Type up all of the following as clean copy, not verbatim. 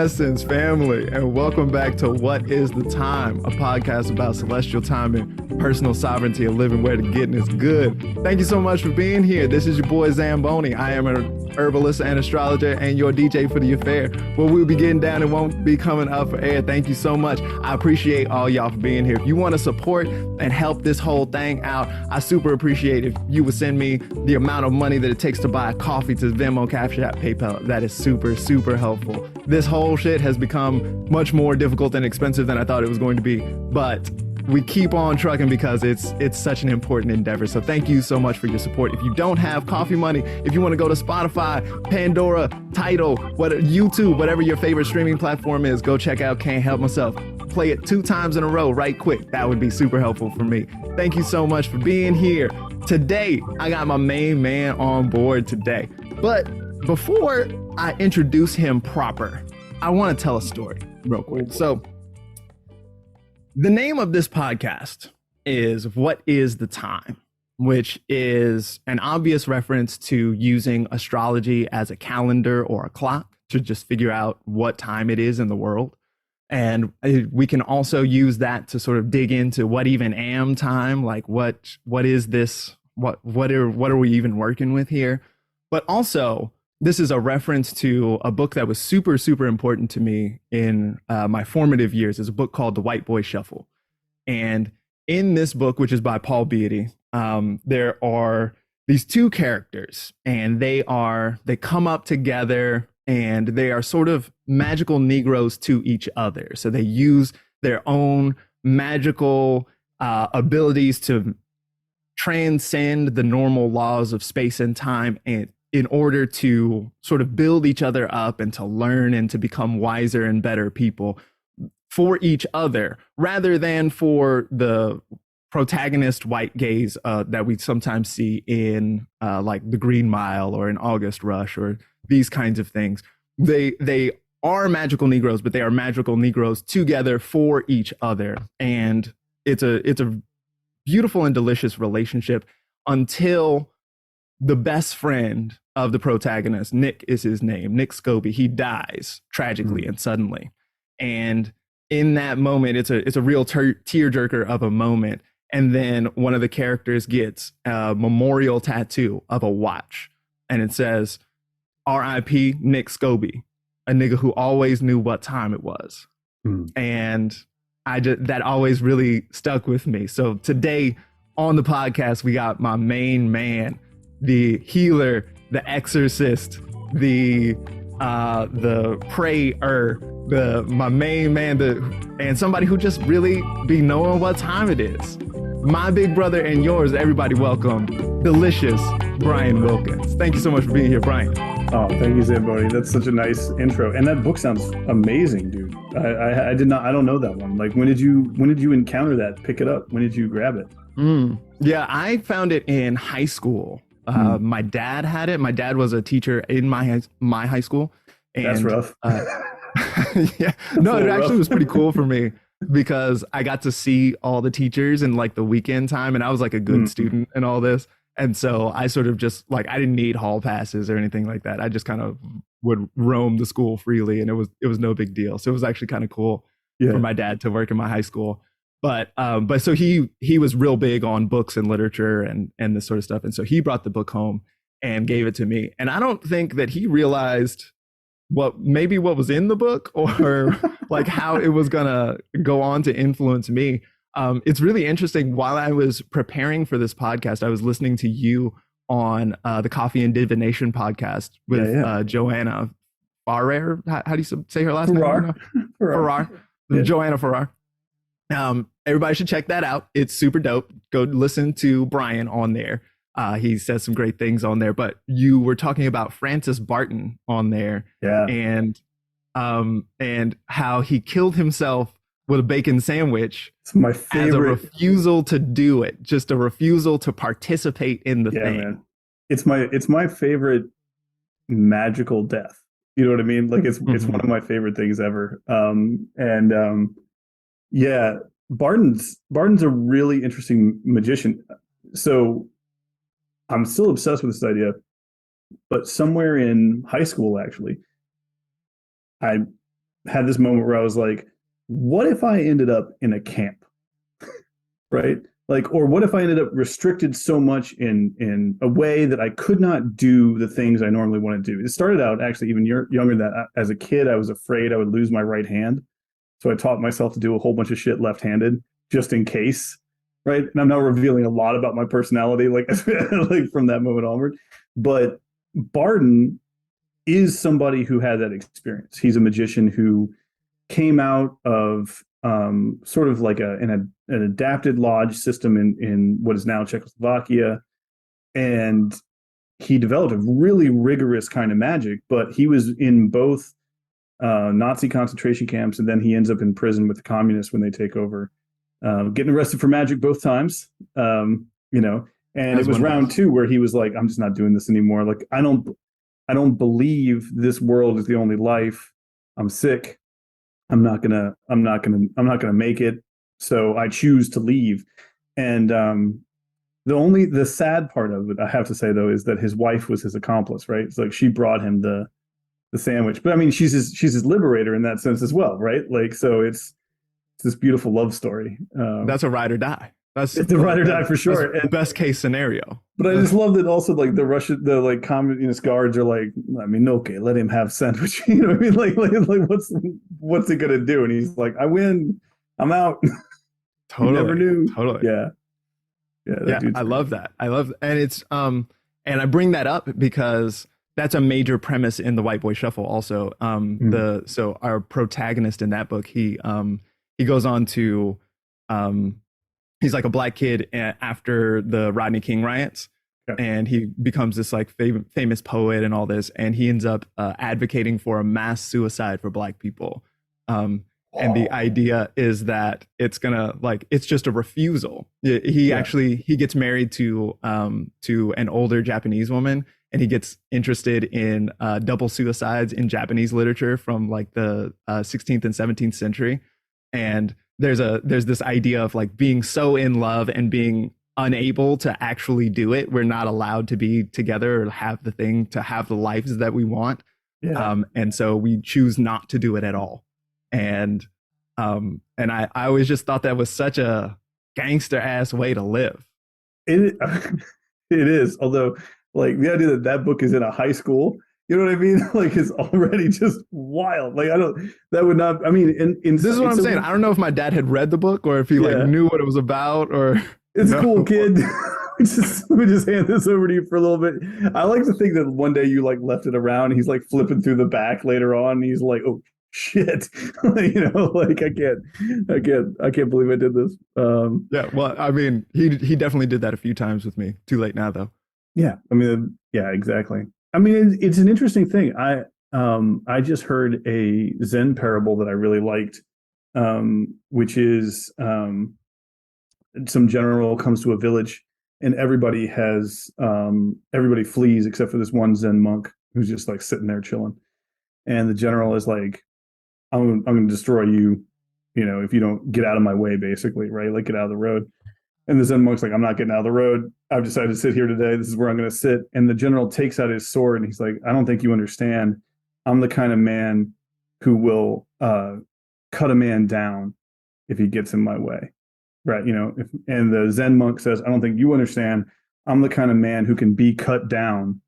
Blessings, family, and welcome back to What is the Time, a podcast about celestial timing, personal sovereignty, and living where the getting is good. Thank you so much for being here. This is your boy Zamboni. I am an herbalist and astrologer and your DJ for the affair. Where we'll be getting down and won't be coming up for air. Thank you so much. I appreciate all y'all for being here. If you want to support and help this whole thing out, I super appreciate if you would send me the amount of money that it takes to buy a coffee to Venmo, Cash App, PayPal. That is super, super helpful. This whole shit has become much more difficult and expensive than I thought it was going to be, but we keep on trucking because it's such an important endeavor. So thank you so much for your support. If you don't have coffee money, if you want to go to Spotify, Pandora, Tidal, YouTube, whatever your favorite streaming platform is, go check out Can't Help Myself. Play it 2 times in a row right quick. That would be super helpful for me. Thank you so much for being here. Today, I got my main man on board today. But before I introduce him proper, I want to tell a story real quick. So the name of this podcast is What is the Time, which is an obvious reference to using astrology as a calendar or a clock to just figure out what time it is in the world. And we can also use that to sort of dig into what even am time, like what is this? What are we even working with here? But also, this is a reference to a book that was super, super important to me in my formative years. It's a book called The White Boy Shuffle. And in this book, which is by Paul Beatty, there are these 2 characters, and they come up together, and they are sort of magical Negroes to each other. So they use their own magical abilities to transcend the normal laws of space and time, and in order to sort of build each other up and to learn and to become wiser and better people for each other, rather than for the protagonist white gaze that we sometimes see in like The Green Mile or in August Rush or these kinds of things. They are magical Negroes, but they are magical Negroes together for each other. And it's a beautiful and delicious relationship until the best friend of the protagonist, Nick is his name, Nick Scobie, he dies tragically and suddenly. And in that moment, it's a real tearjerker of a moment. And then one of the characters gets a memorial tattoo of a watch, and it says, R.I.P. Nick Scobie, a nigga who always knew what time it was. And that always really stuck with me. So today on the podcast, we got my main man, the healer, the exorcist, the prayer, my main man, and somebody who just really be knowing what time it is. My big brother and yours, everybody welcome, delicious Brian Wilkins. Thank you so much for being here, Brian. Oh, thank you, Zamboni. That's such a nice intro. And that book sounds amazing, dude. I don't know that one. Like, when did you encounter that? Pick it up? When did you grab it? Yeah, I found it in high school. My dad had it. My dad was a teacher in my high school. And, that's rough. Yeah, no, it actually was pretty cool for me because I got to see all the teachers in like the weekend time, and I was like a good student and all this. And so I sort of just like, I didn't need hall passes or anything like that. I just kind of would roam the school freely, and it was no big deal. So it was actually kind of cool for my dad to work in my high school. But so he was real big on books and literature and this sort of stuff. And so he brought the book home and gave it to me. And I don't think that he realized what was in the book or like how it was gonna go on to influence me. It's really interesting. While I was preparing for this podcast, I was listening to you on the Coffee and Divination podcast with Joanna Farrar. How do you say her last name? Farrar. Yeah. Joanna Farrar. Everybody should check that out. It's super dope. Go listen to Brian on there. He says some great things on there, but you were talking about Francis Barton on there, and how he killed himself with a bacon sandwich. It's my favorite. As a refusal to do it, just a refusal to participate in the thing. Man. It's my favorite magical death. You know what I mean? Like it's one of my favorite things ever. Barton's a really interesting magician. So I'm still obsessed with this idea, but somewhere in high school, actually, I had this moment where I was like, what if I ended up in a camp, right? Like, or what if I ended up restricted so much in a way that I could not do the things I normally want to do? It started out actually even younger that as a kid, I was afraid I would lose my right hand. So I taught myself to do a whole bunch of shit left-handed just in case, right? And I'm now revealing a lot about my personality, like, like from that moment onward. But Barden is somebody who had that experience. He's a magician who came out of sort of like an adapted lodge system in what is now Czechoslovakia. And he developed a really rigorous kind of magic, but he was in both Nazi concentration camps, and then he ends up in prison with the communists when they take over, getting arrested for magic both times. You know, and it was round two where he was like, I'm just not doing this anymore. Like, I don't believe this world is the only life. I'm sick. I'm not gonna make it. So I choose to leave. And the sad part of it, I have to say though, is that his wife was his accomplice, right? It's like she brought him the sandwich. But I mean, she's his liberator in that sense as well, right? Like, so it's this beautiful love story. That's a ride or die. It's a ride or die for sure. And best case scenario. But I just love that also, like, the like communist guards are like, I mean, okay, let him have sandwich. You know what I mean? Like what's he gonna do? And he's like, I win, I'm out. Totally. Never knew. Totally. Yeah. I love that. And it's and I bring that up because that's a major premise in the White Boy Shuffle also. So our protagonist in that book, he goes on to he's like a black kid after the Rodney King riots. Yeah. And he becomes this like famous poet and all this, and he ends up advocating for a mass suicide for black people. And the idea is that it's just a refusal. He gets married to an older Japanese woman, and he gets interested in double suicides in Japanese literature from like the 16th and 17th century. And there's this idea of like being so in love and being unable to actually do it. We're not allowed to be together or have the lives that we want. Yeah. And so we choose not to do it at all. And I always just thought that was such a gangster ass way to live. It is. Although, like, the idea that book is in a high school, you know what I mean? Like, it's already just wild. Like, this is what I'm saying. I don't know if my dad had read the book or if he like knew what it was about, or it's cool, kid. Let me just hand this over to you for a little bit. I like to think that one day you like left it around. And he's like flipping through the back later on. And he's like, oh shit, you know, like I can't believe I did this. Yeah, well, I mean, he definitely did that a few times with me. Too late now, though. Yeah, I mean, yeah, exactly. I mean, it's an interesting thing. I just heard a Zen parable that I really liked, which is some general comes to a village and everybody flees except for this one Zen monk who's just like sitting there chilling. And the general is like, I'm going to destroy you, you know, if you don't get out of my way, basically, right? Like, get out of the road. And the Zen monk's like, I'm not getting out of the road. I've decided to sit here today. This is where I'm going to sit. And the general takes out his sword and he's like, I don't think you understand. I'm the kind of man who will cut a man down if he gets in my way, right? You know, and the Zen monk says, I don't think you understand. I'm the kind of man who can be cut down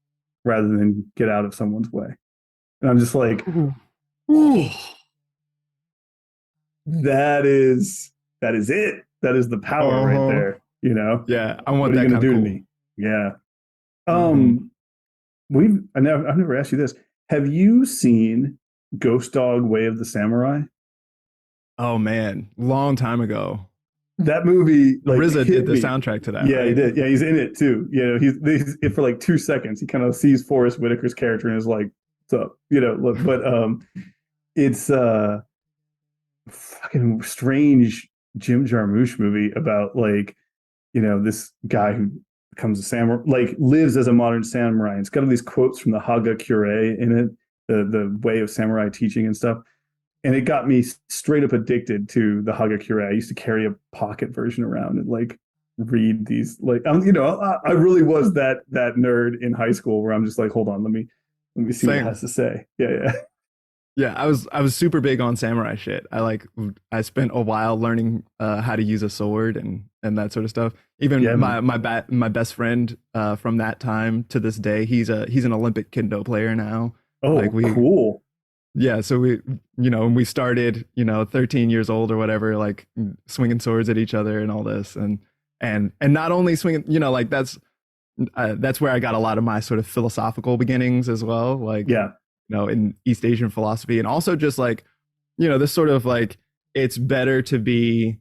rather than get out of someone's way. And I'm just like, ooh, that is it. That is the power right there. You know? Yeah. I want that going to do cool. to me. Yeah. I've never asked you this. Have you seen Ghost Dog Way of the Samurai? Oh man, long time ago. That movie, like, RZA did the soundtrack to that. Yeah, right? He did. Yeah, he's in it too. You know, he's for like 2 seconds. He kind of sees Forrest Whitaker's character and is like, "What's up?" You know. Look, but it's a fucking strange Jim Jarmusch movie about, like, you know, this guy who becomes a samurai, like lives as a modern samurai. It's got all these quotes from the Hagakure in it, the way of samurai teaching and stuff. And it got me straight up addicted to the Hagakure. I used to carry a pocket version around and like read these, like, you know, I really was that nerd in high school where I'm just like, hold on, let me see what it has to say. Yeah. Yeah, I was super big on samurai shit. I spent a while learning how to use a sword and that sort of stuff. Even Yeah, man. my best friend from that time to this day, he's an Olympic kendo player now. Like Oh, we cool. Yeah, so when we started, 13 years old or whatever, like swinging swords at each other and all this, and not only swinging, like that's where I got a lot of my sort of philosophical beginnings as well, like, Yeah. in East Asian philosophy, and also just like, this sort of like it's better to be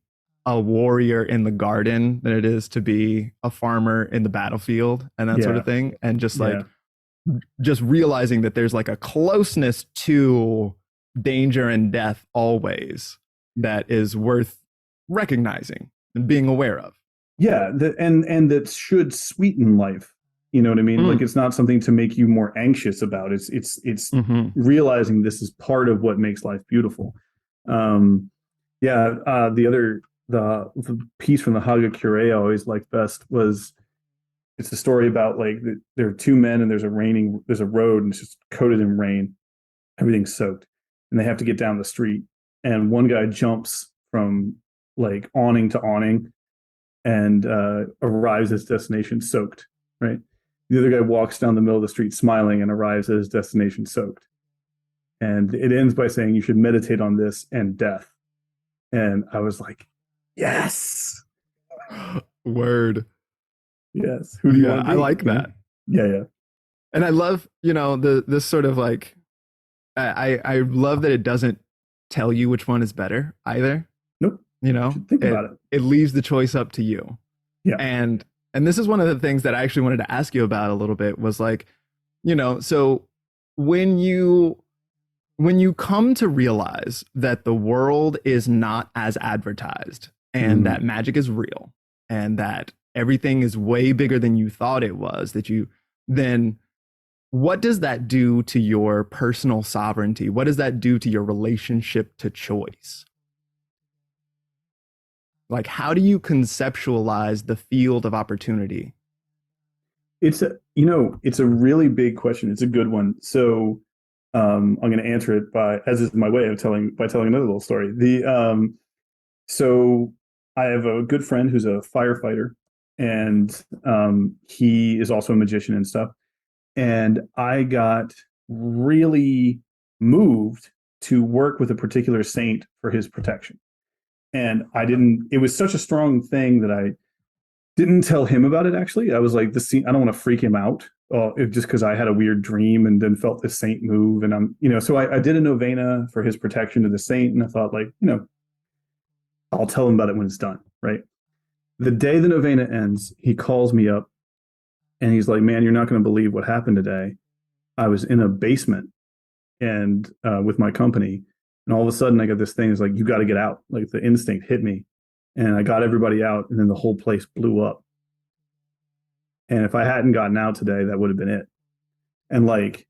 a warrior in the garden than it is to be a farmer in the battlefield and that sort Yeah. of thing, and Yeah. just realizing that there's like a closeness to danger and death always that is worth recognizing and being aware of. Yeah. And that should sweeten life. You know what I mean? Like Mm. it's not something to make you more anxious about. It's Mm-hmm. realizing this is part of what makes life beautiful. Um, yeah. The piece from the Hagakure I always liked best was it's a story about like there are two men and there's a road and it's just coated in rain, everything's soaked, and they have to get down the street. And one guy jumps from like awning to awning and arrives at his destination soaked. Right. The other guy walks down the middle of the street smiling and arrives at his destination soaked. And it ends by saying you should meditate on this and death. And I was like, yes, Word. yes. Who do you Yeah, want to I be? like that. Yeah, yeah. And I love, this sort of like I love that it doesn't tell you which one is better either. Nope. You You know, should think about it. it leaves the choice up to you. Yeah. And this is one of the things that I actually wanted to ask you about a little bit was like, so when you come to realize that the world is not as advertised and that magic is real and that everything is way bigger than you thought it was, then what does that do to your personal sovereignty? What does that do to your relationship to choice? Like, how do you conceptualize the field of opportunity? It's a really big question. It's a good one. So I'm going to answer it as is my way of telling another little story. So I have a good friend who's a firefighter, and he is also a magician and stuff. And I got really moved to work with a particular saint for his protection. And it was such a strong thing that I didn't tell him about it. Actually, I was like, I don't want to freak him out just because I had a weird dream and then felt this saint move. And so I did a novena for his protection to the saint. And I thought like, I'll tell him about it when it's done. Right. The day the novena ends, he calls me up and he's like, man, you're not going to believe what happened today. I was in a basement and with my company. And all of a sudden I got this thing. It's like, you got to get out. Like the instinct hit me. And I got everybody out, and then the whole place blew up. And if I hadn't gotten out today, that would have been it. And like,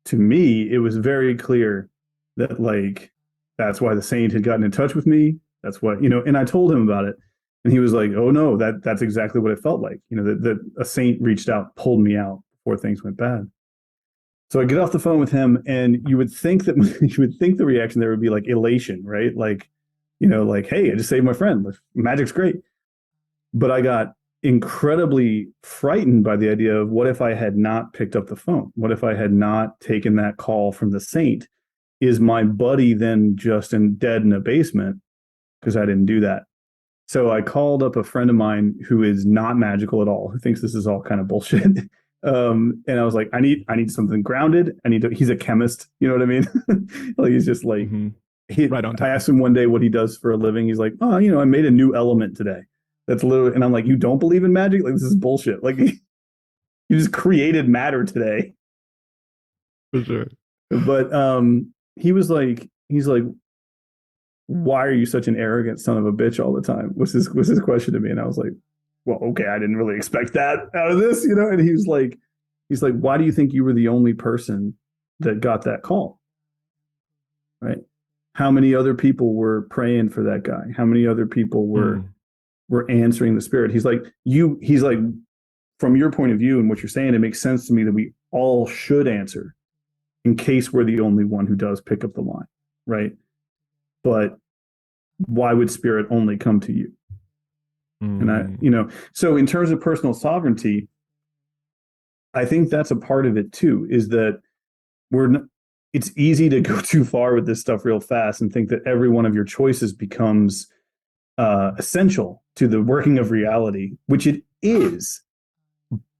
to me, it was very clear that like, that's why the saint had gotten in touch with me. That's what, and I told him about it. And he was like, oh no, that's exactly what it felt like. That a saint reached out, pulled me out before things went bad. So I get off the phone with him, and you would think the reaction there would be like elation, right? Like, like, hey, I just saved my friend. Magic's great. But I got incredibly frightened by the idea of what if I had not picked up the phone? What if I had not taken that call from the saint? Is my buddy then just dead in a basement because I didn't do that? So I called up a friend of mine who is not magical at all, who thinks this is all kind of bullshit. And I was like, I need something grounded. He's a chemist. You know what I mean? Like he's just like, Right on time. I asked him one day what he does for a living. He's like, oh, I made a new element today. That's literally, and I'm like, you don't believe in magic? Like, this is bullshit. Like, you just created matter today. For sure. But he's like, why are you such an arrogant son of a bitch all the time? Was his question to me. And I was like, well, okay, I didn't really expect that out of this, And he's like, why do you think you were the only person that got that call? Right. How many other people were praying for that guy? How many other people were answering the spirit? He's like, from your point of view and what you're saying, it makes sense to me that we all should answer. in case we're the only one who does pick up the line, right? But why would spirit only come to you? And so in terms of personal sovereignty, I think that's a part of it too, is that it's easy to go too far with this stuff real fast and think that every one of your choices becomes essential to the working of reality, which it is,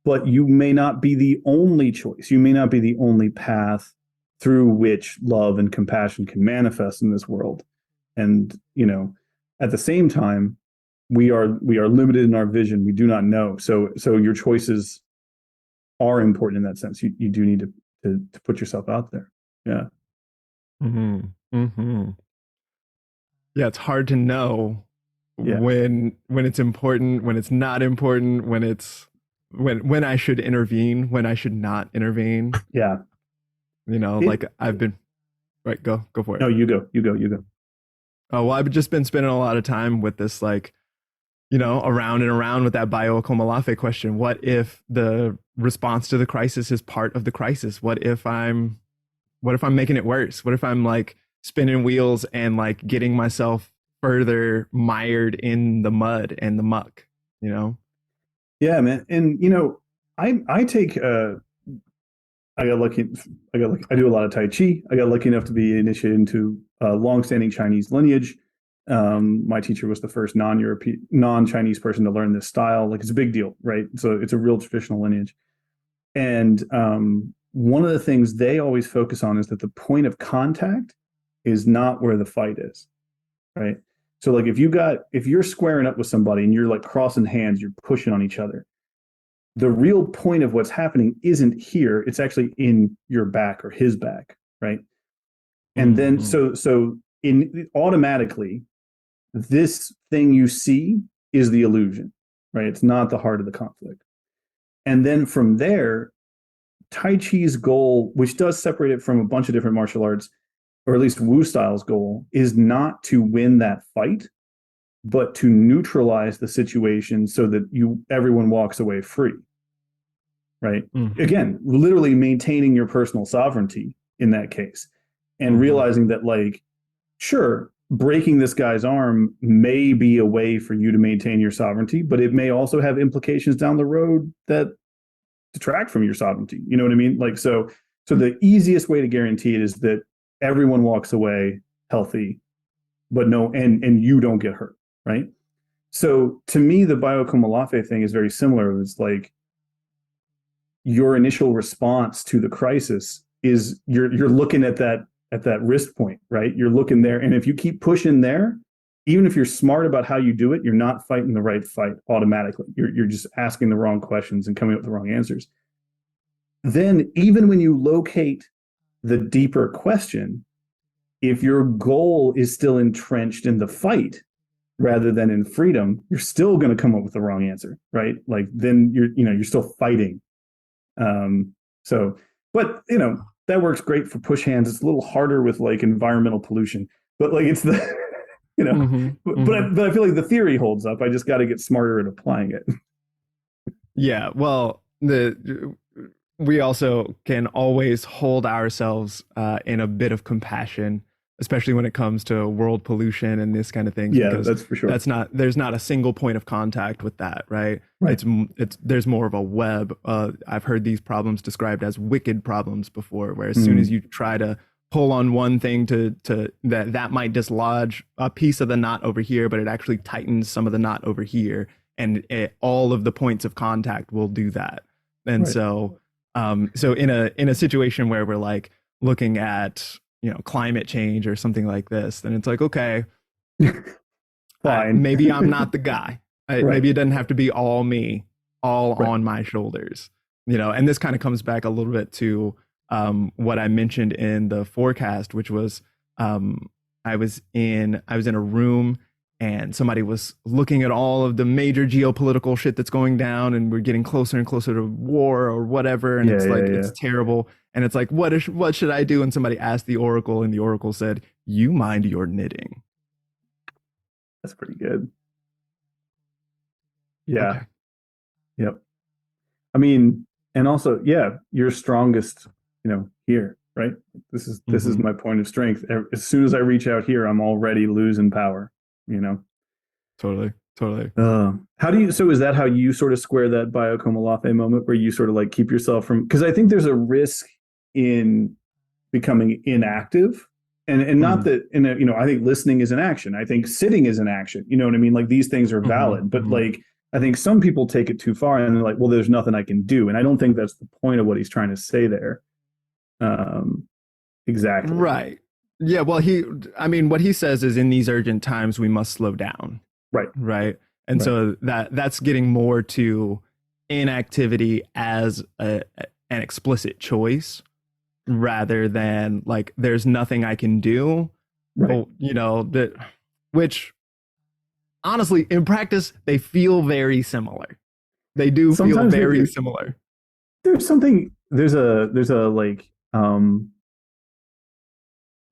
but you may not be the only choice. You may not be the only path through which love and compassion can manifest in this world. And, at the same time, we are limited in our vision. We do not know. So your choices are important in that sense. You do need to put yourself out there. Yeah. Yeah, it's hard to know when it's important, when it's not important, when I should intervene, when I should not intervene. Yeah. I've been right. Go for it. No, you go. Oh, well, I've just been spending a lot of time with this, around and around with that biokomalafe question. What if the response to the crisis is part of the crisis? What if I'm making it worse? What if I'm spinning wheels and getting myself further mired in the mud and the muck, Yeah, man. And I take I got lucky. I do a lot of Tai Chi. I got lucky enough to be initiated into long-standing Chinese lineage. My teacher was the first non-Chinese person to learn this style. It's a big deal, right? So it's a real traditional lineage. And one of the things they always focus on is that the point of contact is not where the fight is, right? So if you're squaring up with somebody and you're crossing hands, you're pushing on each other, the real point of what's happening isn't here. It's actually in your back or his back, right? And then so automatically, this thing you see is the illusion, right? It's not the heart of the conflict. And then from there, Tai Chi's goal, which does separate it from a bunch of different martial arts, or at least Wu style's goal, is not to win that fight, but to neutralize the situation so that everyone walks away free, right? Again, literally maintaining your personal sovereignty in that case, and realizing that sure, breaking this guy's arm may be a way for you to maintain your sovereignty, but it may also have implications down the road that detract from your sovereignty. You know what I mean? So the easiest way to guarantee it is that everyone walks away healthy, but and you don't get hurt, right? So to me, the biokomalafe thing is very similar. It's your initial response to the crisis is you're looking at that wrist point, right? You're looking there, and if you keep pushing there, even if you're smart about how you do it, you're not fighting the right fight automatically. You're just asking the wrong questions and coming up with the wrong answers. Then even when you locate the deeper question, if your goal is still entrenched in the fight rather than in freedom, you're still going to come up with the wrong answer, right? Then you're still fighting. But that works great for push hands. It's a little harder with environmental pollution, but it's the but I feel like the theory holds up. I just got to get smarter at applying it. Yeah, well, we also can always hold ourselves in a bit of compassion, especially when it comes to world pollution and this kind of thing. Yeah, that's for sure. There's not a single point of contact with that, right? There's more of a web. I've heard these problems described as wicked problems before, where as soon as you try to pull on one thing to that might dislodge a piece of the knot over here, but it actually tightens some of the knot over here, and all of the points of contact will do that. And so in a situation where we're looking at climate change or something like this, then it's okay, fine. Maybe I'm not the guy. Maybe it doesn't have to be all me, all on my shoulders, and this kind of comes back a little bit to what I mentioned in the forecast, which was I was in a room and somebody was looking at all of the major geopolitical shit that's going down, and we're getting closer and closer to war or whatever, and it's terrible, and it's what should I do? And somebody asked the oracle, and the oracle said, "You mind your knitting." That's pretty good. Yeah. Okay. Yep. I mean, and also, yeah, you're strongest, here. right? This is my point of strength. As soon as I reach out here, I'm already losing power, you know? Totally. How do you, so is that how you sort of square that Biokomalafe moment where you sort of like keep yourself from, because I think there's a risk in becoming inactive and not that, and you know, I think listening is an action. I think sitting is an action. You know what I mean? Like these things are valid, but like, I think some people take it too far and they're like, well, there's nothing I can do. And I don't think that's the point of what he's trying to say there. Exactly. Right. Yeah. Well, what he says is in these urgent times, we must slow down. Right. And so that's getting more to inactivity as an explicit choice rather than like, there's nothing I can do. Right. Well, you know, which honestly, in practice, they feel very similar. They do Sometimes feel very similar. There's a like,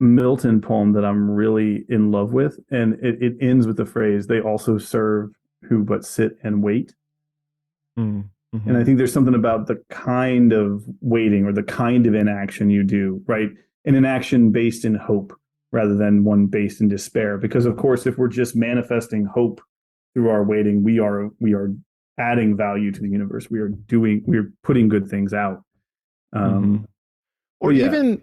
Milton poem that I'm really in love with, and it ends with the phrase, they also serve who but sit and wait. And I think there's something about the kind of waiting or the kind of inaction you do, right? An inaction based in hope rather than one based in despair. Because of course, if we're just manifesting hope through our waiting, we are adding value to the universe. We are putting good things out. Or even,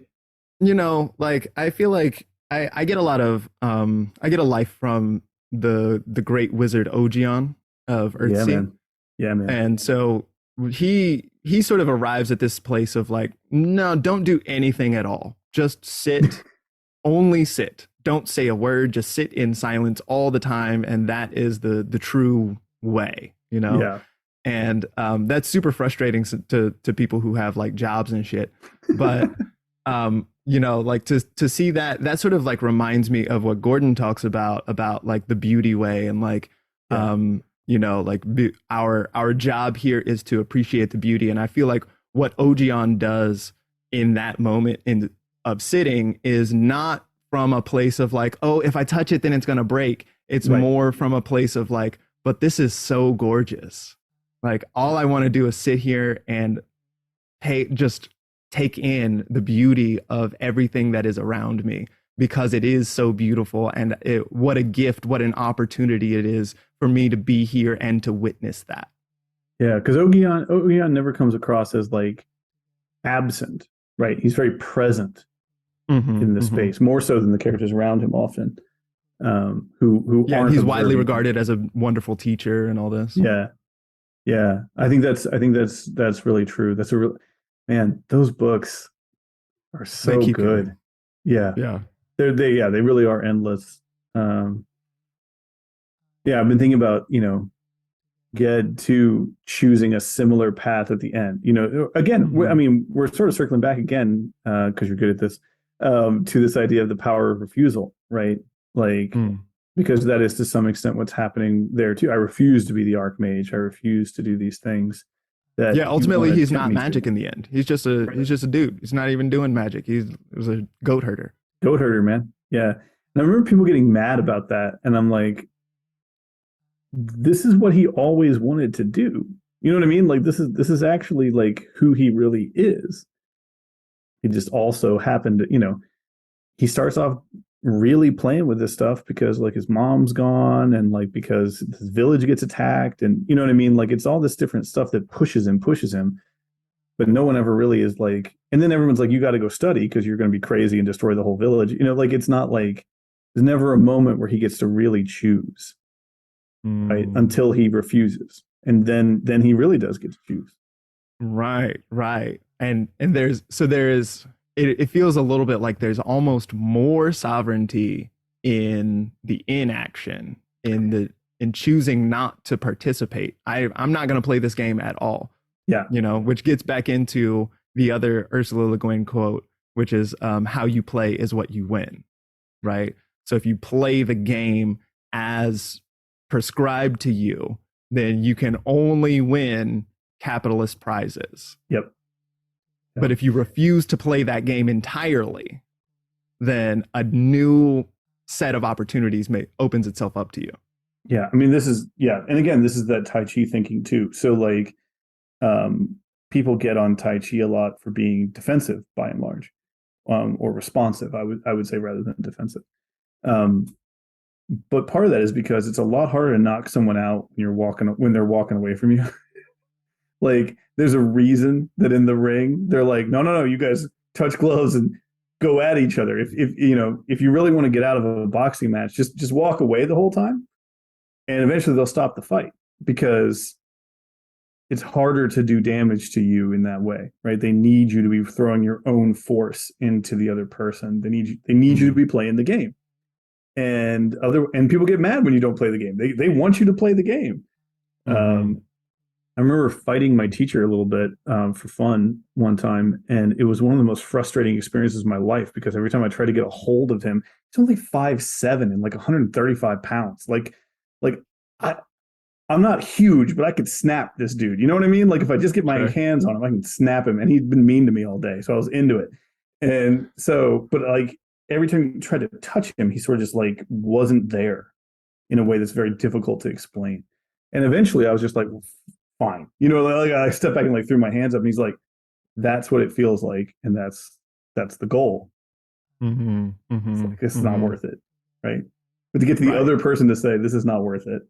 you know, like I feel like I get a lot of I get a life from the great wizard Ogion of Earthsea. Yeah, man. And so he sort of arrives at this place of like, no, don't do anything at all. Just sit, only sit. Don't say a word, just sit in silence all the time. And that is the true way, you know? Yeah. And that's super frustrating to people who have like jobs and shit. But you know, like to see that sort of like reminds me of what Gordon talks about like the beauty way and like, you know, like our job here is to appreciate the beauty. And I feel like what Ogion does in that moment of sitting is not from a place of like, oh, if I touch it, then it's going to break. It's more from a place of like, but this is so gorgeous. Like all I want to do is sit here and just take in the beauty of everything that is around me because it is so beautiful. And what a gift, what an opportunity it is for me to be here and to witness that. Yeah, because Ogion never comes across as like absent, right? He's very present in the space, more so than the characters around him often. Who aren't he's widely observing. regarded as a wonderful teacher and all this. Yeah. I think that's really true. That's a real, man, those books are so good. Going. Yeah. They really are endless. I've been thinking about, you know, Ged too choosing a similar path at the end. You know, again, we're sort of circling back again, because you're good at this, to this idea of the power of refusal, right? Like, because that is to some extent what's happening there too. I refuse to be the Archmage. I refuse to do these things. Ultimately he's not magic in the end. He's just a dude. He's not even doing magic. He was a goat herder. Goat herder, man. Yeah. And I remember people getting mad about that. And I'm like, this is what he always wanted to do. You know what I mean? Like this is actually like who he really is. He just also happened to, you know, he starts off really playing with this stuff because like his mom's gone and like because his village gets attacked and you know what I mean? Like it's all this different stuff that pushes him, but no one ever really is like, and then everyone's like, you got to go study because you're going to be crazy and destroy the whole village. You know, like it's not like there's never a moment where he gets to really choose, right? Until he refuses. And then he really does get to choose. Right. And it feels a little bit like there's almost more sovereignty in the inaction, in choosing not to participate. I'm not going to play this game at all. Yeah. You know, which gets back into the other Ursula Le Guin quote, which is how you play is what you win. Right. So if you play the game as prescribed to you, then you can only win capitalist prizes. Yep. But if you refuse to play that game entirely, then a new set of opportunities opens itself up to you. Yeah. I mean, and again, this is that Tai Chi thinking too. So like, people get on Tai Chi a lot for being defensive by and large. or responsive. I would say rather than defensive. But part of that is because it's a lot harder to knock someone out when they're walking away from you. Like there's a reason that in the ring they're like, no, you guys touch gloves and go at each other. If you really want to get out of a boxing match, just walk away the whole time, and eventually they'll stop the fight because it's harder to do damage to you in that way, right? They need you to be throwing your own force into the other person. They need you to be playing the game. And people get mad when you don't play the game. They want you to play the game. I remember fighting my teacher a little bit for fun one time, and it was one of the most frustrating experiences of my life because every time I tried to get a hold of him, he's only 5'7" and like 135 pounds. Like I'm not huge, but I could snap this dude. You know what I mean? Like if I just get my hands on him, I can snap him. And he'd been mean to me all day, so I was into it. And so, but like every time you tried to touch him, he sort of just like wasn't there in a way that's very difficult to explain. And eventually I was just like, well, fine. Like I stepped back and like threw my hands up, and he's like, that's what it feels like. And that's the goal. It's like, this is not worth it. Right. But to get to the other person to say, this is not worth it,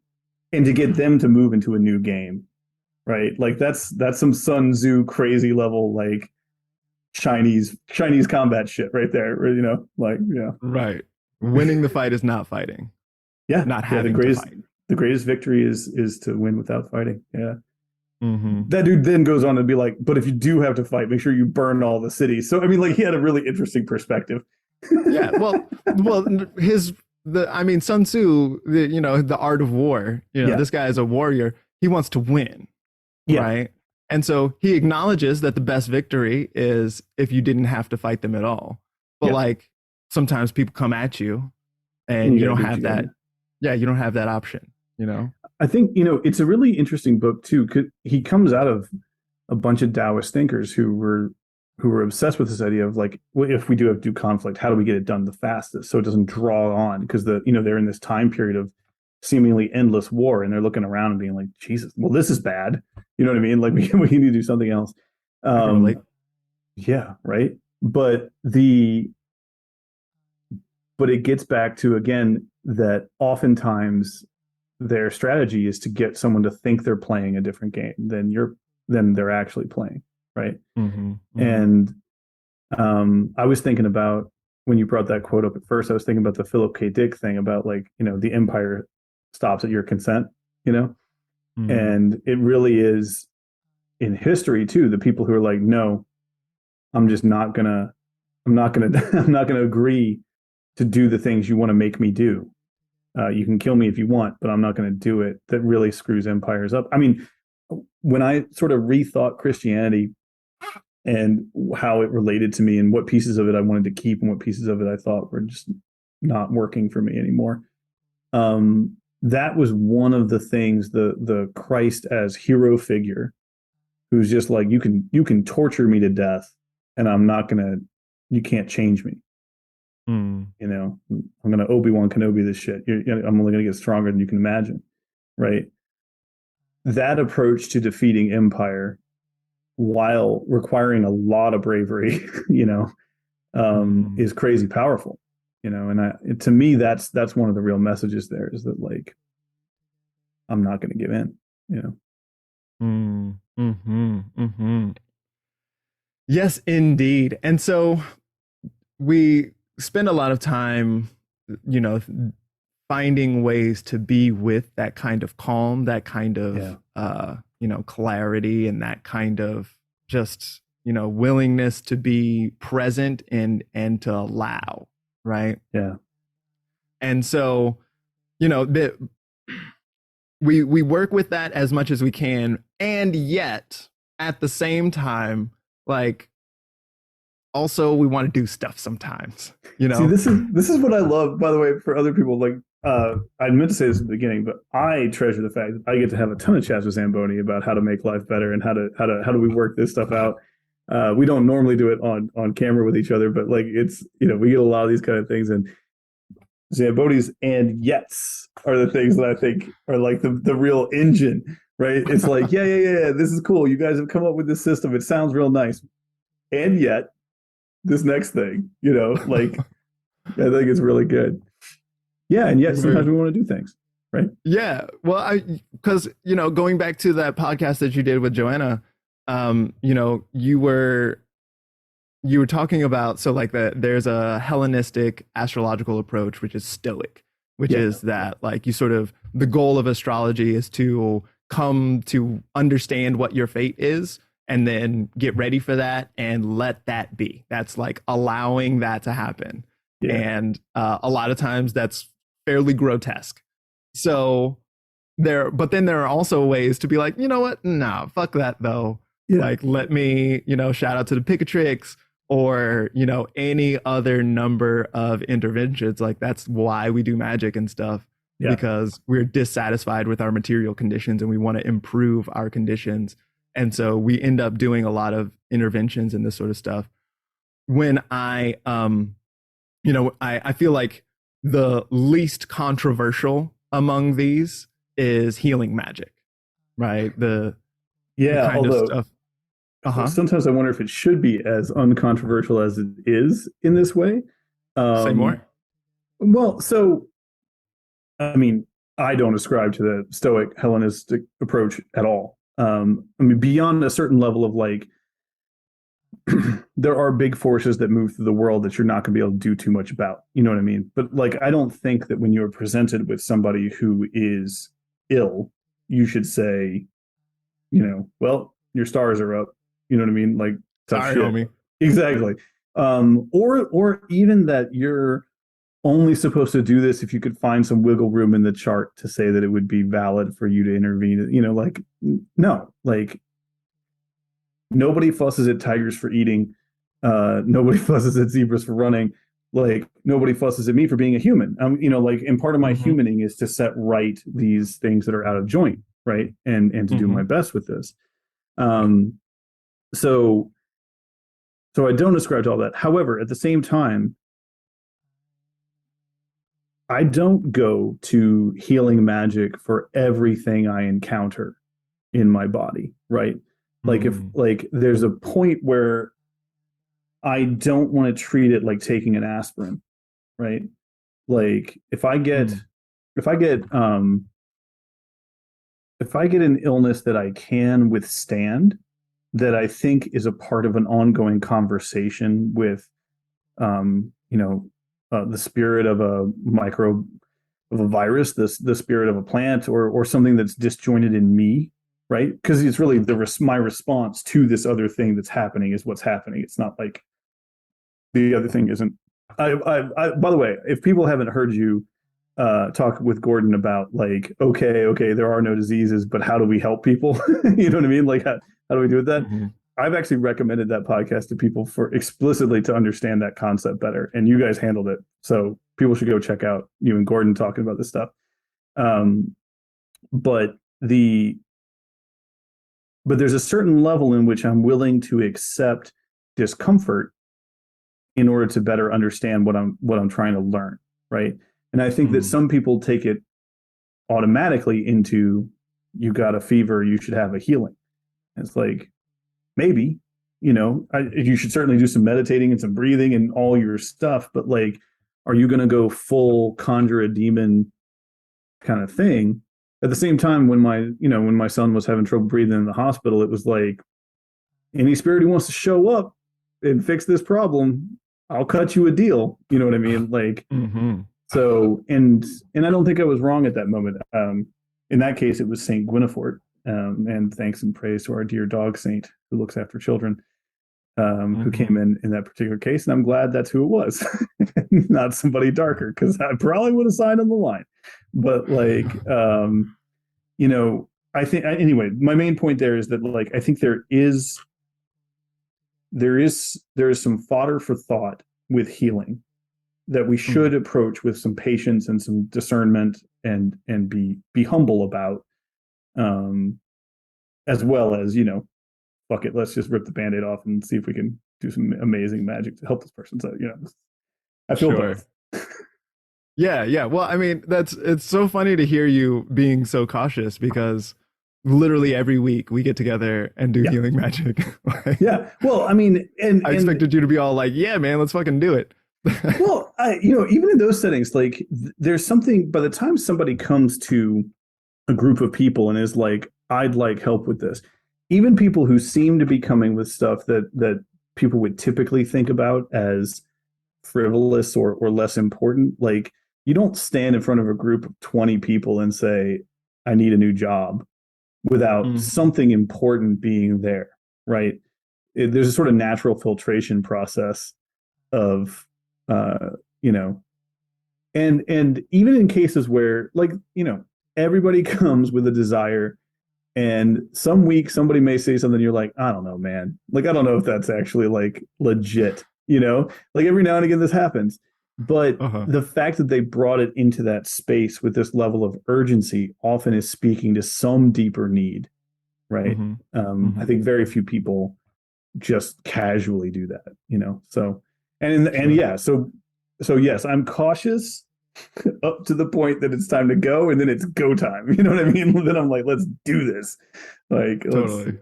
and to get them to move into a new game. Right. Like that's some Sun Tzu crazy level, like Chinese combat shit right there. Right. Winning the fight is not fighting. Yeah. Not having to fight. The greatest victory is to win without fighting. Yeah. That dude then goes on to be like, but if you do have to fight, make sure you burn all the cities. So I mean, like he had a really interesting perspective. Yeah. Well, Sun Tzu, the art of war. This guy is a warrior. He wants to win. Yeah. Right. And so he acknowledges that the best victory is if you didn't have to fight them at all. But like sometimes people come at you and you don't have that. Yeah, you don't have that option, I think, it's a really interesting book too. He comes out of a bunch of Taoist thinkers who were obsessed with this idea of like, well, if we do have to do conflict, how do we get it done the fastest so it doesn't draw on? Because they're in this time period of seemingly endless war, and they're looking around and being like, Jesus, well, this is bad. You know what I mean? Like we need to do something else. Yeah, right. But it gets back to, again, that oftentimes their strategy is to get someone to think they're playing a different game than they're actually playing, right? And I was thinking about, when you brought that quote up at first, I was thinking about the Philip K. Dick thing about like, the empire stops at your consent, and it really is in history too, the people who are like, no, I'm not gonna agree to do the things you want to make me do. You can kill me if you want, but I'm not going to do it. That really screws empires up. I mean, when I sort of rethought Christianity and how it related to me and what pieces of it I wanted to keep and what pieces of it I thought were just not working for me anymore, that was one of the things, the Christ as hero figure, who's just like, you can torture me to death and you can't change me. I'm going to Obi-Wan Kenobi this shit. I'm only going to get stronger than you can imagine. Right. That approach to defeating empire, while requiring a lot of bravery, is crazy powerful, and to me, that's one of the real messages there, is that like, I'm not going to give in, Yes, indeed. And so we spend a lot of time, finding ways to be with that kind of calm, that kind of, clarity, and that kind of just, willingness to be present and to allow. Right. Yeah. And so, we work with that as much as we can. And yet at the same time, like, also we want to do stuff sometimes, See, this is what I love, by the way, for other people. Like, I meant to say this at the beginning, but I treasure the fact that I get to have a ton of chats with Zamboni about how to make life better and how do we work this stuff out. We don't normally do it on camera with each other, but like, it's, we get a lot of these kind of things, and Zamboni's and yets are the things that I think are like the real engine, right? It's like, yeah, this is cool. You guys have come up with this system. It sounds real nice. And yet this next thing, like I think it's really good. Yeah, and yet sometimes we want to do things, right? Yeah, well, because going back to that podcast that you did with Joanna, you were talking about, so like there's a Hellenistic astrological approach, which is Stoic, which is that like you sort of, the goal of astrology is to come to understand what your fate is and then get ready for that and let that be. That's like allowing that to happen. Yeah. And a lot of times that's fairly grotesque. So but then there are also ways to be like, you know what? Nah, fuck that though. Yeah. Like, let me, shout out to the Picatrix or, any other number of interventions. Like, that's why we do magic and stuff. Yeah. Because we're dissatisfied with our material conditions and we want to improve our conditions. And so we end up doing a lot of interventions and this sort of stuff. When I feel like the least controversial among these is healing magic, right? The kind although of stuff. Sometimes I wonder if it should be as uncontroversial as it is in this way. Say more. Well, so I mean, I don't ascribe to the Stoic Hellenistic approach at all. I mean, beyond a certain level of like, there are big forces that move through the world that you're not going to be able to do too much about. You know what I mean? But like, I don't think that when you're presented with somebody who is ill, you should say, well, your stars are up. You know what I mean? Like, sorry, homie. Exactly. Or even that you're only supposed to do this if you could find some wiggle room in the chart to say that it would be valid for you to intervene. Like, no, like nobody fusses at tigers for eating. Nobody fusses at zebras for running. Like, nobody fusses at me for being a human. Like, and part of my humaning is to set right these things that are out of joint, right? And to do my best with this. So I don't ascribe to all that. However, at the same time, I don't go to healing magic for everything I encounter in my body, right? Like if like there's a point where I don't want to treat it like taking an aspirin, right? Like if I get an illness that I can withstand, that I think is a part of an ongoing conversation with, the spirit of a virus, the spirit of a plant, or something that's disjointed in me, right? Because it's really my response to this other thing that's happening is what's happening. It's not like the other thing isn't. I by the way, if people haven't heard you talk with Gordon about like, okay, there are no diseases, but how do we help people? You know what I mean? Like, how do we do with that? I've actually recommended that podcast to people for explicitly to understand that concept better. And you guys handled it. So people should go check out you and Gordon talking about this stuff. But there's a certain level in which I'm willing to accept discomfort in order to better understand what I'm trying to learn. Right. And I think that some people take it automatically into, you got a fever, you should have a healing. And it's like, maybe, you should certainly do some meditating and some breathing and all your stuff. But like, are you going to go full conjure a demon kind of thing? At the same time, when my son was having trouble breathing in the hospital, it was like, any spirit who wants to show up and fix this problem, I'll cut you a deal. You know what I mean? Like, so, and I don't think I was wrong at that moment. In that case, it was Saint Gwynethort. And thanks and praise to our dear dog saint who looks after children, who came in that particular case. And I'm glad that's who it was, not somebody darker, because I probably would have signed on the line. But like, I think anyway, my main point there is that like, I think there is some fodder for thought with healing that we should approach with some patience and some discernment and be humble about. As well as, fuck it, let's just rip the Band-Aid off and see if we can do some amazing magic to help this person. So, I feel both. Yeah. Well, I mean, it's so funny to hear you being so cautious, because literally every week we get together and do healing magic. Like, yeah. Well, I mean, I expected you to be all like, yeah, man, let's fucking do it. Well, even in those settings, like there's something, by the time somebody comes to a group of people and is like, I'd like help with this, even people who seem to be coming with stuff that people would typically think about as frivolous or less important, like you don't stand in front of a group of 20 people and say, I need a new job without something important being there, right? There's a sort of natural filtration process of and even in cases where, like, everybody comes with a desire, and some week somebody may say something, you're like, I don't know, man, like I don't know if that's actually like legit, like every now and again this happens, but the fact that they brought it into that space with this level of urgency often is speaking to some deeper need, right? I think very few people just casually do that, so so yes, I'm cautious up to the point that it's time to go, and then it's go time. You know what I mean? Then I'm like, let's do this. Like, totally.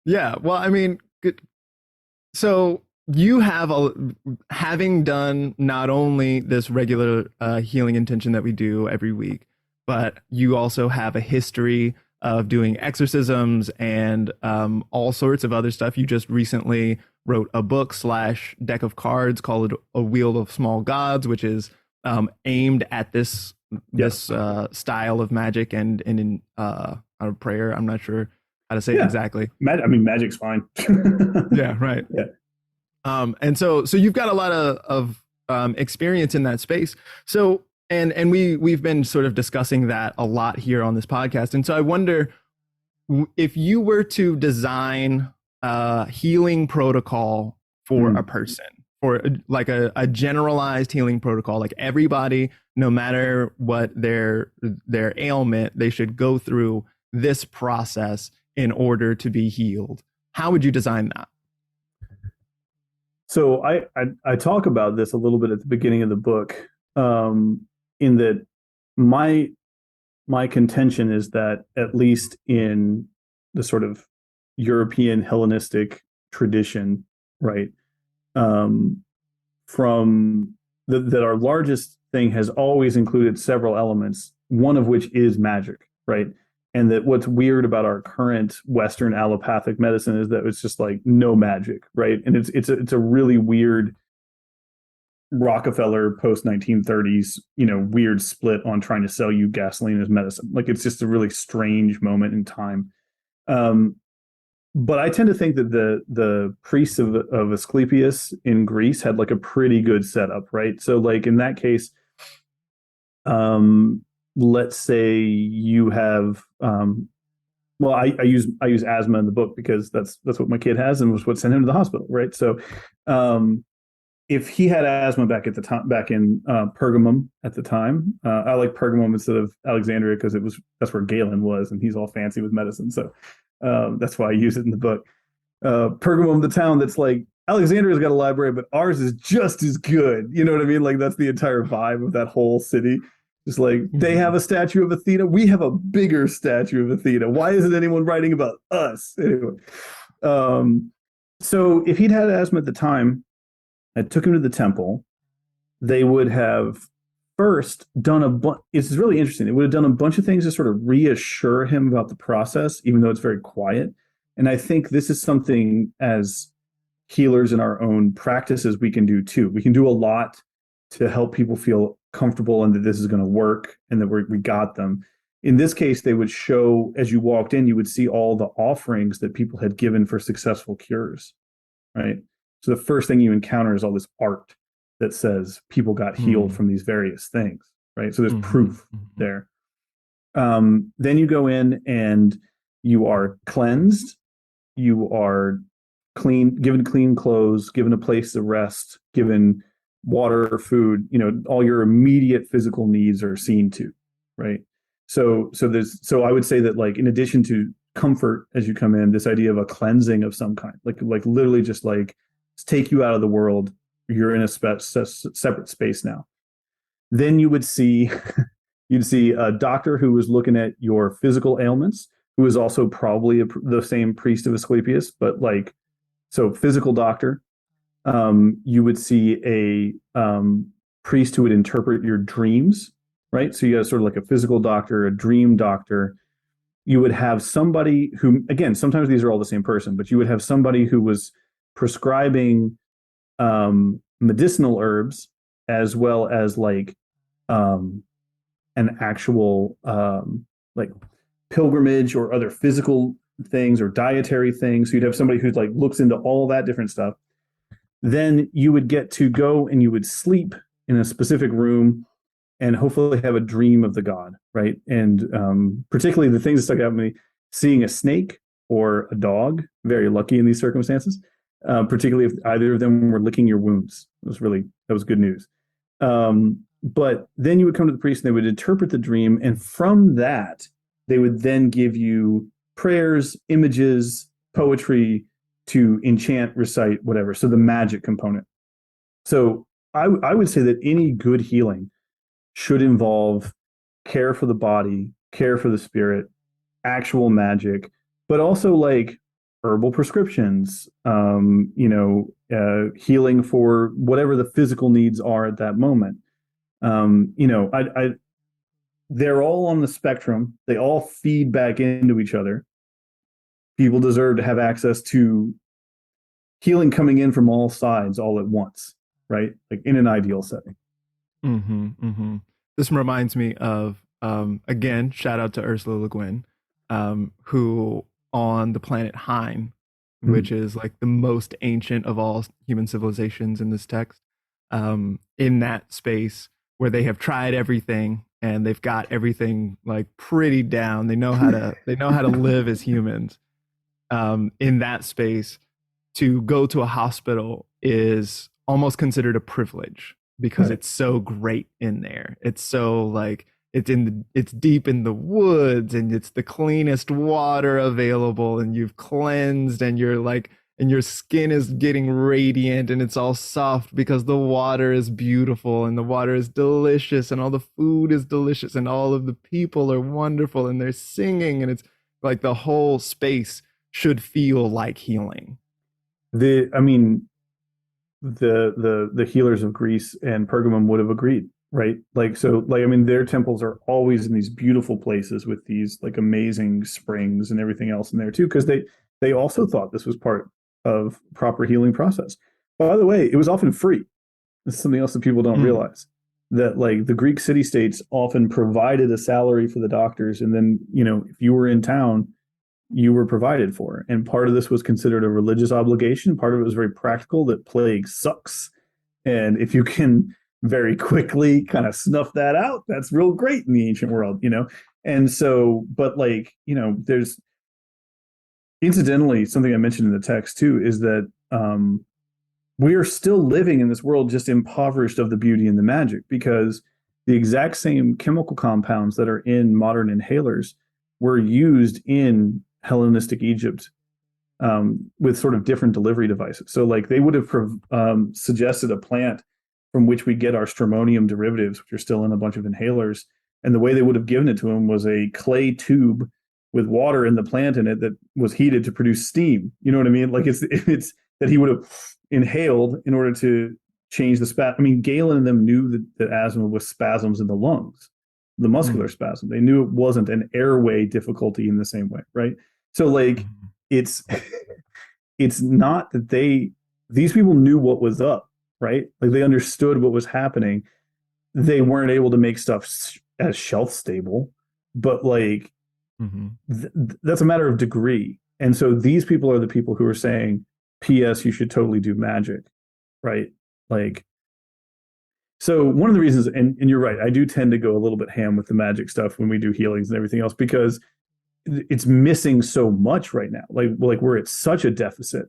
Yeah. Well, I mean, so you have having done not only this regular healing intention that we do every week, but you also have a history of doing exorcisms and all sorts of other stuff. You just recently wrote a book / deck of cards called A Wheel of Small Gods, which is aimed at this style of magic and in prayer. I'm not sure how to say it exactly. Magic's fine. Yeah, right. Yeah. And so you've got a lot of experience in that space. So and we've been sort of discussing that a lot here on this podcast. And so I wonder if you were to design a healing protocol for a person, for like a generalized healing protocol, like everybody, no matter what their ailment, they should go through this process in order to be healed. How would you design that? So I talk about this a little bit at the beginning of the book, in that my contention is that, at least in the sort of European Hellenistic tradition, right, from that our largest thing has always included several elements, one of which is magic, right? And that what's weird about our current Western allopathic medicine is that it's just like no magic, right? And it's a really weird Rockefeller post 1930s, weird split on trying to sell you gasoline as medicine. Like, it's just a really strange moment in time. But I tend to think that the priests of Asclepius in Greece had like a pretty good setup, right? So like in that case, let's say you have, well, I use asthma in the book because that's what my kid has and was what sent him to the hospital, right? So if he had asthma back in Pergamum at the time, I like Pergamum instead of Alexandria because that's where Galen was, and he's all fancy with medicine. So that's why I use it in the book. Pergamum, the town that's like, Alexandria's got a library, but ours is just as good. You know what I mean? Like, that's the entire vibe of that whole city. Just like, they have a statue of Athena, we have a bigger statue of Athena. Why isn't anyone writing about us? Anyway, so if he'd had asthma at the time, I took him to the temple, they would have first done it's really interesting. They would have done a bunch of things to sort of reassure him about the process, even though it's very quiet. And I think this is something as healers in our own practices we can do too. We can do a lot to help people feel comfortable and that this is going to work and that we got them. In this case, they would show, as you walked in, you would see all the offerings that people had given for successful cures, right? So the first thing you encounter is all this art that says people got healed from these various things, right? So there's proof there. Then you go in and you are cleansed, you are clean, given clean clothes, given a place to rest, given water or food, all your immediate physical needs are seen to, right? So I would say that, like, in addition to comfort as you come in, this idea of a cleansing of some kind, like literally just like take you out of the world. You're in a separate space now. Then you would see You'd see a doctor who was looking at your physical ailments, who is also probably the same priest of Asclepius, but like, so physical doctor. You would see a priest who would interpret your dreams, right? So you have sort of like a physical doctor, a dream doctor. You would have somebody who, again, sometimes these are all the same person, but you would have somebody who was prescribing medicinal herbs as well as like an actual like pilgrimage or other physical things or dietary things. So you'd have somebody who like looks into all that different stuff. Then you would get to go and you would sleep in a specific room and hopefully have a dream of the god, right? And particularly the things that stuck out to me, seeing a snake or a dog, very lucky in these circumstances, particularly if either of them were licking your wounds. That was good news. But then you would come to the priest and they would interpret the dream. And from that, they would then give you prayers, images, poetry to enchant, recite, whatever. So the magic component. So I would say that any good healing should involve care for the body, care for the spirit, actual magic, but also like herbal prescriptions, healing for whatever the physical needs are at that moment. They're all on the spectrum. They all feed back into each other. People deserve to have access to healing coming in from all sides all at once, right? Like in an ideal setting. Mm-hmm, mm-hmm. This reminds me of, again, shout out to Ursula Le Guin, who on the planet Hein, which is like the most ancient of all human civilizations in this text, in that space where they have tried everything and they've got everything like pretty down. They know how to live as humans. In that space, to go to a hospital is almost considered a privilege because it's so great in there. It's so like it's deep in the woods and it's the cleanest water available and you've cleansed and you're like and your skin is getting radiant and it's all soft because the water is beautiful and the water is delicious and all the food is delicious and all of the people are wonderful and they're singing and it's like the whole space should feel like healing. The healers of Greece and Pergamum would have agreed, right? Like, so like, I mean, their temples are always in these beautiful places with these like amazing springs and everything else in there too, because they also thought this was part of proper healing process. By the way, it was often free. This is something else that people don't realize, that like the Greek city-states often provided a salary for the doctors. And then, if you were in town, you were provided for. And part of this was considered a religious obligation. Part of it was very practical, that plague sucks. And if you can very quickly kind of snuff that out, that's real great in the ancient world, And so, but like, there's incidentally, something I mentioned in the text too, is that we are still living in this world just impoverished of the beauty and the magic, because the exact same chemical compounds that are in modern inhalers were used in Hellenistic Egypt with sort of different delivery devices. So like they would have suggested a plant from which we get our stramonium derivatives, which are still in a bunch of inhalers. And the way they would have given it to him was a clay tube with water in the plant in it that was heated to produce steam. You know what I mean? Like it's that he would have inhaled in order to change the spasm. I mean, Galen and them knew that asthma was spasms in the lungs, the muscular spasm. They knew it wasn't an airway difficulty in the same way, right? So like it's not that these people knew what was up, right? Like they understood what was happening. They weren't able to make stuff as shelf stable, but like that's a matter of degree. And so these people are the people who are saying, P.S., you should totally do magic, right? Like, so one of the reasons, and you're right, I do tend to go a little bit ham with the magic stuff when we do healings and everything else, because it's missing so much right now. Like we're at such a deficit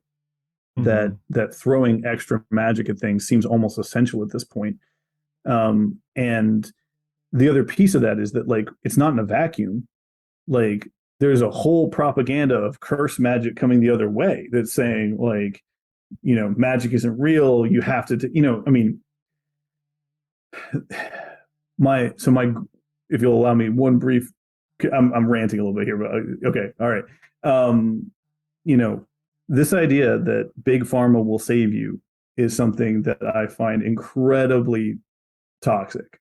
that throwing extra magic at things seems almost essential at this point. And the other piece of that is that like it's not in a vacuum. Like there's a whole propaganda of curse magic coming the other way that's saying like, magic isn't real. You have to, if you'll allow me one brief, I'm ranting a little bit here, but okay, all right. You know, this idea that big pharma will save you is something that I find incredibly toxic.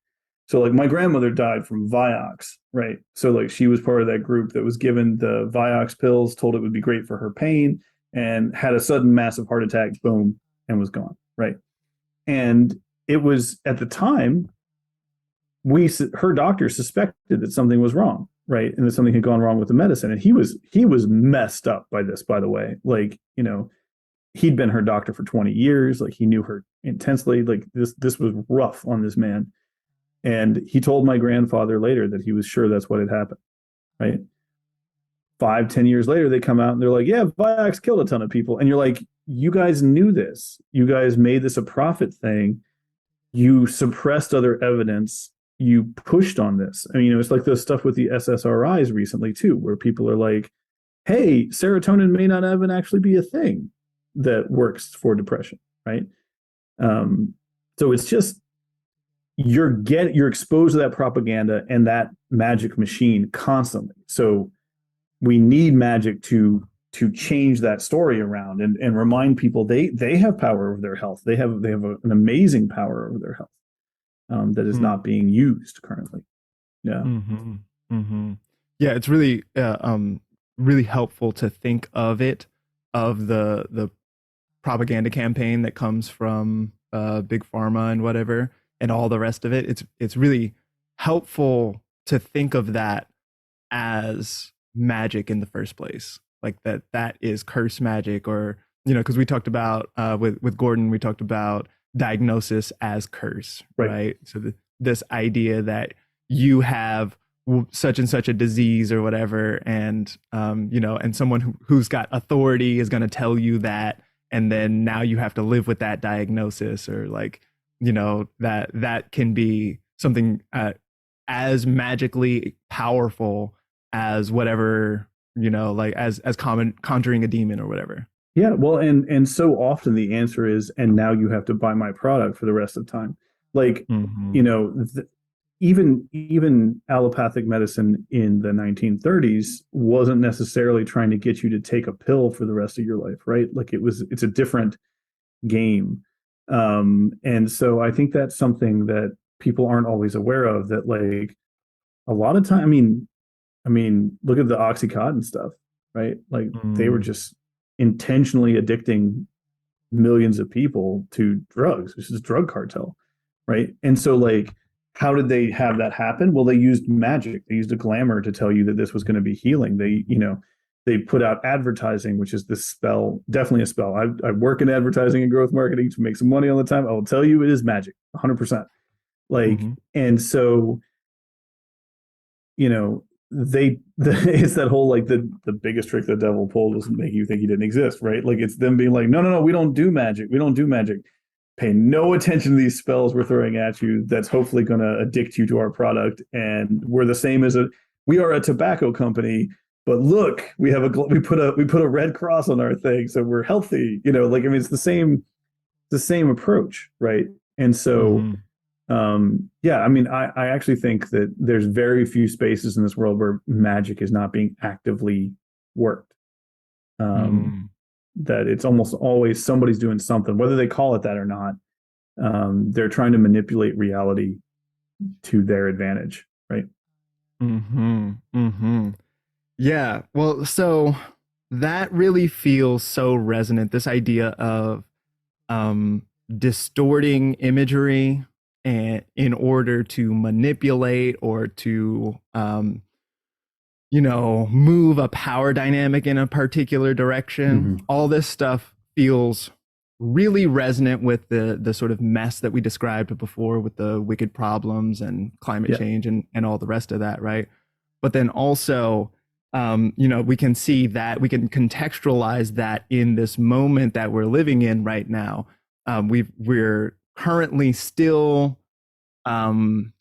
So like my grandmother died from Vioxx, right? So like she was part of that group that was given the Vioxx pills, told it would be great for her pain, and had a sudden massive heart attack, boom, and was gone, right? And it was at the time her doctor suspected that something was wrong, right? And that something had gone wrong with the medicine. And he was messed up by this, by the way. Like, you know, he'd been her doctor for 20 years. Like he knew her intensely. Like this was rough on this man. And he told my grandfather later that he was sure that's what had happened, right? 5-10 years later, they come out and they're like, yeah, Vioxx killed a ton of people. And you're like, you guys knew this. You guys made this a profit thing. You suppressed other evidence. You pushed on this. I mean, you know, it's like the stuff with the SSRIs recently too, where people are like, hey, serotonin may not even actually be a thing that works for depression, right? So it's just, you're exposed to that propaganda and that magic machine constantly. So we need magic to change that story around and remind people they have power over their health. They have an amazing power over their health that is not being used currently. Yeah. Mm-hmm. Mm-hmm. Yeah, it's really really helpful to think of the propaganda campaign that comes from big pharma and whatever and all the rest of it. It's really helpful to think of that as magic in the first place, like that is curse magic, or you know, because we talked about with Gordon, we talked about diagnosis as curse, right? So this idea that you have such and such a disease or whatever, and you know, and someone who's got authority is going to tell you that, and then now you have to live with that diagnosis, or like, you know, that can be something as magically powerful as whatever, you know, like as conjuring a demon or whatever. Yeah, well, and so often the answer is, and now you have to buy my product for the rest of the time. Like, you know, even allopathic medicine in the 1930s wasn't necessarily trying to get you to take a pill for the rest of your life, right? Like it's a different game. And so I think that's something that people aren't always aware of, that like a lot of time, I mean, look at the Oxycontin stuff, right? Like they were just intentionally addicting millions of people to drugs. This is a drug cartel, right? And so like, how did they have that happen? Well, they used magic. They used a glamour to tell you that this was going to be healing. They, you know, they put out advertising, which is this spell, definitely a spell. I work in advertising and growth marketing to make some money all the time. I will tell you, it is magic, 100%. Like, and so, you know, it's that whole like the biggest trick the devil pulled was make you think he didn't exist, right? Like it's them being like, no, we don't do magic. We don't do magic. Pay no attention to these spells we're throwing at you. That's hopefully going to addict you to our product. And we're the same as we are a tobacco company, but look, we put a red cross on our thing, so we're healthy. You know, like I mean, it's the same approach, right? And so. Yeah, I mean, I actually think that there's very few spaces in this world where magic is not being actively worked. That it's almost always somebody's doing something, whether they call it that or not. They're trying to manipulate reality to their advantage, right? Yeah, well, so that really feels so resonant. This idea of distorting imagery and in order to manipulate or to you know, move a power dynamic in a particular direction. All this stuff feels really resonant with the sort of mess that we described before with the wicked problems and climate change and all the rest of that, right? But then also you know, we can see that we can contextualize that in this moment that we're living in right now. We're currently still in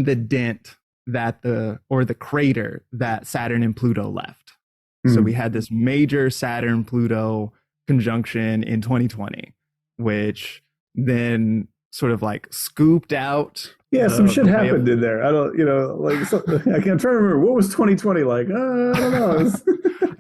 the dent that the crater that Saturn and Pluto left. So we had this major Saturn Pluto conjunction in 2020, which then sort of like scooped out. Yeah, some shit happened in there. I don't, I'm trying to remember, what was 2020 like? I don't know.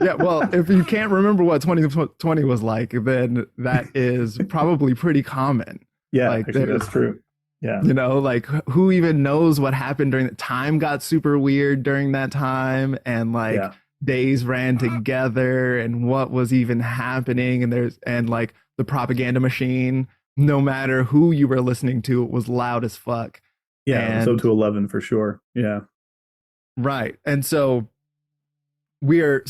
Yeah, well, if you can't remember what 2020 was like, then that is probably pretty common. Yeah, like, actually, that's true. Yeah. Like who even knows what happened during the time got super weird during that time, and like days ran together, and what was even happening, and like the propaganda machine, no matter who you were listening to, it was loud as fuck. Yeah, so to 11 for sure. Yeah. Right. And so we're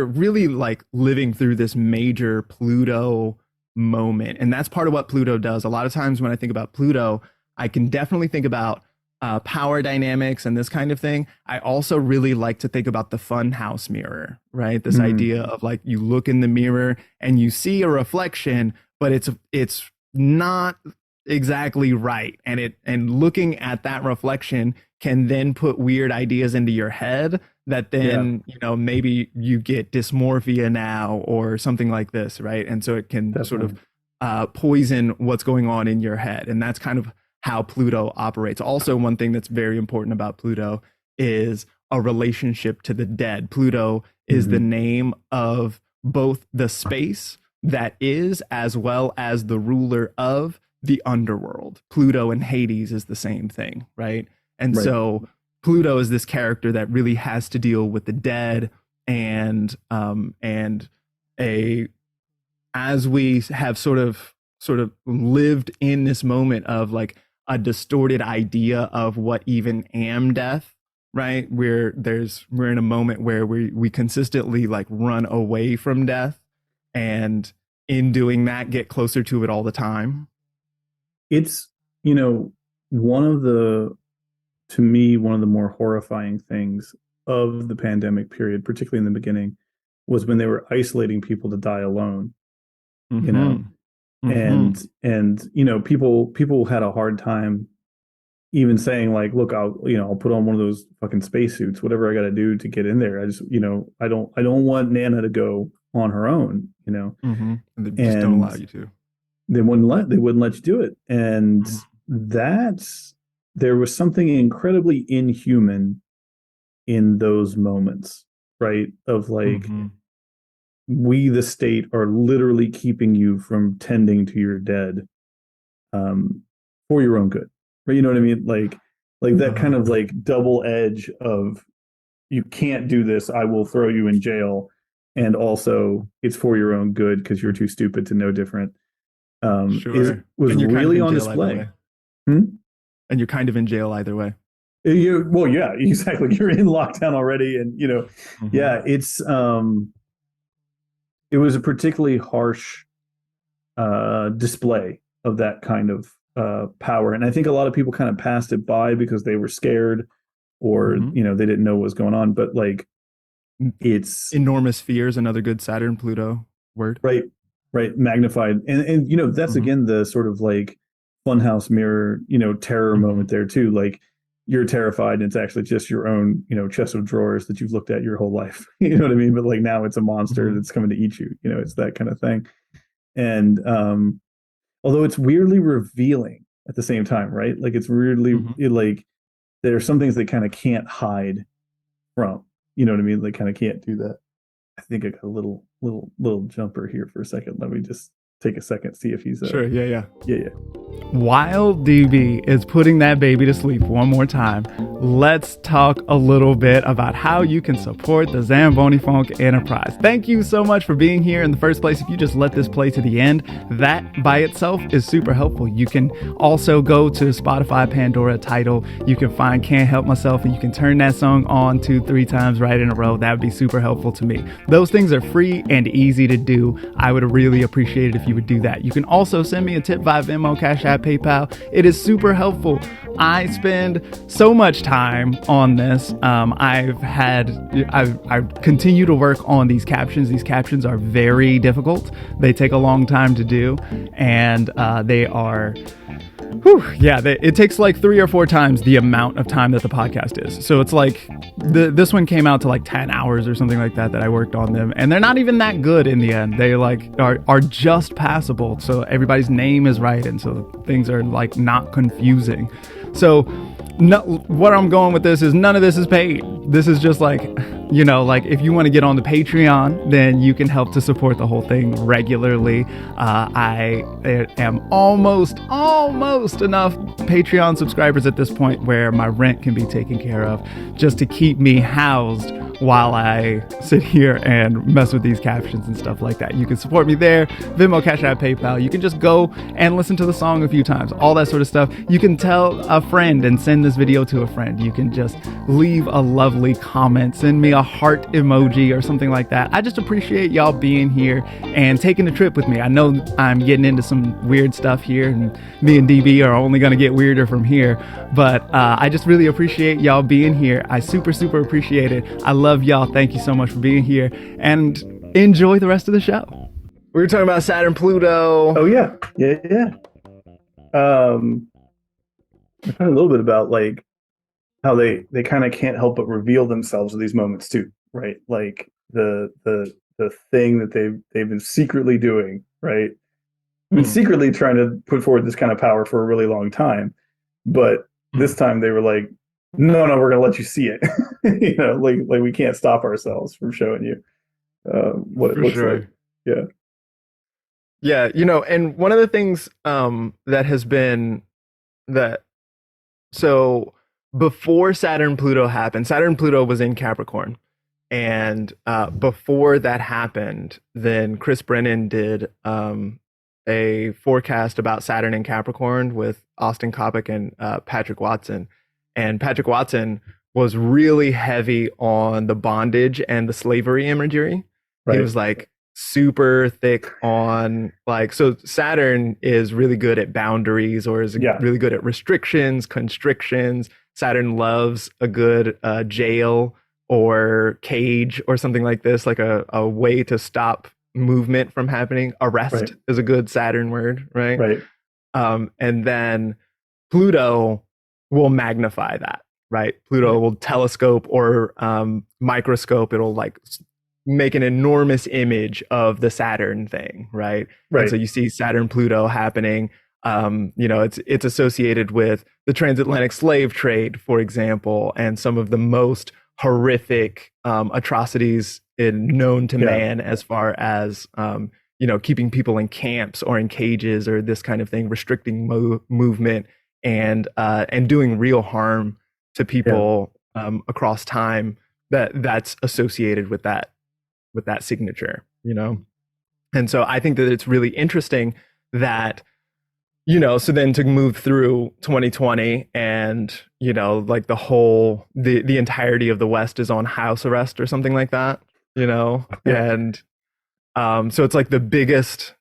really like living through this major Pluto moment. And that's part of what Pluto does. A lot of times when I think about Pluto, I can definitely think about power dynamics and this kind of thing. I also really like to think about the funhouse mirror, right? This idea of like you look in the mirror and you see a reflection, but it's not exactly right. And looking at that reflection can then put weird ideas into your head that then, maybe you get dysmorphia now or something like this, right? And so it can sort of poison what's going on in your head. And that's kind of how Pluto operates. Also, one thing that's very important about Pluto is a relationship to the dead. Pluto is the name of both the space that is, as well as the ruler of the underworld. Pluto and Hades is the same thing, right? And so Pluto is this character that really has to deal with the dead, and as we have sort of lived in this moment of like a distorted idea of what even am death, right? We're in a moment where we consistently like run away from death, and in doing that get closer to it all the time. It's, one of the more horrifying things of the pandemic period, particularly in the beginning, was when they were isolating people to die alone, and people had a hard time even saying like, look, I'll put on one of those fucking spacesuits, whatever I got to do to get in there. I just, I don't want Nana to go on her own, And they just don't allow you to. They wouldn't let you do it. And there was something incredibly inhuman in those moments, right? Of like, we, the state, are literally keeping you from tending to your dead, for your own good, right? You know what I mean? Like that kind of like double edge of, you can't do this, I will throw you in jail. And also it's for your own good because you're too stupid to know different. Was really on display. And you're kind of in jail either way. Well, yeah, exactly. You're in lockdown already, and it's it was a particularly harsh display of that kind of power, and I think a lot of people kind of passed it by because they were scared, or they didn't know what was going on. But like, it's enormous fear is another good Saturn Pluto word, right? Magnified, and that's again the sort of like funhouse mirror, terror moment there too. Like, you're terrified, and it's actually just your own, chest of drawers that you've looked at your whole life. You know what I mean? But like, now it's a monster that's coming to eat you. It's that kind of thing. And although it's weirdly revealing at the same time, right? Like, it's weirdly like there are some things they kind of can't hide from. You know what I mean? They kind of can't do that. I think I got a little jumper here for a second. Let me just take a second, see if he's sure. Yeah. While DB is putting that baby to sleep one more time, let's talk a little bit about how you can support the ZamboniFunk enterprise. Thank you so much for being here in the first place. If you just let this play to the end, that by itself is super helpful. You can also go to Spotify, Pandora, Tidal. You can find Can't Help Myself, and you can turn that song on 2-3 times right in a row. That would be super helpful to me. Those things are free and easy to do. I would really appreciate it if you would do that. You can also send me a tip via Venmo, Cash App, PayPal. It is super helpful. I spend so much time on this. I continue to work on these captions. These captions are very difficult. They take a long time to do, and they are It takes like 3 or 4 times the amount of time that the podcast is. So it's like this one came out to like 10 hours or something like that I worked on them, and they're not even that good in the end. They like are just passable, so everybody's name is right, and so things are like not confusing. So what I'm going with this is none of this is paid. This is just like, like if you want to get on the Patreon, then you can help to support the whole thing regularly. I am almost enough Patreon subscribers at this point where my rent can be taken care of, just to keep me housed while I sit here and mess with these captions and stuff like that. You can support me there, Venmo, Cash App, PayPal. You can just go and listen to the song a few times, all that sort of stuff. You can tell a friend and send this video to a friend. You can just leave a lovely comment, send me a heart emoji or something like that. I just appreciate y'all being here and taking the trip with me. I know I'm getting into some weird stuff here, and me and DB are only going to get weirder from here, but I just really appreciate y'all being here. I super appreciate it. I love y'all. Thank you so much for being here, and enjoy the rest of the show. We were talking about Saturn, Pluto. Oh yeah. I thought a little bit about like how they kind of can't help but reveal themselves at these moments too, right? Like the thing that they've been secretly doing, right? Been secretly trying to put forward this kind of power for a really long time, but this time they were like, no, we're gonna let you see it. Like we can't stop ourselves from showing you what it looks like. Yeah, and one of the things that has been that, so before Saturn Pluto happened, Saturn Pluto was in Capricorn, and before that happened, then Chris Brennan did a forecast about Saturn in Capricorn with Austin Coppock and Patrick Watson. And Patrick Watson was really heavy on the bondage and the slavery imagery. Right. He was like super thick on like, so Saturn is really good at boundaries, or is really good at restrictions, constrictions. Saturn loves a good jail or cage or something like this, like a way to stop movement from happening. Arrest is a good Saturn word, right? Right. And then Pluto will magnify that, right? Pluto will telescope or microscope. It'll like make an enormous image of the Saturn thing, right? And so you see Saturn Pluto happening. It's associated with the transatlantic slave trade, for example, and some of the most horrific atrocities known to man, as far as keeping people in camps or in cages or this kind of thing, restricting movement and doing real harm to people across time. That's associated with that signature, And so I think that it's really interesting that, so then to move through 2020 and, like the entirety of the West is on house arrest or something like that, and so it's like the biggest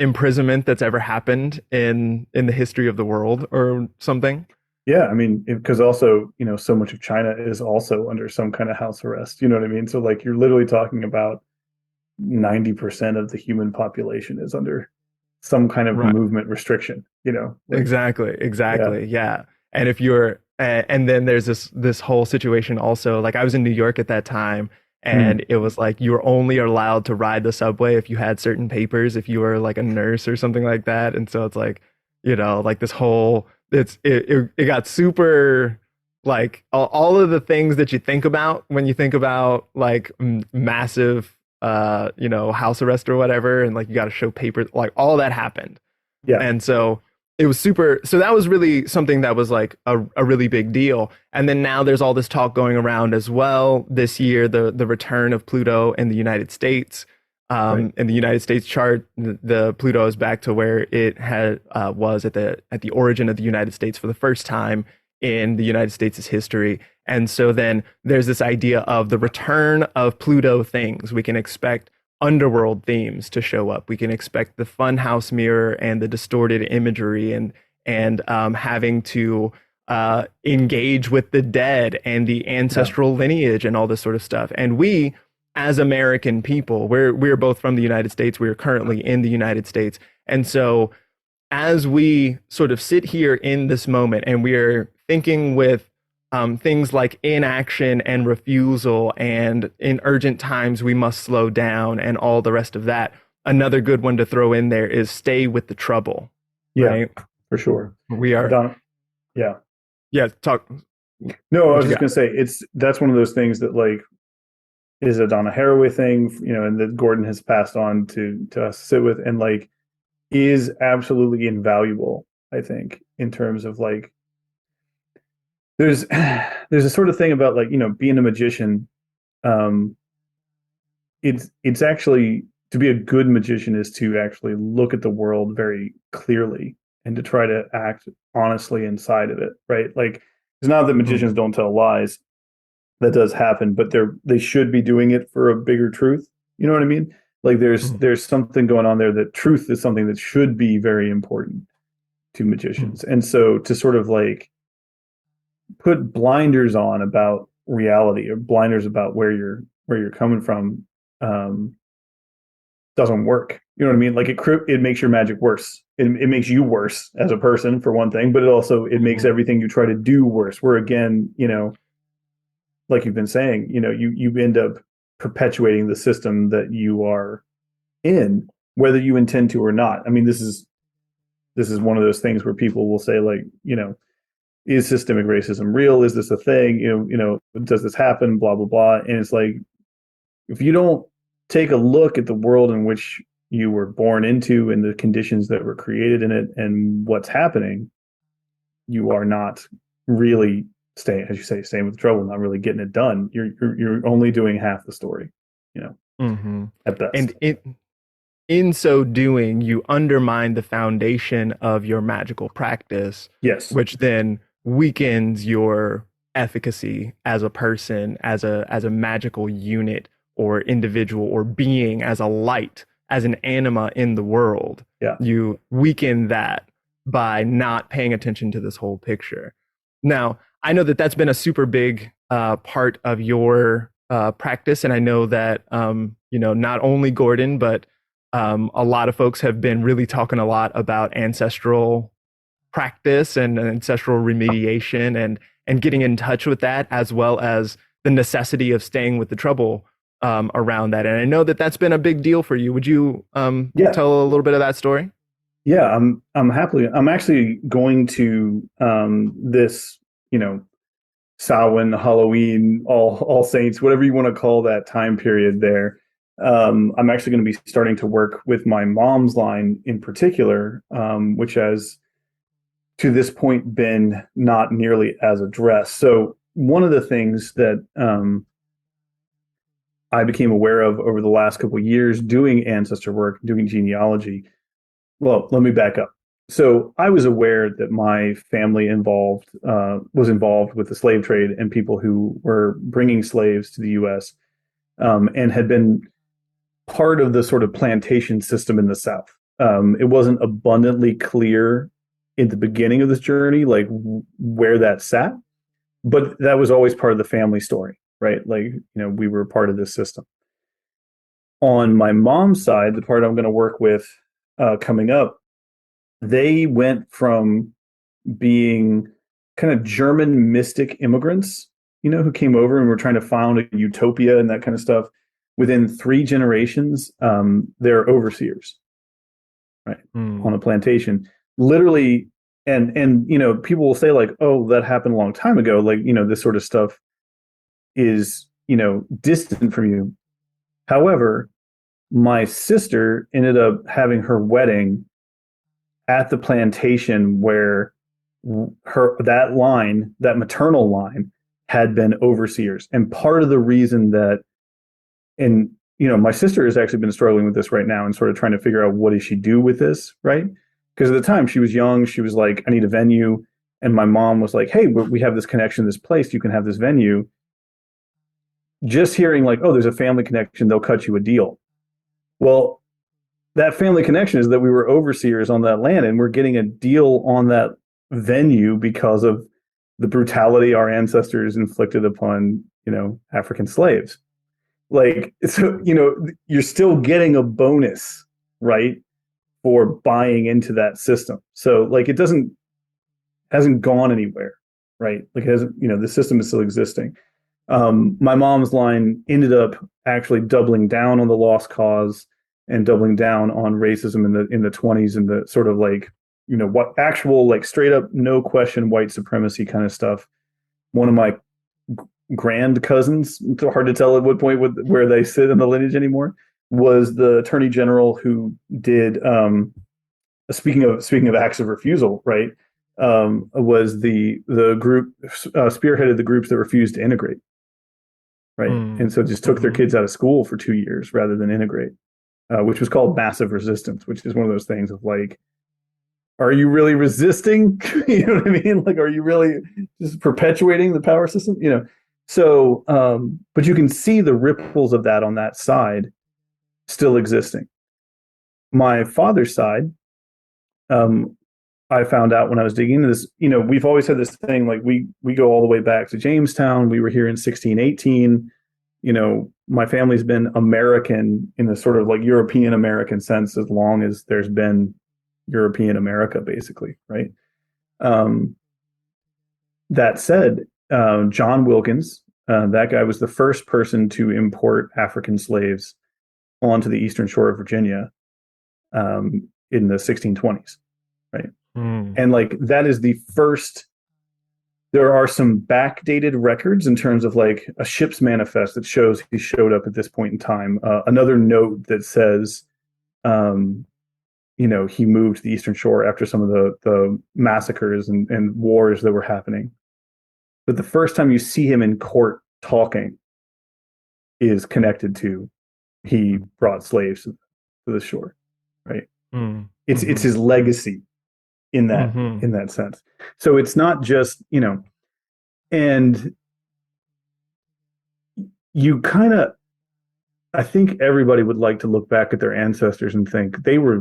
imprisonment that's ever happened in the history of the world or something. Yeah, I mean, because also, so much of China is also under some kind of house arrest. You know what I mean? So like you're literally talking about 90% of the human population is under some kind of movement restriction, Exactly. Yeah. And if you're, and then there's this whole situation also, like I was in New York at that time, and it was like you were only allowed to ride the subway if you had certain papers, if you were like a nurse or something like that. And so it's like, like this whole, it got super, like all of the things that you think about when you think about like massive house arrest or whatever, and like you got to show papers, like all that happened. And so it was super, so that was really something that was like a really big deal. And then now there's all this talk going around as well this year, the return of Pluto in the United States. In the United States chart, the Pluto is back to where it had was at the origin of the United States for the first time in the United States' history. And so then there's this idea of the return of Pluto things. We can expect underworld themes to show up. We can expect the funhouse mirror and the distorted imagery and having to engage with the dead and the ancestral lineage and all this sort of stuff. And we, as American people, we're both from the United States. We are currently in the United States. And so as we sort of sit here in this moment and we are thinking with things like inaction and refusal, and in urgent times we must slow down, and all the rest of that, another good one to throw in there is stay with the trouble. Yeah, right? for sure. We are. Yeah. Yeah. Talk. No, I was just going to say, that's one of those things that like is a Donna Haraway thing, and that Gordon has passed on to us to sit with, and like is absolutely invaluable, I think, in terms of like, there's a sort of thing about like, being a magician. It's actually, to be a good magician is to actually look at the world very clearly and to try to act honestly inside of it, right? Like, it's not that magicians don't tell lies. That does happen, but they should be doing it for a bigger truth. You know what I mean? Like there's something going on there, that truth is something that should be very important to magicians. And so to sort of like put blinders on about reality, or blinders about where you're coming from, doesn't work. You know what I mean? Like it makes your magic worse. It makes you worse as a person, for one thing, but it makes everything you try to do worse. Where again, like you've been saying, you end up perpetuating the system that you are in, whether you intend to or not. I mean, this is one of those things where people will say, like, is systemic racism real? Is this a thing? Does this happen? Blah, blah, blah. And it's like, if you don't take a look at the world in which you were born into and the conditions that were created in it and what's happening, you are not really staying with trouble, not really getting it done. You're only doing half the story, at best. And in so doing, you undermine the foundation of your magical practice. Yes. Which then weakens your efficacy as a person, as a magical unit or individual or being, as a light, as an anima in the world. Yeah. You weaken that by not paying attention to this whole picture. Now, I know that that's been a super big part of your practice, and I know that not only Gordon, but a lot of folks have been really talking a lot about ancestral practice and ancestral remediation and getting in touch with that, as well as the necessity of staying with the trouble around that. And I know that that's been a big deal for you. Would you tell a little bit of that story? Yeah, I'm actually going to this, Samhain, Halloween, All Saints, whatever you want to call that time period there. I'm actually going to be starting to work with my mom's line in particular, which has to this point been not nearly as addressed. So one of the things that I became aware of over the last couple of years doing ancestor work, doing genealogy. Well, let me back up. So I was aware that my family was involved with the slave trade and people who were bringing slaves to the U.S. And had been part of the sort of plantation system in the South. It wasn't abundantly clear in the beginning of this journey, like where that sat, but that was always part of the family story, right? Like, we were part of this system. On my mom's side, the part I'm going to work with coming up, they went from being kind of German mystic immigrants, who came over and were trying to found a utopia and that kind of stuff. Within 3 generations, they're overseers, right, on a plantation, literally. And people will say like, oh, that happened a long time ago. Like, this sort of stuff is, distant from you. However, my sister ended up having her wedding at the plantation where that maternal line had been overseers. And part of the reason that, and my sister has actually been struggling with this right now and sort of trying to figure out what does she do with this, right? Because at the time she was young, she was like, I need a venue. And my mom was like, hey, we have this connection, this place, you can have this venue. Just hearing like, oh, there's a family connection, they'll cut you a deal. Well, that family connection is that we were overseers on that land and we're getting a deal on that venue because of the brutality our ancestors inflicted upon, African slaves. Like, so, you're still getting a bonus, right, for buying into that system. So like it hasn't gone anywhere, right? Like it hasn't, the system is still existing. My mom's line ended up actually doubling down on the lost cause and doubling down on racism in the 20s and the sort of like, what actual like straight up no question white supremacy kind of stuff. One of my grand cousins, it's hard to tell at what point where they sit in the lineage anymore, was the attorney general who did speaking of acts of refusal, right? Was the group spearheaded the groups that refused to integrate, right? And so just took their kids out of school for 2 years rather than integrate, which was called massive resistance, which is one of those things of like, are you really resisting? You know what I mean? Like, are you really just perpetuating the power system? So, but you can see the ripples of that on that side still existing. My father's side, I found out when I was digging into this, we've always had this thing, like we go all the way back to Jamestown. We were here in 1618. My family's been American in a sort of like European American sense as long as there's been European America, basically, right? That said, John Wilkins, that guy was the first person to import African slaves onto the eastern shore of Virginia in the 1620s, right? And like that is the first. There are some backdated records in terms of like a ship's manifest that shows he showed up at this point in time. Another note that says, he moved to the eastern shore after some of the massacres and wars that were happening. But the first time you see him in court talking is connected to he brought slaves to the shore, right? It's his legacy in that sense. So it's not just, and you kind of, I think everybody would like to look back at their ancestors and think they were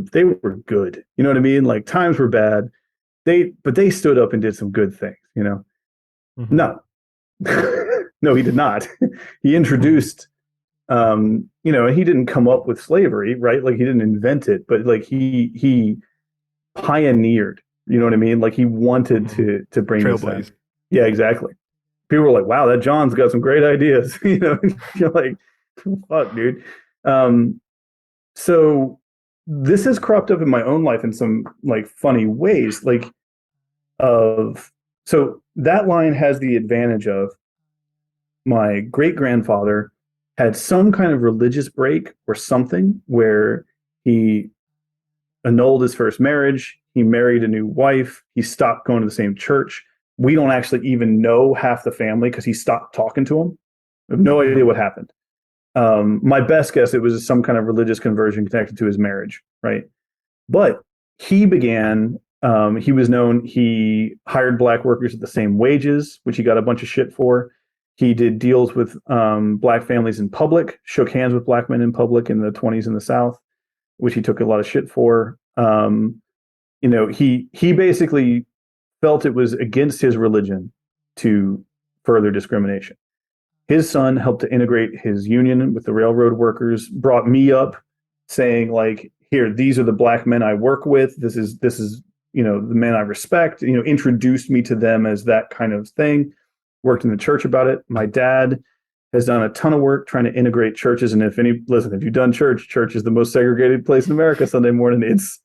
good. You know what I mean? Like times were bad. But they stood up and did some good things, No. No, he did not. He introduced, he didn't come up with slavery, right? Like he didn't invent it, but like he pioneered, you know what I mean? Like he wanted to bring this in. Yeah, exactly. People were like, wow, that John's got some great ideas. You're like, fuck, dude. So this has cropped up in my own life in some like funny ways. So that line has the advantage of my great grandfather had some kind of religious break or something where he annulled his first marriage. He married a new wife. He stopped going to the same church. We don't actually even know half the family because he stopped talking to them. I have no idea what happened. My best guess, it was some kind of religious conversion connected to his marriage, right? But he began, he was known, he hired black workers at the same wages, which he got a bunch of shit for. He did deals with black families in public, shook hands with black men in public in the 20s in the South, which he took a lot of shit for. He basically felt it was against his religion to further discrimination. His son helped to integrate his union with the railroad workers, brought me up saying like, here, these are the black men I work with. This is, the men I respect, introduced me to them as that kind of thing, worked in the church about it. My dad has done a ton of work trying to integrate churches. And if you've done church is the most segregated place in America Sunday morning. It's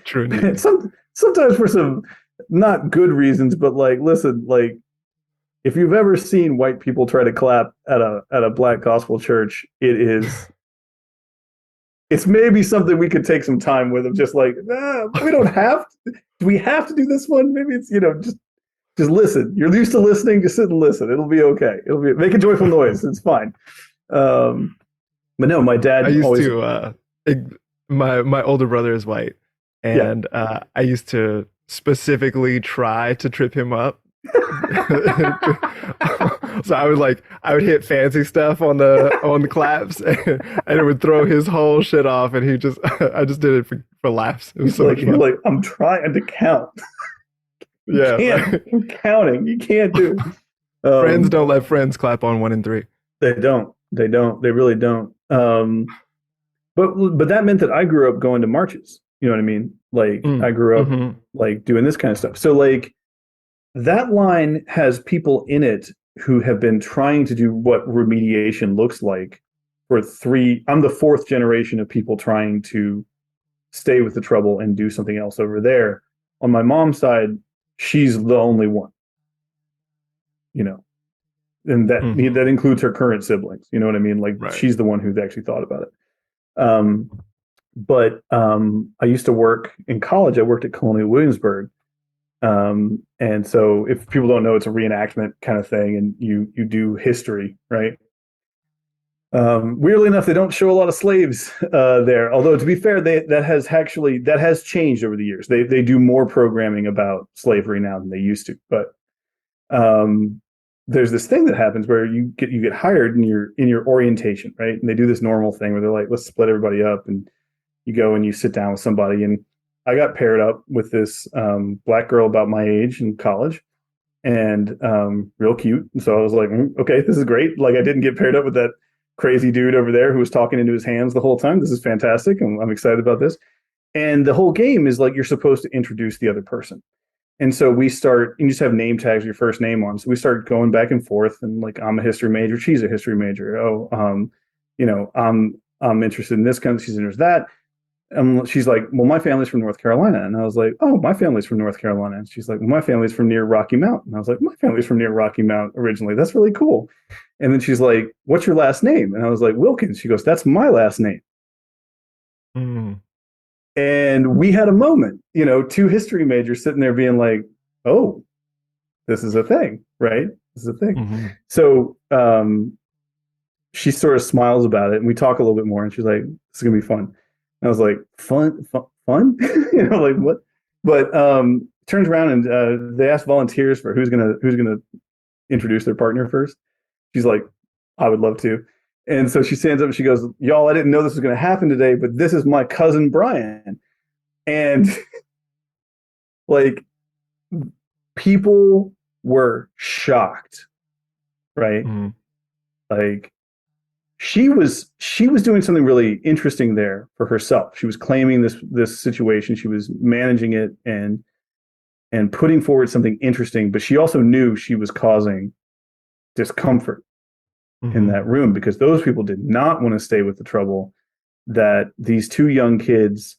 true. Sometimes for some not good reasons, but like, listen, like if you've ever seen white people try to clap at a black gospel church, it's maybe something we could take some time with of just like, we don't have to, do we have to do this one? Maybe it's, just listen. You're used to listening, just sit and listen. It'll be okay. Make a joyful noise. It's fine. But no, my dad my older brother is white, and I used to specifically try to trip him up. So I would hit fancy stuff on the claps, and it would throw his whole shit off, and I just did it for laughs. It was so much fun. You're like, I'm trying to count. I'm counting. You can't do. Friends don't let friends clap on 1 and 3. They don't. They really don't. But that meant that I grew up going to marches. You know what I mean? Like I grew up like doing this kind of stuff. So like that line has people in it who have been trying to do what remediation looks like for I'm the fourth generation of people trying to stay with the trouble and do something else over there. On my mom's side, she's the only one, and that includes her current siblings. You know what I mean? Like she's the one who's actually thought about it. But I used to work in college. I worked at Colonial Williamsburg. And so if people don't know, it's a reenactment kind of thing, and you do history, right? Weirdly enough, they don't show a lot of slaves there. Although to be fair, that has changed over the years. They do more programming about slavery now than they used to. But there's this thing that happens where you get hired in your orientation, right? And they do this normal thing where they're like, let's split everybody up, and you go and you sit down with somebody. And I got paired up with this black girl about my age in college, and real cute. And so I was like, okay, this is great. Like I didn't get paired up with that crazy dude over there who was talking into his hands the whole time. This is fantastic. I'm excited about this. And the whole game is like you're supposed to introduce the other person. And so we start, you just have name tags with your first name on. So we start going back and forth, and like, I'm a history major, she's a history major. I'm interested in this kind of, she's interested in that. She's like, well, my family's from North Carolina. And I was like, oh, my family's from North Carolina. And she's like, well, my family's from near Rocky Mount. And I was like, my family's from near Rocky Mount originally. That's really cool. And then she's like, what's your last name? And I was like, Wilkins. She goes, that's my last name. Mm. And we had a moment, two history majors sitting there being like, oh, this is a thing, right? This is a thing. Mm-hmm. So she sort of smiles about it, and we talk a little bit more, and she's like, this is going to be fun. And I was like, fun? Like what? But turns around and they asked volunteers for who's gonna introduce their partner first. She's like, I would love to. And so she stands up and she goes, y'all, I didn't know this was going to happen today, but this is my cousin Brian. And like people were shocked, right? Mm-hmm. Like she was doing something really interesting there for herself. She was claiming this situation. She was managing it and putting forward something interesting, but she also knew she was causing discomfort in that room, because those people did not want to stay with the trouble that these two young kids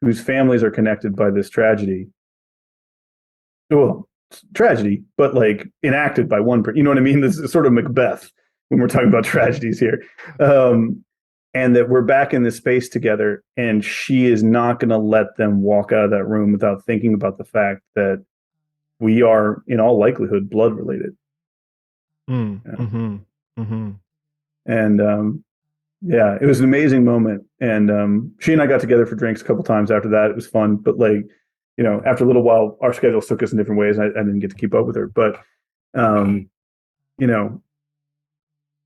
whose families are connected by this tragedy. Well, tragedy, but like enacted by one person. You know what I mean? This is sort of Macbeth when we're talking about tragedies here. And that we're back in this space together, and she is not going to let them walk out of that room without thinking about the fact that we are, in all likelihood, blood related. Mm-hmm. Mm-hmm. And it was an amazing moment. And she and I got together for drinks a couple times after that. It was fun, but like, after a little while, our schedules took us in different ways. I didn't get to keep up with her, but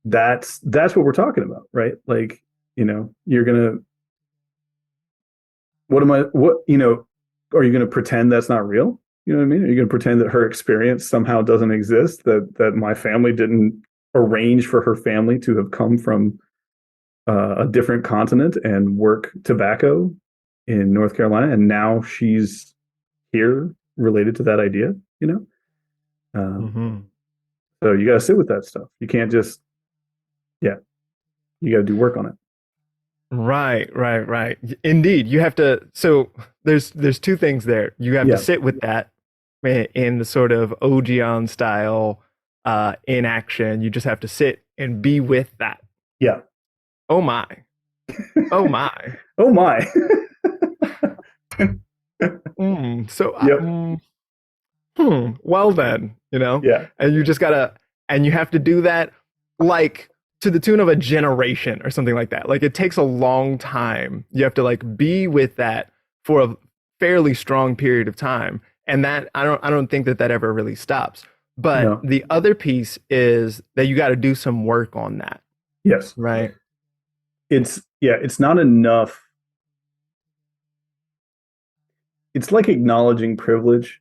that's what we're talking about, right? Like, you're gonna, are you gonna pretend that's not real? You know what I mean? Are you gonna pretend that her experience somehow doesn't exist? That my family didn't arrange for her family to have come from a different continent and work tobacco in North Carolina, and now she's here related to that idea, So you got to sit with that stuff. You can't just, you got to do work on it. Right. Indeed, you have to. So there's two things there. You have to sit with that in the sort of Odeon style in action. You just have to sit and be with that. Yeah. Oh my. Oh my. Oh my. So well then, Yeah. And you just gotta, and you have to do that like to the tune of a generation or something like that. Like it takes a long time. You have to like be with that for a fairly strong period of time, and that I don't think that ever really stops. But the other piece is that you got to do some work on that. Yes. Right. It's not enough. It's like acknowledging privilege,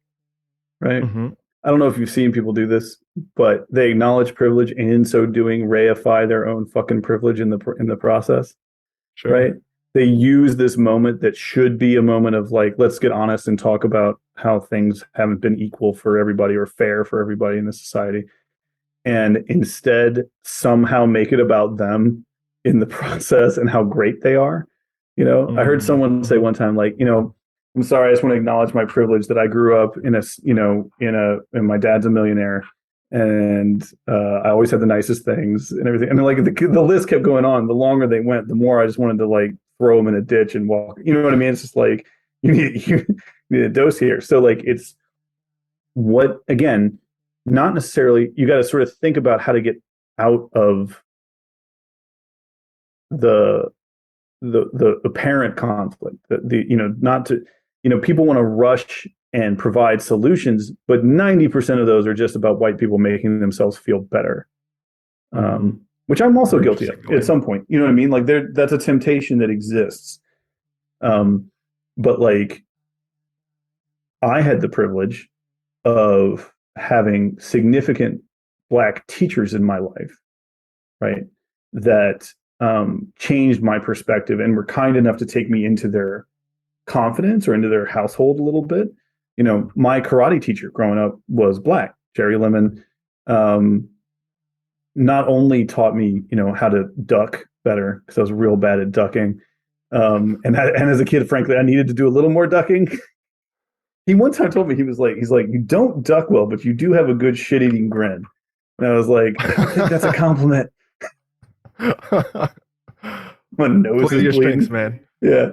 right? Mm-hmm. I don't know if you've seen people do this, but they acknowledge privilege and in so doing reify their own fucking privilege in the process. Sure. Right? they use this moment that should be a moment of like, let's get honest and talk about how things haven't been equal for everybody or fair for everybody in the society, and instead somehow make it about them in the process and how great they are. I heard someone say one time, like, I'm sorry, I just want to acknowledge my privilege that I grew up in and my dad's a millionaire, and I always had the nicest things and everything. And then, like, the list kept going on. The longer they went, the more I just wanted to like throw them in a ditch and walk. You know what I mean? It's just like you need a dose here. So like, it's what, again, not necessarily, you got to sort of think about how to get out of the apparent conflict, not to, people want to rush and provide solutions, but 90% of those are just about white people making themselves feel better. Which I'm also guilty of at some point, you know what I mean? Like that's a temptation that exists. But like, I had the privilege of having significant Black teachers in my life, right? That changed my perspective and were kind enough to take me into their confidence or into their household a little bit. My karate teacher growing up was Black, Jerry Lemon. Not only taught me, how to duck better, because I was real bad at ducking. And as a kid, frankly, I needed to do a little more ducking. He one time told me, he's like, you don't duck well, but you do have a good shit-eating grin. And I was like, I don't think that's a compliment. My nose is your bleeding. strengths, man. Yeah.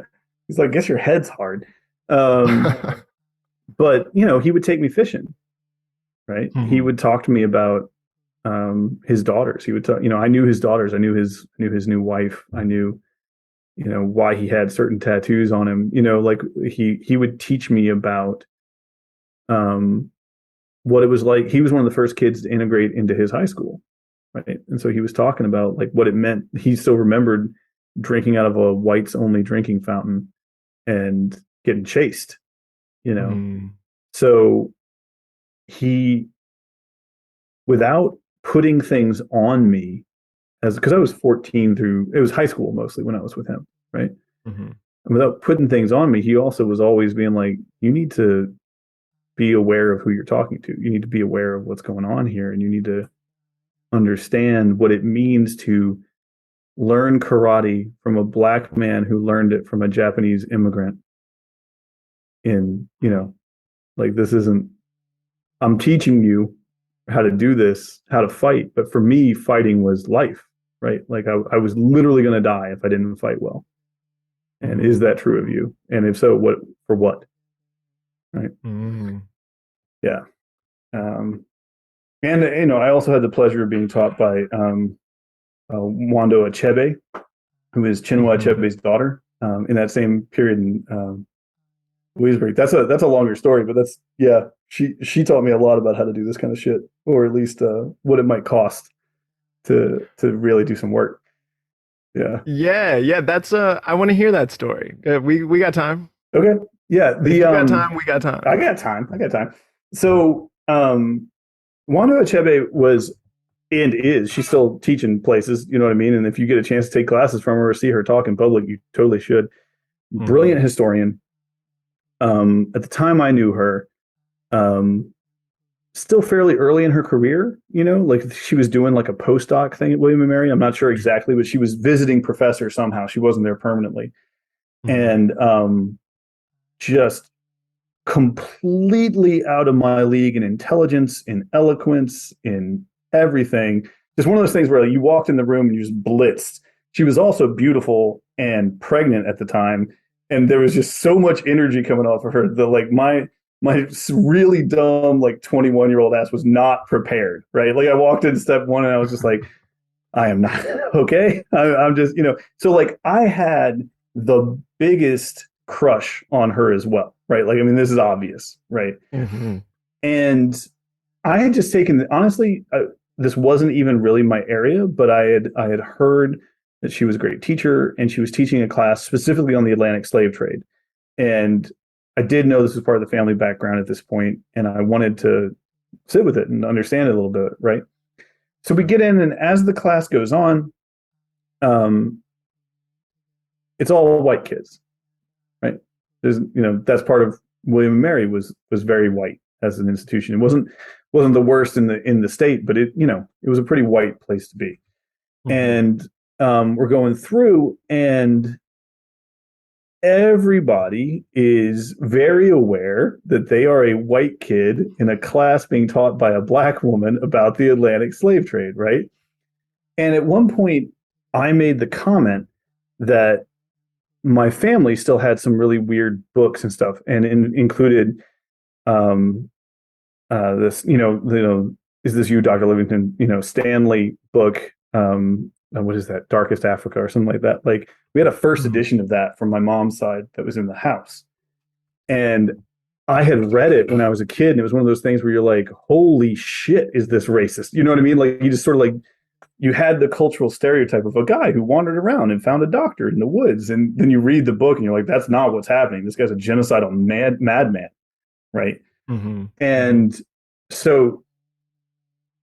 He's like, guess your head's hard. But, he would take me fishing, right? Mm-hmm. He would talk to me about his daughters. He would talk, I knew his daughters. I knew his new wife. I knew, why he had certain tattoos on him. Like he would teach me about what it was like. He was one of the first kids to integrate into his high school, right? And so he was talking about like what it meant. He still remembered drinking out of a whites only drinking fountain and getting chased, So he, without putting things on me, because I was 14 through, it was high school mostly when I was with him, right? Mm-hmm. And without putting things on me, he also was always being like, you need to be aware of who you're talking to. You need to be aware of what's going on here, and you need to understand what it means to learn karate from a Black man who learned it from a Japanese immigrant. In, like, this isn't, I'm teaching you how to do this, how to fight. But for me, fighting was life, right? Like I was literally going to die if I didn't fight well. And is that true of you? And if so, for what? Right. Mm-hmm. Yeah. And, I also had the pleasure of being taught by Wando Achebe, who is Chinua Achebe's daughter, in that same period in Leesburg. That's a longer story, but she taught me a lot about how to do this kind of shit, or at least what it might cost to really do some work. Yeah. That's I want to hear that story. We got time. Okay. Yeah. If you got time, we got time. I got time. So Wando Achebe was and is, she's still teaching places, you know what I mean? And if you get a chance to take classes from her or see her talk in public, you totally should. Brilliant historian. At the time I knew her, still fairly early in her career, like she was doing like a postdoc thing at William & Mary. I'm not sure exactly, but she was visiting professor somehow. She wasn't there permanently. And just completely out of my league in intelligence, in eloquence, in everything. Just one of those things where like, you walked in the room and you just blitzed. She was also beautiful and pregnant at the time. And there was just so much energy coming off of her. My really dumb, 21-year-old ass was not prepared, right? Like I walked in step one and I was just like, I am not okay. I'm just, so I had the biggest crush on her as well, right? Like, I mean, this is obvious, right? Mm-hmm. And I had just taken, honestly, this wasn't even really my area, but I had heard that she was a great teacher, and she was teaching a class specifically on the Atlantic slave trade. And I did know this was part of the family background at this point, and I wanted to sit with it and understand it a little bit, right? So we get in, and as the class goes on, it's all white kids, right? There's, that's part of William and Mary was very white as an institution. It wasn't the worst in the state, but it was a pretty white place to be. And we're going through, and everybody is very aware that they are a white kid in a class being taught by a black woman about the Atlantic slave trade, right? And at one point, I made the comment that my family still had some really weird books and stuff, and included this, is this you, Dr. Livington, Stanley book, what is that, Darkest Africa or something like that. Like, we had a first edition of that from my mom's side that was in the house. And I had read it when I was a kid, and it was one of those things where you're like, holy shit, is this racist? You know what I mean? Like, you just sort of like, you had the cultural stereotype of a guy who wandered around and found a doctor in the woods. And then you read the book and you're like, that's not what's happening. This guy's a genocidal madman. Right. And so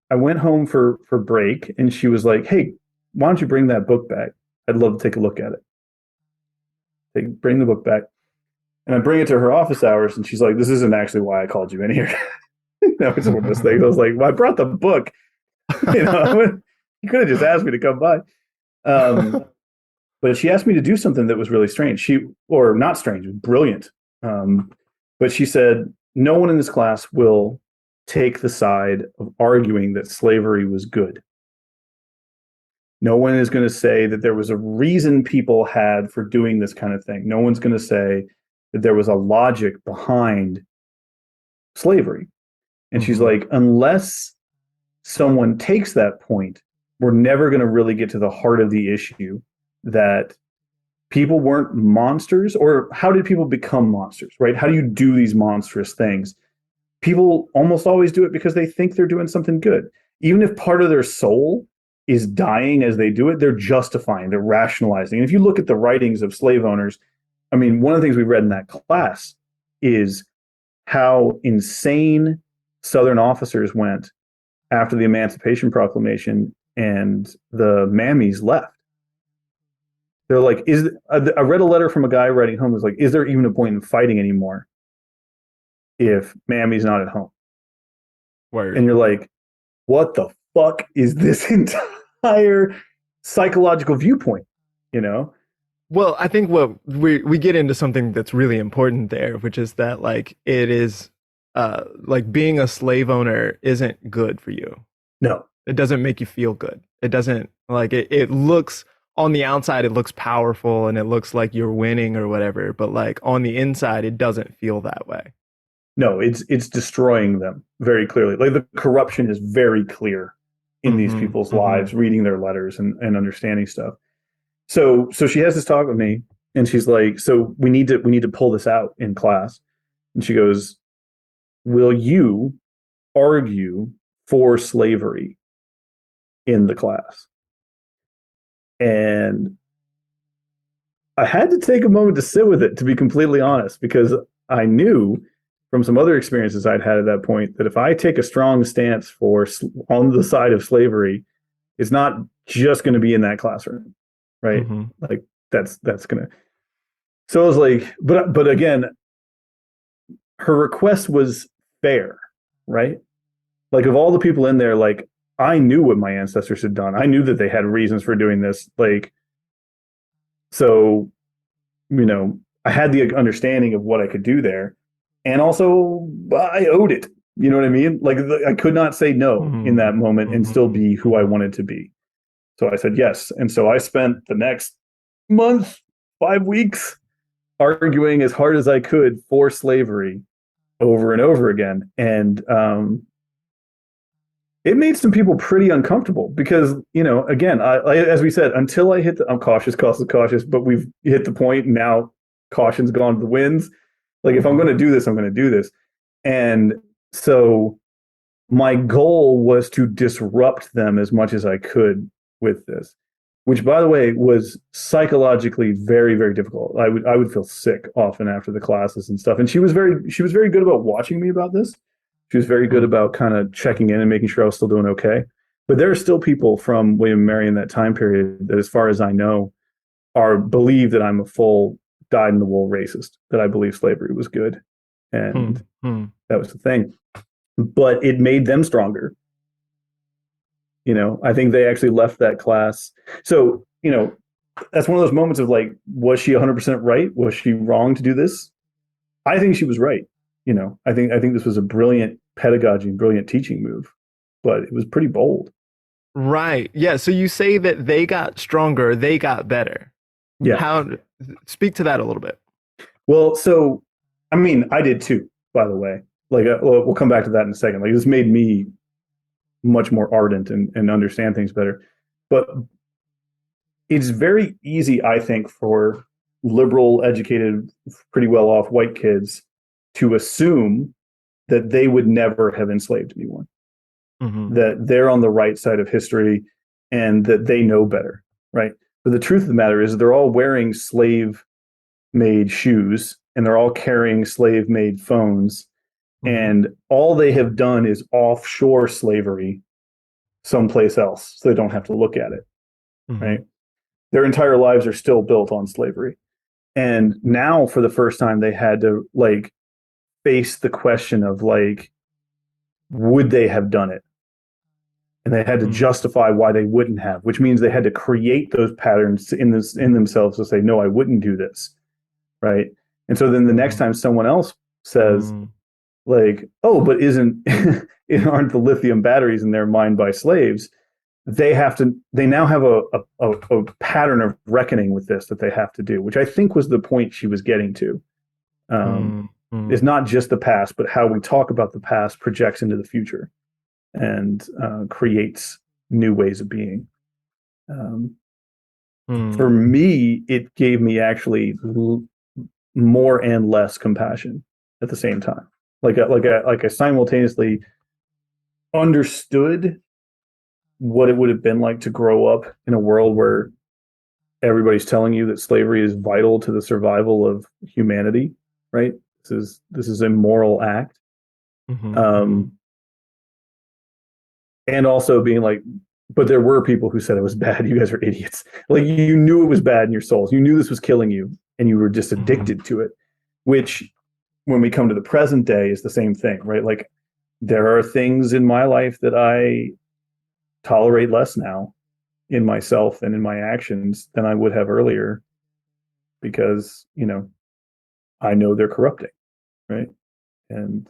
I went home for break, and she was like, hey, why don't you bring that book back? I'd love to take a look at it. Bring the book back. And I bring it to her office hours, and she's like, this isn't actually why I called you in here. That was one of those things. I was like, well, I brought the book. You could have just asked me to come by. But she asked me to do something that was really strange. Not strange, brilliant. But she said, no one in this class will take the side of arguing that slavery was good. No one is going to say that there was a reason people had for doing this kind of thing. No one's going to say that there was a logic behind slavery. And she's like, unless someone takes that point, we're never going to really get to the heart of the issue, that people weren't monsters, or how did people become monsters, right? How do you do these monstrous things? People almost always do it because they think they're doing something good. Even if part of their soul is dying as they do it, they're justifying, they're rationalizing. And if you look at the writings of slave owners, I mean, one of the things we read in that class is how insane Southern officers went after the Emancipation Proclamation and the mammies left. They're like, I read a letter from a guy writing home, was like, is there even a point in fighting anymore if Mammy's not at home? Word. And you're like, what the fuck is this entire psychological viewpoint, Well, I think what we get into something that's really important there, which is that, like, it is like being a slave owner isn't good for you. No. It doesn't make you feel good. It doesn't, like, it looks on the outside, it looks powerful and it looks like you're winning or whatever, but like on the inside, it doesn't feel that way. No, it's destroying them very clearly. Like, the corruption is very clear in these people's lives, reading their letters and understanding stuff. So she has this talk with me, and she's like, so we need to pull this out in class. And she goes, will you argue for slavery in the class? And I had to take a moment to sit with it, to be completely honest, because I knew from some other experiences I'd had at that point that if I take a strong stance on the side of slavery, it's not just going to be in that classroom, right? Like, that's going to. So I was like, but again, her request was fair, right? Like, of all the people in there, like, I knew what my ancestors had done. I knew that they had reasons for doing this. Like, so, I had the understanding of what I could do there. And also, I owed it. You know what I mean? Like, I could not say no in that moment and still be who I wanted to be. So I said yes. And so I spent the next month, 5 weeks, arguing as hard as I could for slavery over and over again. And it made some people pretty uncomfortable because, again, I as we said, until I hit I'm cautious, but we've hit the point, and now caution's gone to the winds. Like, if I'm going to do this, I'm going to do this. And so my goal was to disrupt them as much as I could with this, which, by the way, was psychologically very, very difficult. I would feel sick often after the classes and stuff. And she was very good about watching me about this. She was very good about kind of checking in and making sure I was still doing okay. But there are still people from William and Mary in that time period that, as far as I know, believe that I'm a full dyed-in-the-wool racist, that I believe slavery was good, and that was the thing. But it made them stronger. I think they actually left that class. So, that's one of those moments of like, was she 100% right? Was she wrong to do this? I think she was right. I think this was a brilliant pedagogy and brilliant teaching move, but it was pretty bold. Right. Yeah. So you say that they got stronger, they got better. Yeah. Speak to that a little bit. Well, so, I mean, I did too, by the way. Like, we'll come back to that in a second. Like, this made me much more ardent and understand things better. But it's very easy, I think, for liberal, educated, pretty well-off white kids to assume that they would never have enslaved anyone, that they're on the right side of history and that they know better, right? But the truth of the matter is they're all wearing slave-made shoes and they're all carrying slave-made phones, and all they have done is offshore slavery someplace else so they don't have to look at it, right? Their entire lives are still built on slavery. And now for the first time, they had to like face the question of like, would they have done it? And they had to justify why they wouldn't have, which means they had to create those patterns in themselves to say, no, I wouldn't do this, right? And so then the next time someone else says like, oh, but aren't the lithium batteries in there mined by slaves? They now have a pattern of reckoning with this that they have to do, which I think was the point she was getting to. It's not just the past, but how we talk about the past projects into the future and creates new ways of being. For me, it gave me actually more and less compassion at the same time. Like I simultaneously understood what it would have been like to grow up in a world where everybody's telling you that slavery is vital to the survival of humanity, right? This is a moral act. And also being like, but there were people who said it was bad. You guys are idiots. Like, you knew it was bad in your souls. You knew this was killing you and you were just addicted to it, which when we come to the present day is the same thing, right? Like, there are things in my life that I tolerate less now in myself and in my actions than I would have earlier because, I know they're corrupting, right? And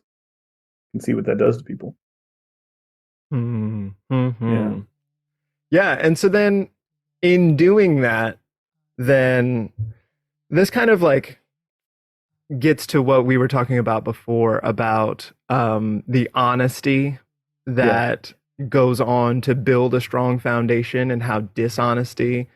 can see what that does to people. Yeah. And so then in doing that, then this kind of like gets to what we were talking about before about the honesty that goes on to build a strong foundation and how dishonesty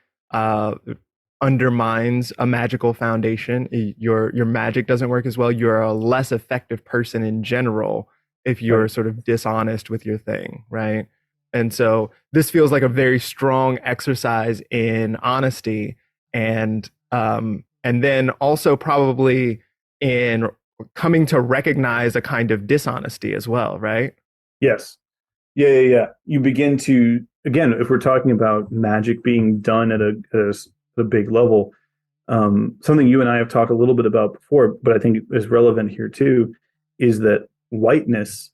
undermines a magical foundation. Your magic doesn't work as well. You're a less effective person in general if you're sort of dishonest with your thing, right? And so this feels like a very strong exercise in honesty and then also probably in coming to recognize a kind of dishonesty as well, right? Yes. Yeah. You begin to, again, if we're talking about magic being done at a big level, something you and I have talked a little bit about before, but I think is relevant here too, is that whiteness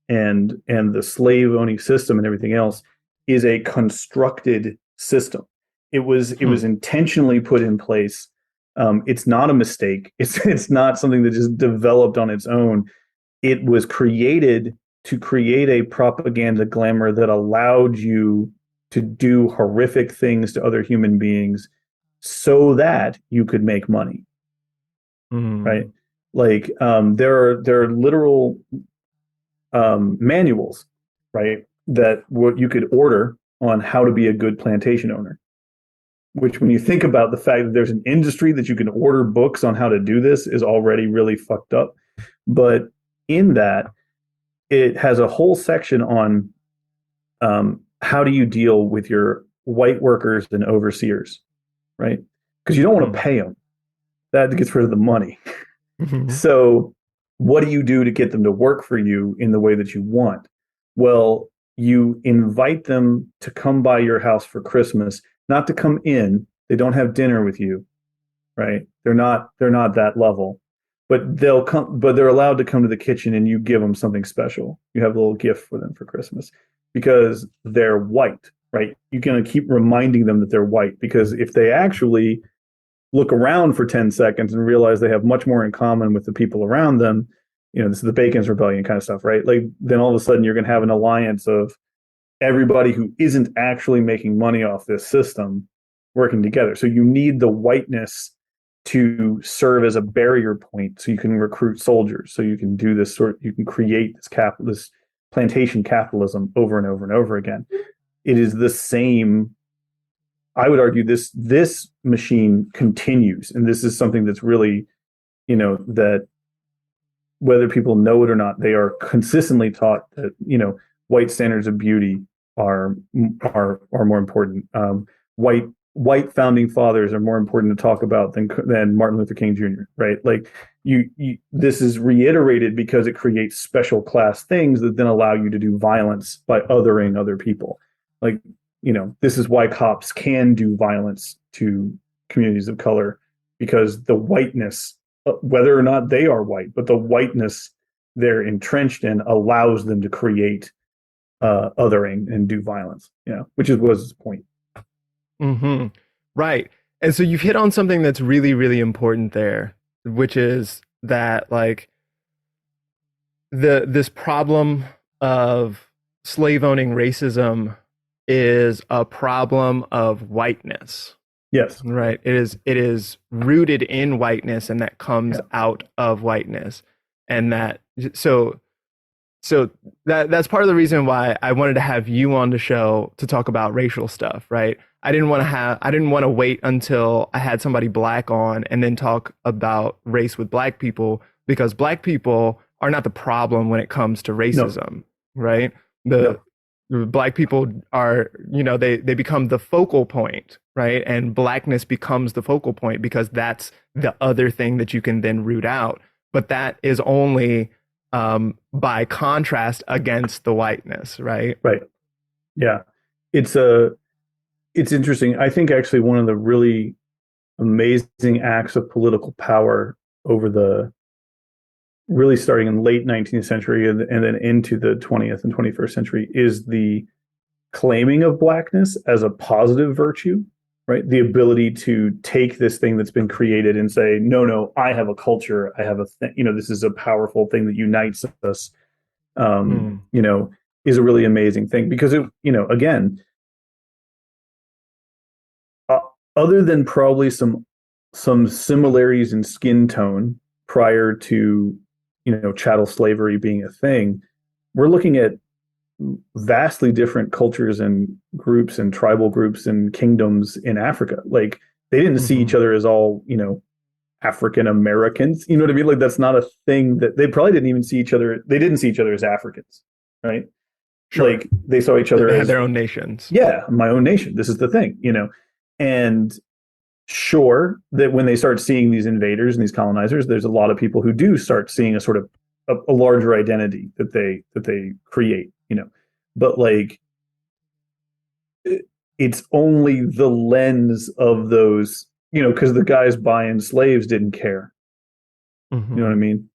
and the slave owning system and everything else is a constructed system. It was intentionally put in place. It's not a mistake. It's not something that just developed on its own. It was created to create a propaganda glamour that allowed you to do horrific things to other human beings so that you could make money. Right? Like there are literal manuals, right, that what you could order on how to be a good plantation owner. Which, when you think about the fact that there's an industry that you can order books on how to do this, is already really fucked up. But in that, it has a whole section on how do you deal with your white workers and overseers, right? Because you don't want to pay them. That gets rid of the money. So what do you do to get them to work for you in the way that you want? Well, you invite them to come by your house for Christmas, not to come in. They don't have dinner with you, right? They're not that level, but they'll come, but they're allowed to come to the kitchen and you give them something special. You have a little gift for them for Christmas because they're white, right? You're going to keep reminding them that they're white, because if they actually look around for 10 seconds and realize they have much more in common with the people around them, this is the Bacon's Rebellion kind of stuff, right? Like, then all of a sudden you're going to have an alliance of everybody who isn't actually making money off this system working together. So you need the whiteness to serve as a barrier point, so you can recruit soldiers, so you can do this you can create this plantation capitalism over and over and over again. It is the same. I would argue this machine continues, and this is something that's really, that whether people know it or not, they are consistently taught that, white standards of beauty are more important. White founding fathers are more important to talk about than Martin Luther King Jr., right? Like, this is reiterated because it creates special class things that then allow you to do violence by othering other people. Like, this is why cops can do violence to communities of color, because the whiteness, whether or not they are white, but the whiteness they're entrenched in allows them to create othering and do violence, which was his point. Mm-hmm. Right. And so you've hit on something that's really, really important there, which is that, like, this problem of slave owning racism is a problem of whiteness. Yes. Right. It is rooted in whiteness, and that comes out of whiteness. And so that's part of the reason why I wanted to have you on the show to talk about racial stuff, right? I didn't want to wait until I had somebody black on and then talk about race with black people, because black people are not the problem when it comes to racism, right? The black people are, they become the focal point, right? And blackness becomes the focal point because that's the other thing that you can then root out. But that is only by contrast against the whiteness, right? Right. Yeah. It's interesting. I think actually one of the really amazing acts of political power really starting in late 19th century and then into the 20th and 21st century is the claiming of blackness as a positive virtue, right? The ability to take this thing that's been created and say, no, I have a culture. I have a thing, this is a powerful thing that unites us, is a really amazing thing, because again, other than probably some similarities in skin tone prior to, chattel slavery being a thing, we're looking at vastly different cultures and groups and tribal groups and kingdoms in Africa. Like, they didn't see each other as all, African Americans. You know what I mean? Like, that's not a thing that they probably didn't even see each other. They didn't see each other as Africans, right? Sure. Like, they saw each other as had their own nations. Yeah, my own nation. This is the thing, And sure, that when they start seeing these invaders and these colonizers, there's a lot of people who do start seeing a sort of a larger identity that they create, but like, it's only the lens of those, because the guys buying slaves didn't care. You know what I mean?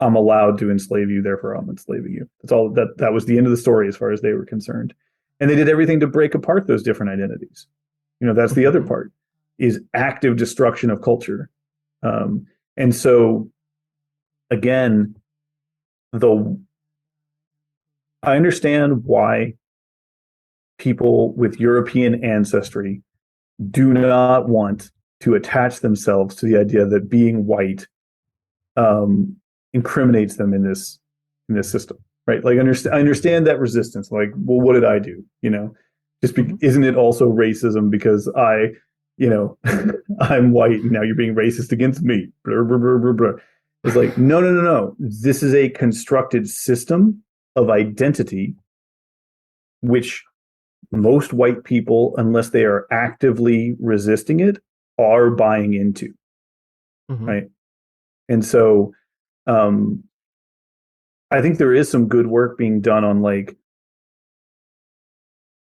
I'm allowed to enslave you, therefore I'm enslaving you. That's all. That was the end of the story as far as they were concerned. And they did everything to break apart those different identities. That's the other part, is active destruction of culture. And so, again, I understand why people with European ancestry do not want to attach themselves to the idea that being white incriminates them in this system, right? Like, I understand that resistance. Like, well, what did I do? Isn't it also racism because I'm white and now you're being racist against me? Blah, blah, blah, blah, blah. It's like, no. This is a constructed system of identity, which most white people, unless they are actively resisting it, are buying into, right? And so I think there is some good work being done on, like,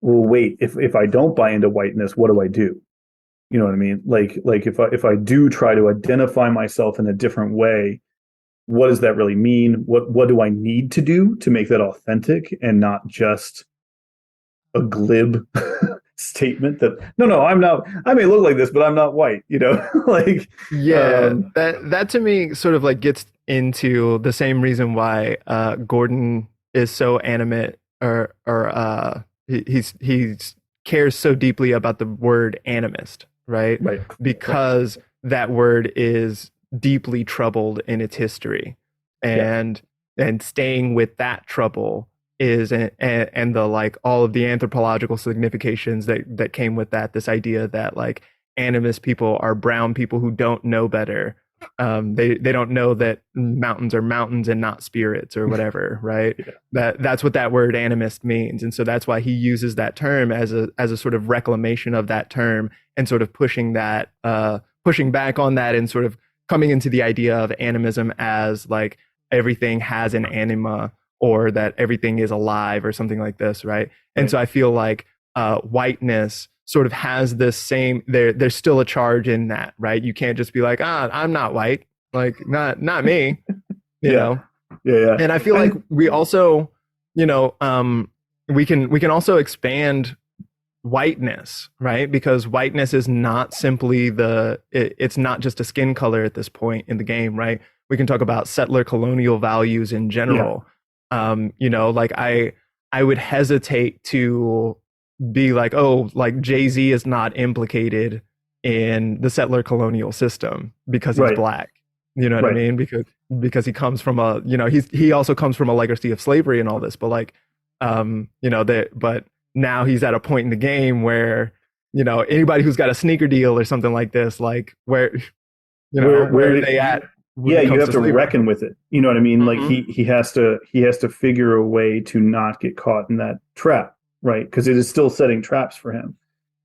well, wait, if I don't buy into whiteness, what do I do? You know what I mean? Like if I do try to identify myself in a different way, what does that really mean? What do I need to do to make that authentic and not just a glib statement that no, I'm not, I may look like this, but I'm not white, you know? Like Yeah, that to me sort of like gets into the same reason why Gordon is so animate, or he's cares so deeply about the word animist, right? right. Because that word is deeply troubled in its history, and staying with that trouble is, and the like all of the anthropological significations that came with that, this idea that like animist people are brown people who don't know better. They don't know that mountains are mountains and not spirits or whatever, right? That's what that word animist means, and so that's why he uses that term as a sort of reclamation of that term, and sort of pushing back on that, and sort of coming into the idea of animism as like everything has an anima, or that everything is alive or something like this, right? And so I feel like whiteness sort of has this same, there's still a charge in that, right? You can't just be like, I'm not white, like not me, you know? Yeah. And I feel like we also, you know, we can also expand whiteness, right? Because whiteness is not simply it's not just a skin color at this point in the game, right? We can talk about settler colonial values in general. You know, like I would hesitate to be like, oh, like Jay-Z is not implicated in the settler colonial system because he's black. You know what I mean? Because he comes from a, you know, he also comes from a legacy of slavery and all this, but like, you know, but now he's at a point in the game where, you know, anybody who's got a sneaker deal or something like this, like where, you know, where are they at? Yeah, you have to reckon with it. You know what I mean? Mm-hmm. Like he has to figure a way to not get caught in that trap, right? Because it is still setting traps for him,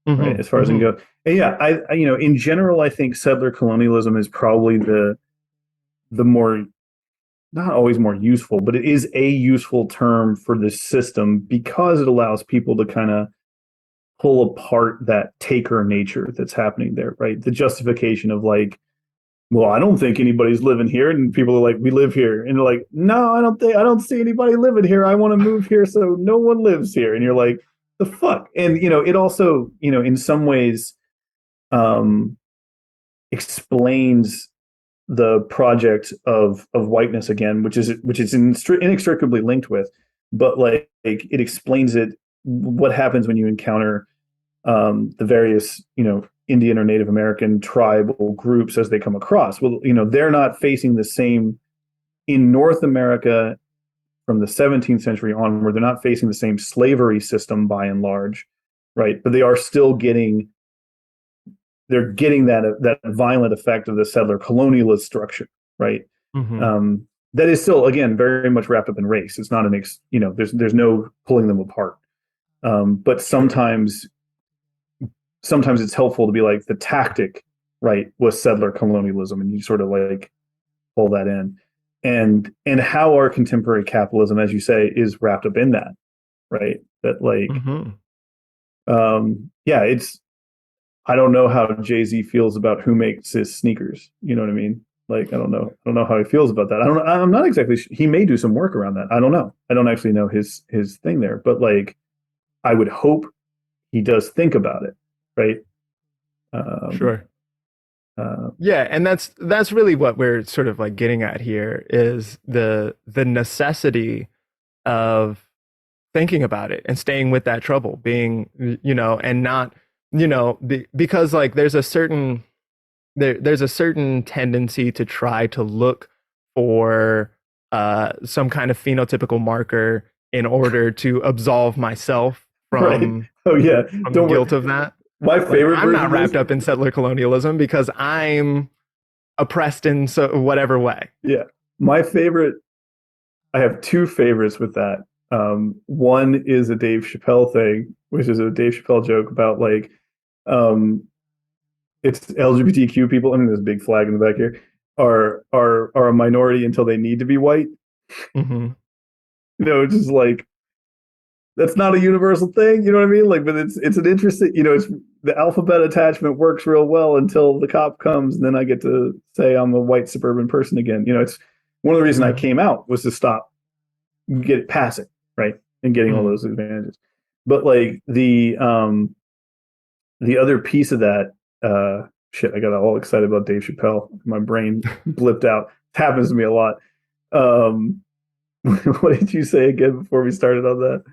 right? As far as it goes. And yeah, I you know, in general, I think settler colonialism is probably the more, not always more useful, but it is a useful term for this system because it allows people to kind of pull apart that taker nature that's happening there, right? The justification of like, well, I don't think anybody's living here, and people are like, we live here, and they're like, no, I don't see anybody living here. I want to move here, so no one lives here. And you're like, the fuck. And you know, it also, you know, in some ways explains the project of whiteness again, which is inextricably linked with, but like it explains it, what happens when you encounter the various, you know, Indian or Native American tribal groups as they come across. Well, you know, they're not facing the same in North America from the 17th century onward. They're not facing the same slavery system by and large, right? But they are still getting that violent effect of the settler colonialist structure, right? That is still, again, very much wrapped up in race. It's not you know, there's no pulling them apart. But sometimes it's helpful to be like, the tactic, right, was settler colonialism, and you sort of like pull that in, and how our contemporary capitalism, as you say, is wrapped up in that, right? That like, yeah, it's, I don't know how Jay-Z feels about who makes his sneakers. You know what I mean? Like, I don't know how he feels about that. I'm not exactly sure. He may do some work around that. I don't know. I don't actually know his thing there, but like, I would hope he does think about it. Right. Sure. Yeah, and that's really what we're sort of like getting at here, is the necessity of thinking about it and staying with that trouble, being, you know, and not, you know, because like there's a certain tendency to try to look for some kind of phenotypical marker in order to absolve myself from don't guilt of that. My favorite. Like, I'm not wrapped up in settler colonialism because I'm oppressed in whatever way. Yeah, my favorite. I have two favorites with that. One is a Dave Chappelle thing, which is a Dave Chappelle joke about like, it's LGBTQ people. I mean, there's a big flag in the back here. Are a minority until they need to be white. You know, it's just like, that's not a universal thing, you know what I mean? Like, but it's an interesting, you know, the alphabet attachment works real well until the cop comes, and then I get to say I'm a white suburban person again. It's one of the reasons I came out was to stop passing, right, and getting all those advantages. But like the other piece of that, I got all excited about Dave Chappelle. My brain blipped out. It happens to me a lot. What did you say again before we started on that?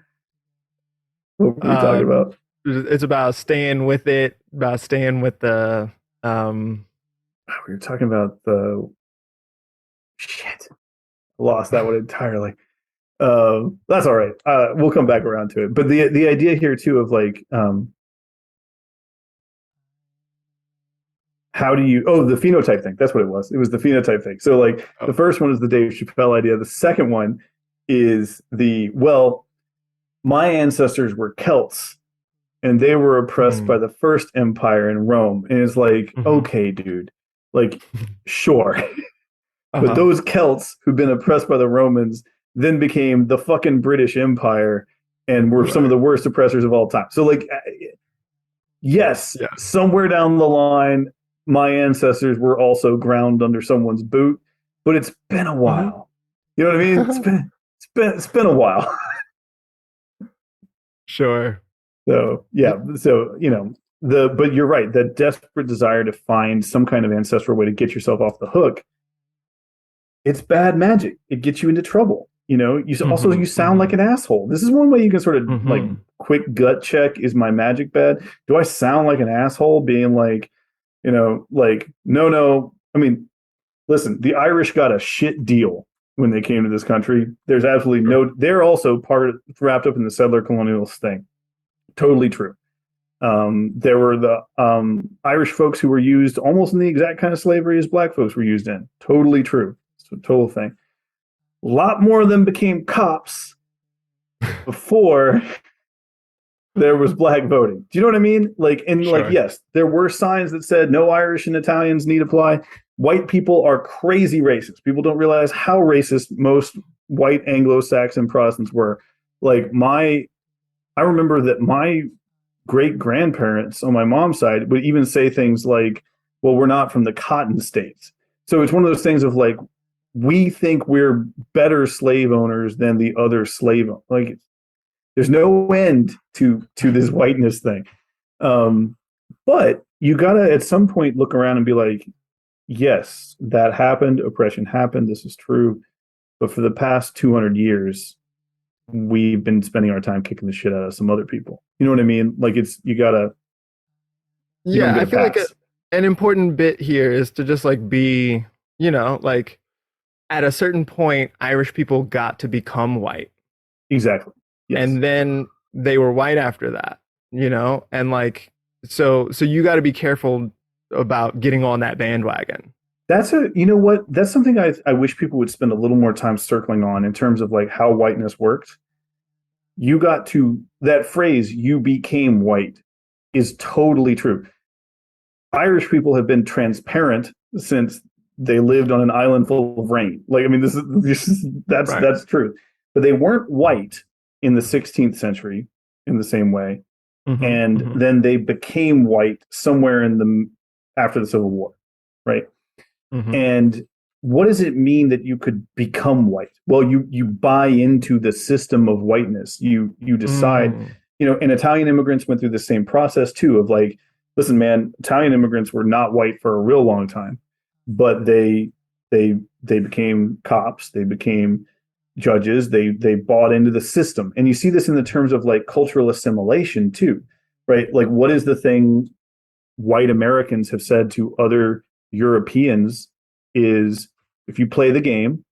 What were we talking about? It's about staying with it, about staying with the we were talking about the shit. Lost that one entirely. That's all right. We'll come back around to it. But the idea here too of like how do you the phenotype thing. That's what it was. It was the phenotype thing. So like the first one is the Dave Chappelle idea. The second one is my ancestors were Celts. And they were oppressed by the first empire in Rome. And it's like, okay, dude, like, sure. But those Celts who've been oppressed by the Romans then became the fucking British Empire and were some of the worst oppressors of all time. So like, yes, somewhere down the line, my ancestors were also ground under someone's boot, but it's been a while. You know what I mean? It's been a while. Sure. So but you're right, that desperate desire to find some kind of ancestral way to get yourself off the hook, it's bad magic. It gets you into trouble. You sound like an asshole. This is one way you can sort of like quick gut check, is my magic bad? Do I sound like an asshole being like, like, no. I mean, listen, the Irish got a shit deal when they came to this country. There's absolutely they're also wrapped up in the settler colonialist thing. Totally true. There were the Irish folks who were used almost in the exact kind of slavery as black folks were used in. Totally true. It's a total thing. A lot more of them became cops before there was black voting. Do you know what I mean? Like, and like, yes, there were signs that said no Irish and Italians need apply. White people are crazy racist. People don't realize how racist most white Anglo-Saxon Protestants were. Like I remember that my great-grandparents on my mom's side would even say things like, well, we're not from the cotton states. So it's one of those things of like, we think we're better slave owners than the other slave owners. Like, there's no end to this whiteness thing. But you got to, at some point, look around and be like, yes, that happened. Oppression happened. This is true. But for the past 200 years, we've been spending our time kicking the shit out of some other people. You know what I mean? Like, you gotta. I feel like an important bit here is to just like be, like at a certain point, Irish people got to become white. Exactly. Yes. And then they were white after that, and like, so you got to be careful about getting on that bandwagon. That's that's something I wish people would spend a little more time circling on in terms of like how whiteness worked. You got to that phrase, you became white, is totally true. Irish people have been transparent since they lived on an island full of rain. Like, I mean, that's true. But they weren't white in the 16th century in the same way. Then they became white somewhere after the Civil War, right? And what does it mean that you could become white? Well, you buy into the system of whiteness. You decide, and Italian immigrants went through the same process too, of like, listen, man, Italian immigrants were not white for a real long time, but they became cops, they became judges, they bought into the system. And you see this in the terms of like cultural assimilation too, right? Like, what is the thing white Americans have said to other Europeans is, if you play the game,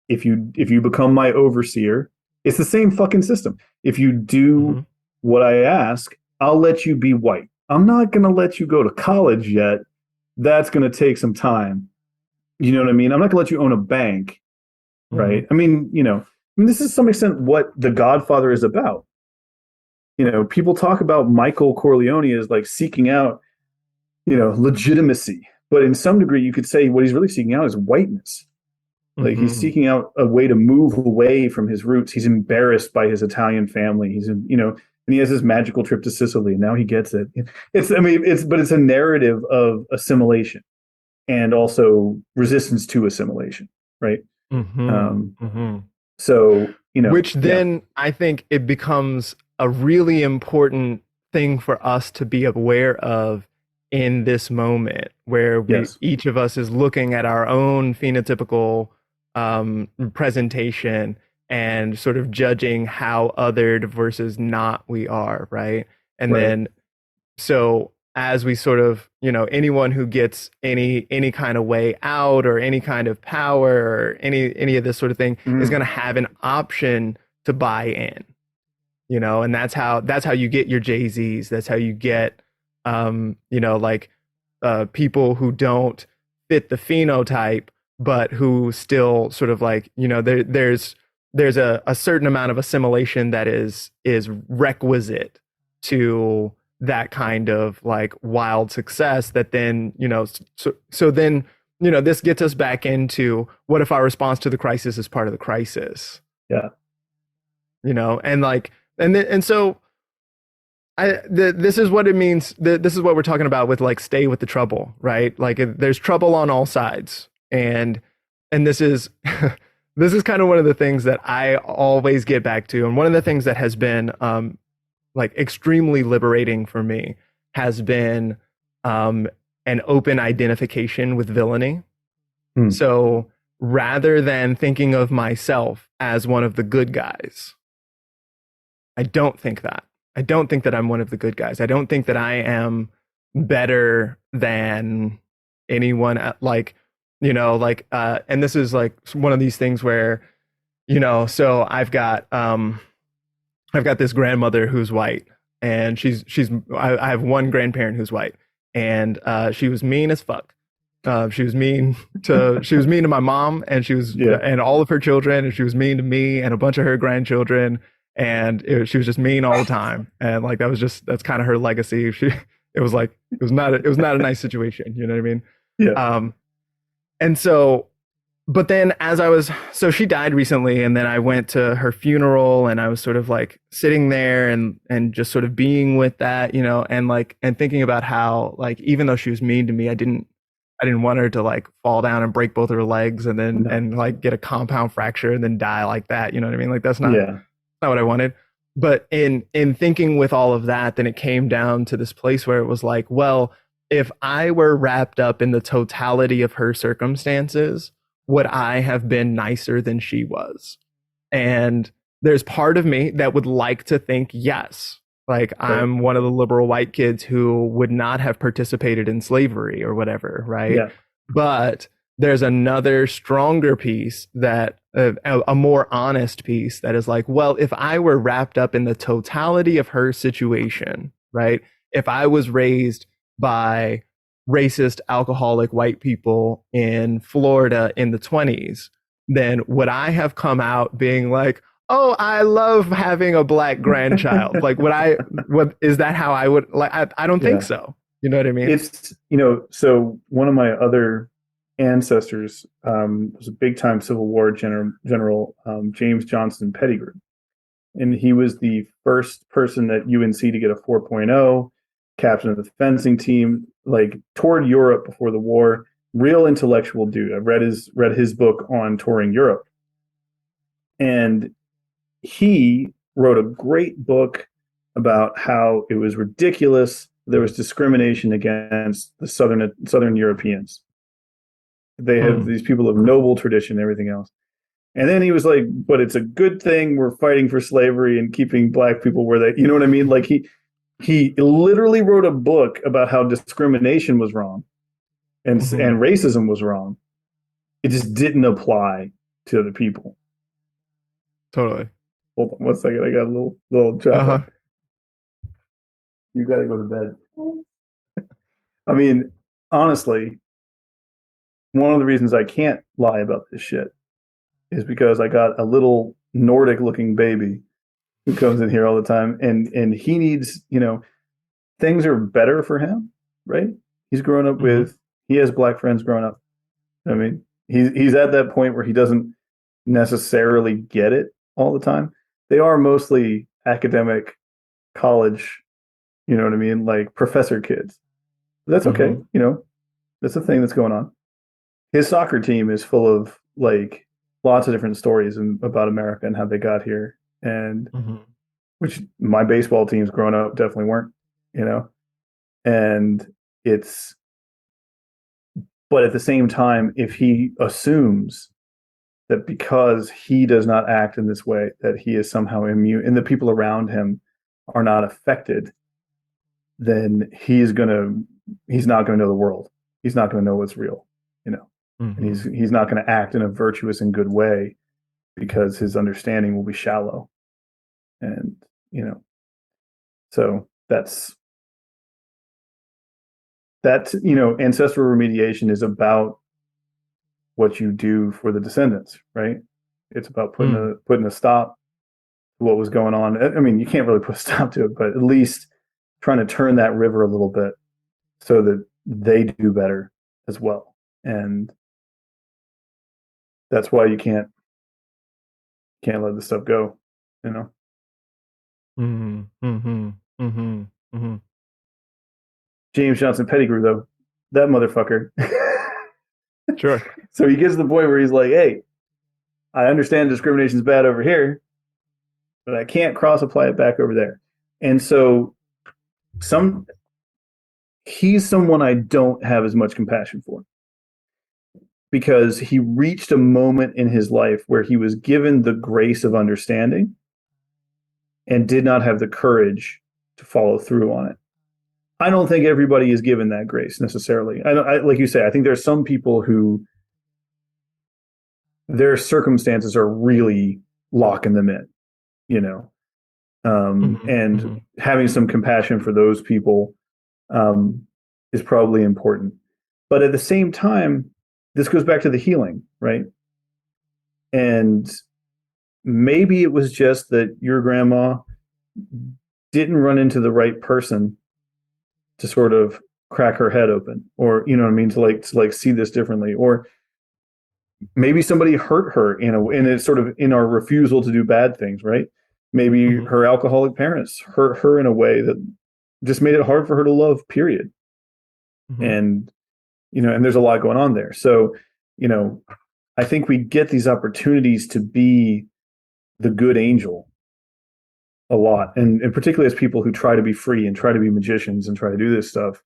if you become my overseer, it's the same fucking system. If you do what I ask, I'll let you be white. I'm not going to let you go to college yet. That's going to take some time. You know what I mean? I'm not going to let you own a bank, right? I mean, this is to some extent what The Godfather is about. People talk about Michael Corleone as like seeking out, legitimacy. But in some degree, you could say what he's really seeking out is whiteness. Like, he's seeking out a way to move away from his roots. He's embarrassed by his Italian family. He's, and he has this magical trip to Sicily, and now he gets it. It's a narrative of assimilation and also resistance to assimilation, right? So, which then I think it becomes a really important thing for us to be aware of in this moment where each of us is looking at our own phenotypical presentation and sort of judging how othered versus not we are, right? And then, so as we sort of, anyone who gets any kind of way out or any kind of power or any of this sort of thing is going to have an option to buy in, and that's how you get your Jay-Z's. That's how you get, people who don't fit the phenotype, but who still sort of like, there's a certain amount of assimilation that is requisite to that kind of like wild success that then, so then, this gets us back into what if our response to the crisis is part of the crisis? Yeah. So this is what it means. This is what we're talking about with like, stay with the trouble, right? Like there's trouble on all sides. And this is, this is kind of one of the things that I always get back to. And one of the things that has been, like extremely liberating for me has been an open identification with villainy. So rather than thinking of myself as one of the good guys, I don't think that I'm one of the good guys. I don't think that I am better than anyone, and this is like one of these things where, so I've got this grandmother who's white, and I have one grandparent who's white, and she was mean as fuck. She was mean to my mom, and and all of her children, and she was mean to me and a bunch of her grandchildren, and she was just mean all the time. And like that's kind of her legacy. It was not a nice situation, you know what I mean? Yeah. And so, but then so she died recently, and then I went to her funeral, and I was sort of like sitting there and just sort of being with that, and thinking about how, like, even though she was mean to me, I didn't want her to like fall down and break both of her legs and then and like get a compound fracture and then die like that. You know what I mean? Like that's not what I wanted. But in thinking with all of that, then it came down to this place where it was like, well, if I were wrapped up in the totality of her circumstances, would I have been nicer than she was? And there's part of me that would like to think yes. Like I'm one of the liberal white kids who would not have participated in slavery or whatever, right? Yeah. But there's another stronger piece that a more honest piece that is like, well, if I were wrapped up in the totality of her situation, right? If I was raised by racist, alcoholic white people in Florida in the 20s, then would I have come out being like, oh, I love having a black grandchild? Like, is that how I would, like, I don't think so. You know what I mean? It's, so one of my other ancestors was a big time Civil War General James Johnston Pettigrew. And he was the first person at UNC to get a 4.0, captain of the fencing team, like toured Europe before the war. Real intellectual dude. I've read his book on touring Europe. And he wrote a great book about how it was ridiculous there was discrimination against the Southern Europeans. They have these people of noble tradition and everything else. And then he was like, but it's a good thing we're fighting for slavery and keeping black people where they, you know what I mean? Like he literally wrote a book about how discrimination was wrong and racism was wrong. It just didn't apply to other people. Totally. Hold on 1 second. I got a little job. You got to go to bed. I mean, honestly, one of the reasons I can't lie about this shit is because I got a little Nordic looking baby who comes in here all the time, and he needs, things are better for him, right? He's grown up he has black friends growing up. I mean, he's at that point where he doesn't necessarily get it all the time. They are mostly academic college, you know what I mean? Like professor kids. That's okay. You know, that's a thing that's going on. His soccer team is full of like lots of different stories about America and how they got here. And which my baseball teams growing up definitely weren't, you know? And but at the same time, if he assumes that because he does not act in this way, that he is somehow immune and the people around him are not affected, then he's not going to know the world. He's not going to know what's real, you know, and he's not going to act in a virtuous and good way because his understanding will be shallow. And, you know, so that's, you know, ancestral remediation is about what you do for the descendants, right? It's about putting a stop to what was going on. I mean, you can't really put a stop to it, but at least trying to turn that river a little bit so that they do better as well. And that's why you can't let this stuff go, you know? James Johnson Pettigrew, though, that motherfucker. Sure. So he gets to the point where he's like, hey, I understand discrimination is bad over here, but I can't cross-apply it back over there. And so he's someone I don't have as much compassion for because he reached a moment in his life where he was given the grace of understanding and did not have the courage to follow through on it. I don't think everybody is given that grace necessarily. I like you say, I think there's some people who their circumstances are really locking them in, you know, and having some compassion for those people is probably important. But at the same time, this goes back to the healing, right? And maybe it was just that your grandma didn't run into the right person to sort of crack her head open, or, you know what I mean? To see this differently, or maybe somebody hurt her and it's sort of in our refusal to do bad things, right? Maybe her alcoholic parents hurt her in a way that just made it hard for her to love, period. And, you know, and there's a lot going on there. So, you know, I think we get these opportunities to be the good angel a lot. And particularly as people who try to be free and try to be magicians and try to do this stuff,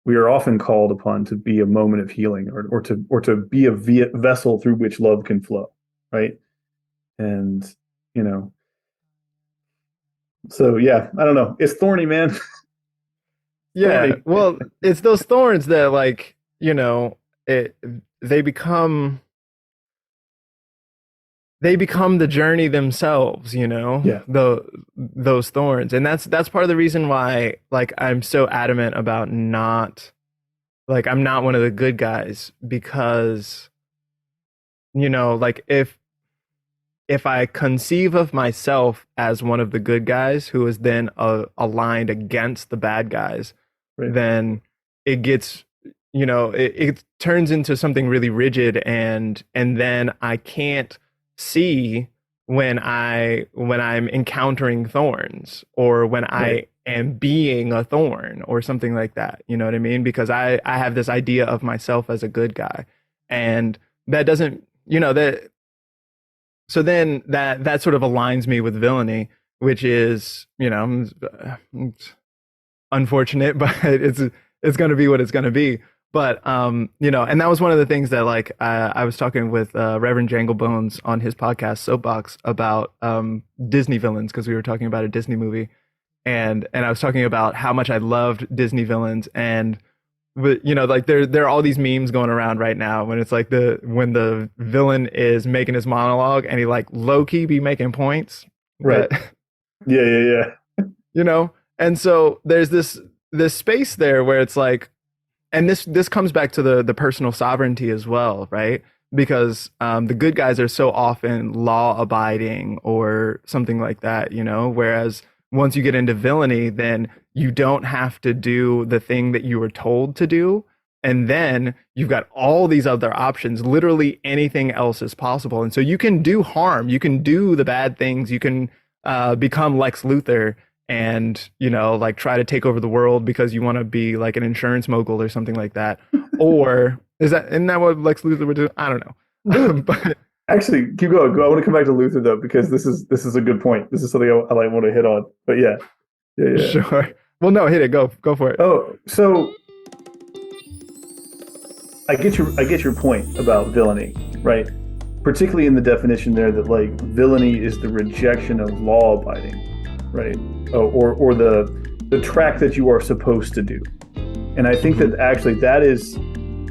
we are often called upon to be a moment of healing or to be a vessel through which love can flow. Right. And, you know, so yeah, I don't know. It's thorny, man. Yeah. Thorny. Well, it's those thorns that, like, you know, they become the journey themselves, you know. Yeah. Those thorns. And that's part of the reason why, like, I'm so adamant about I'm not one of the good guys, because, you know, like, if I conceive of myself as one of the good guys who is then aligned against the bad guys, right, then it gets, you know, it turns into something really rigid, and then I can't see when I'm encountering thorns, or when right, I am being a thorn or something like that. You know what I mean? Because I have this idea of myself as a good guy, and that doesn't, you know, that. So then that sort of aligns me with villainy, which is, you know, it's unfortunate, but it's going to be what it's going to be. But, you know, and that was one of the things that, like, I was talking with Reverend Janglebones on his podcast Soapbox about Disney villains, because we were talking about a Disney movie, and I was talking about how much I loved Disney villains, and, you know, like, there are all these memes going around right now when it's like when the villain is making his monologue and he, like, low key be making points, right? But, yeah. You know, and so there's this space there where it's like. And this comes back to the personal sovereignty as well, right? Because the good guys are so often law abiding or something like that, you know, whereas once you get into villainy, then you don't have to do the thing that you were told to do. And then you've got all these other options. Literally anything else is possible. And so you can do harm. You can do the bad things. You can become Lex Luthor and, you know, like try to take over the world because you want to be like an insurance mogul or something like that? Or isn't that what Lex Luthor would do? I don't know. But Actually, keep going. I want to come back to Luther though, because this is a good point. This is something I like want to hit on. But yeah. Sure. Well, no, hit it. Go for it. Oh, so I get your point about villainy, right? Particularly in the definition there that like villainy is the rejection of law abiding, right? Or the track that you are supposed to do. And I think that actually that is,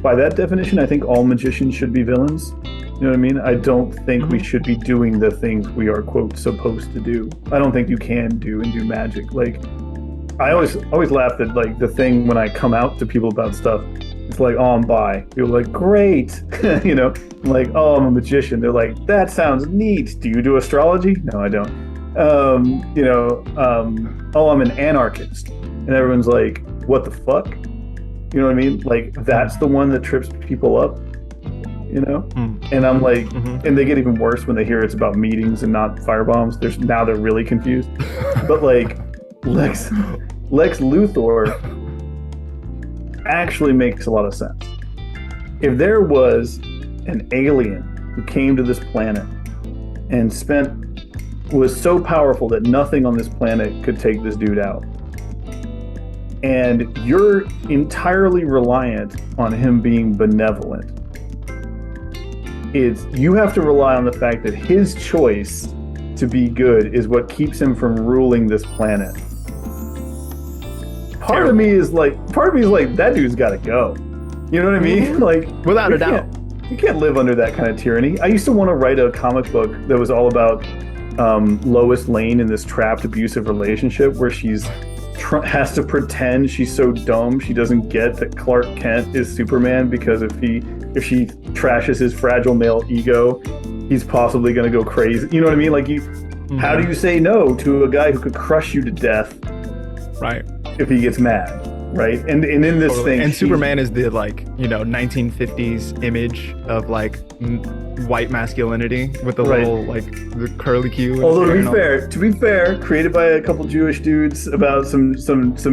by that definition, I think all magicians should be villains. You know what I mean? I don't think we should be doing the things we are, quote, supposed to do. I don't think you can do magic. Like, I always laugh at like the thing when I come out to people about stuff. It's like, oh, I'm bi. People are like, great. You know, I'm like, oh, I'm a magician. They're like, that sounds neat. Do you do astrology? No, I don't. Oh, I'm an anarchist. And everyone's like, what the fuck? You know what I mean? Like, that's the one that trips people up, you know? And I'm like, and they get even worse when they hear it's about meetings and not firebombs. Now they're really confused. But like, Lex Luthor actually makes a lot of sense. If there was an alien who came to this planet and was so powerful that nothing on this planet could take this dude out, and you're entirely reliant on him being benevolent, you have to rely on the fact that his choice to be good is what keeps him from ruling this planet. Part of me is like, that dude's got to go. You know what I mean? Like, without a doubt, you can't live under that kind of tyranny. I used to want to write a comic book that was all about Lois Lane in this trapped, abusive relationship where she's has to pretend she's so dumb she doesn't get that Clark Kent is Superman, because if she trashes his fragile male ego, he's possibly going to go crazy. You know what I mean? Like, how do you say no to a guy who could crush you to death? Right. If he gets mad, right? And in this thing, and Superman is the, like, you know, 1950s image of like white masculinity with the little like the curly Q. Although to be fair, created by a couple Jewish dudes about some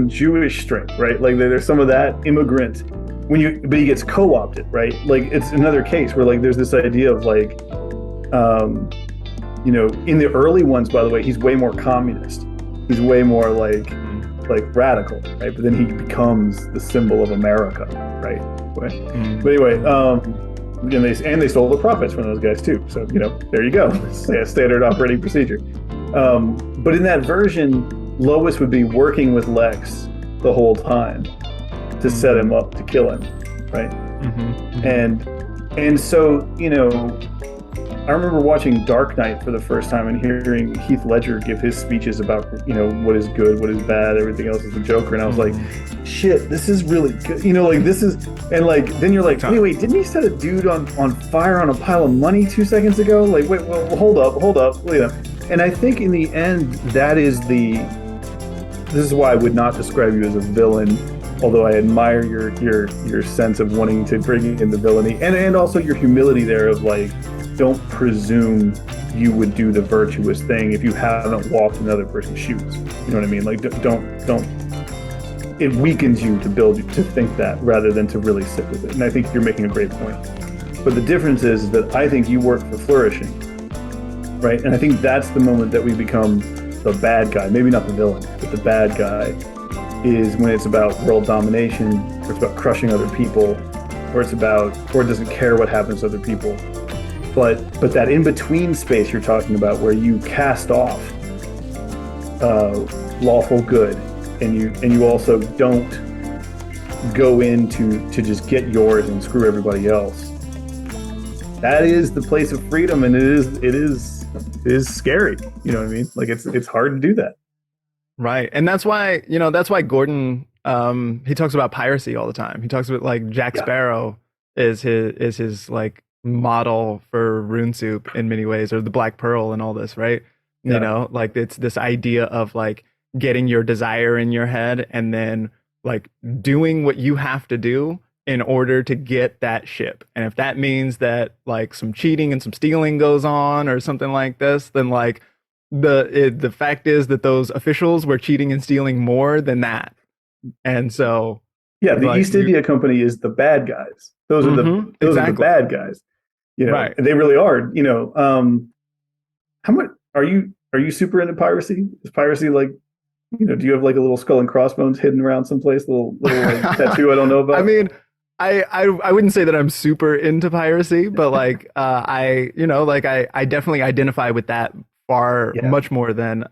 Jewish strength, right? Like there's some of that immigrant but he gets co-opted, right? Like it's another case where like there's this idea of like, you know, in the early ones, by the way, he's way more communist. He's way more like radical, right? But then he becomes the symbol of America, right? But anyway, and they stole the profits from those guys too. So, you know, there you go. Standard operating procedure. But in that version, Lois would be working with Lex the whole time to set him up to kill him, right? And so, you know, I remember watching Dark Knight for the first time and hearing Heath Ledger give his speeches about, you know, what is good, what is bad, everything else is the Joker. And I was like, shit, this is really good. You know, like this is, and like, then you're like, wait, didn't he set a dude on fire on a pile of money 2 seconds ago? Like, wait, well, hold up. You know? And I think in the end, this is why I would not describe you as a villain, although I admire your sense of wanting to bring in the villainy and also your humility there of like, don't presume you would do the virtuous thing if you haven't walked in another person's shoes. You know what I mean? Like, don't. It weakens you to think that rather than to really sit with it. And I think you're making a great point. But the difference is that I think you work for flourishing, right? And I think that's the moment that we become the bad guy. Maybe not the villain, but the bad guy is when it's about world domination, or it's about crushing other people, or it doesn't care what happens to other people. But that in-between space you're talking about where you cast off lawful good and you also don't go into to just get yours and screw everybody else. That is the place of freedom, and it is scary. You know what I mean? Like it's hard to do that. Right. And that's why Gordon he talks about piracy all the time. He talks about like Jack Sparrow is his like model for Rune Soup in many ways, or the Black Pearl and all this, right? You know, like it's this idea of like getting your desire in your head and then like doing what you have to do in order to get that ship. And if that means that like some cheating and some stealing goes on or something like this, then like the fact is that those officials were cheating and stealing more than that, and so Yeah, the like East India Company is the bad guys. Those are the exactly. bad guys. You know, Right. and they really are. You know, how much are you super into piracy? Is piracy like, you know, do you have like a little skull and crossbones hidden around someplace, little like tattoo I don't know about? I mean, I wouldn't say that I'm super into piracy, but like I you know like I definitely identify with that far Yeah. much more than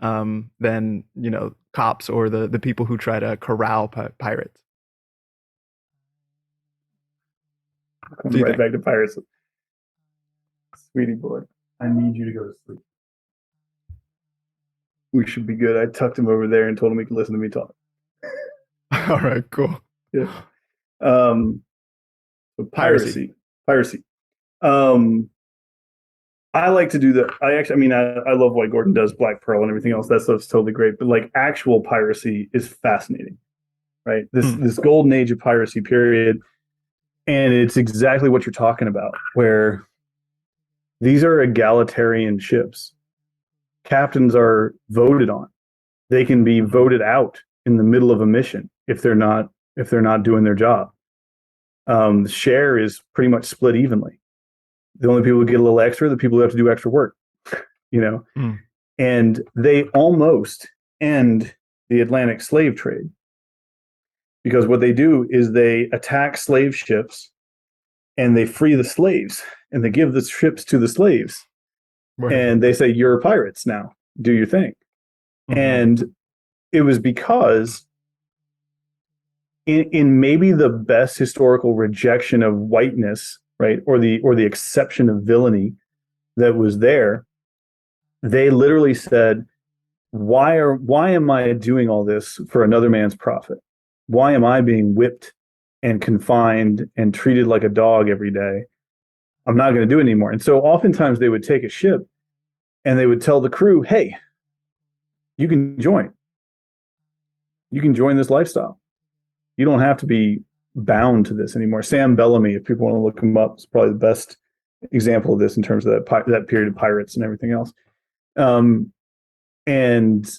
you know cops or the people who try to corral pirates. Coming right back to piracy. Sweetie boy, I need you to go to sleep. We should be good. I tucked him over there and told him he could listen to me talk. All right, cool. Yeah. So piracy. I like to do that. I mean, I love what Gordon does, Black Pearl and everything else. That stuff's totally great. But like actual piracy is fascinating, right? This golden age of piracy period. And it's exactly what you're talking about, where these are egalitarian ships. Captains are voted on. They can be voted out in the middle of a mission if they're not doing their job. The share is pretty much split evenly. The only people who get a little extra are the people who have to do extra work, you know. And they almost end the Atlantic slave trade, because what they do is they attack slave ships and they free the slaves and they give the ships to the slaves. Right. And they say, you're pirates now, do your thing. And it was because in maybe the best historical rejection of whiteness, right, or the exception of villainy that was there, they literally said, why am I doing all this for another man's profit? Why am I being whipped and confined and treated like a dog every day? I'm not going to do it anymore. And so oftentimes they would take a ship and they would tell the crew, hey, you can join. You can join this lifestyle. You don't have to be bound to this anymore. Sam Bellamy, if people want to look him up, is probably the best example of this in terms of that period of pirates and everything else. And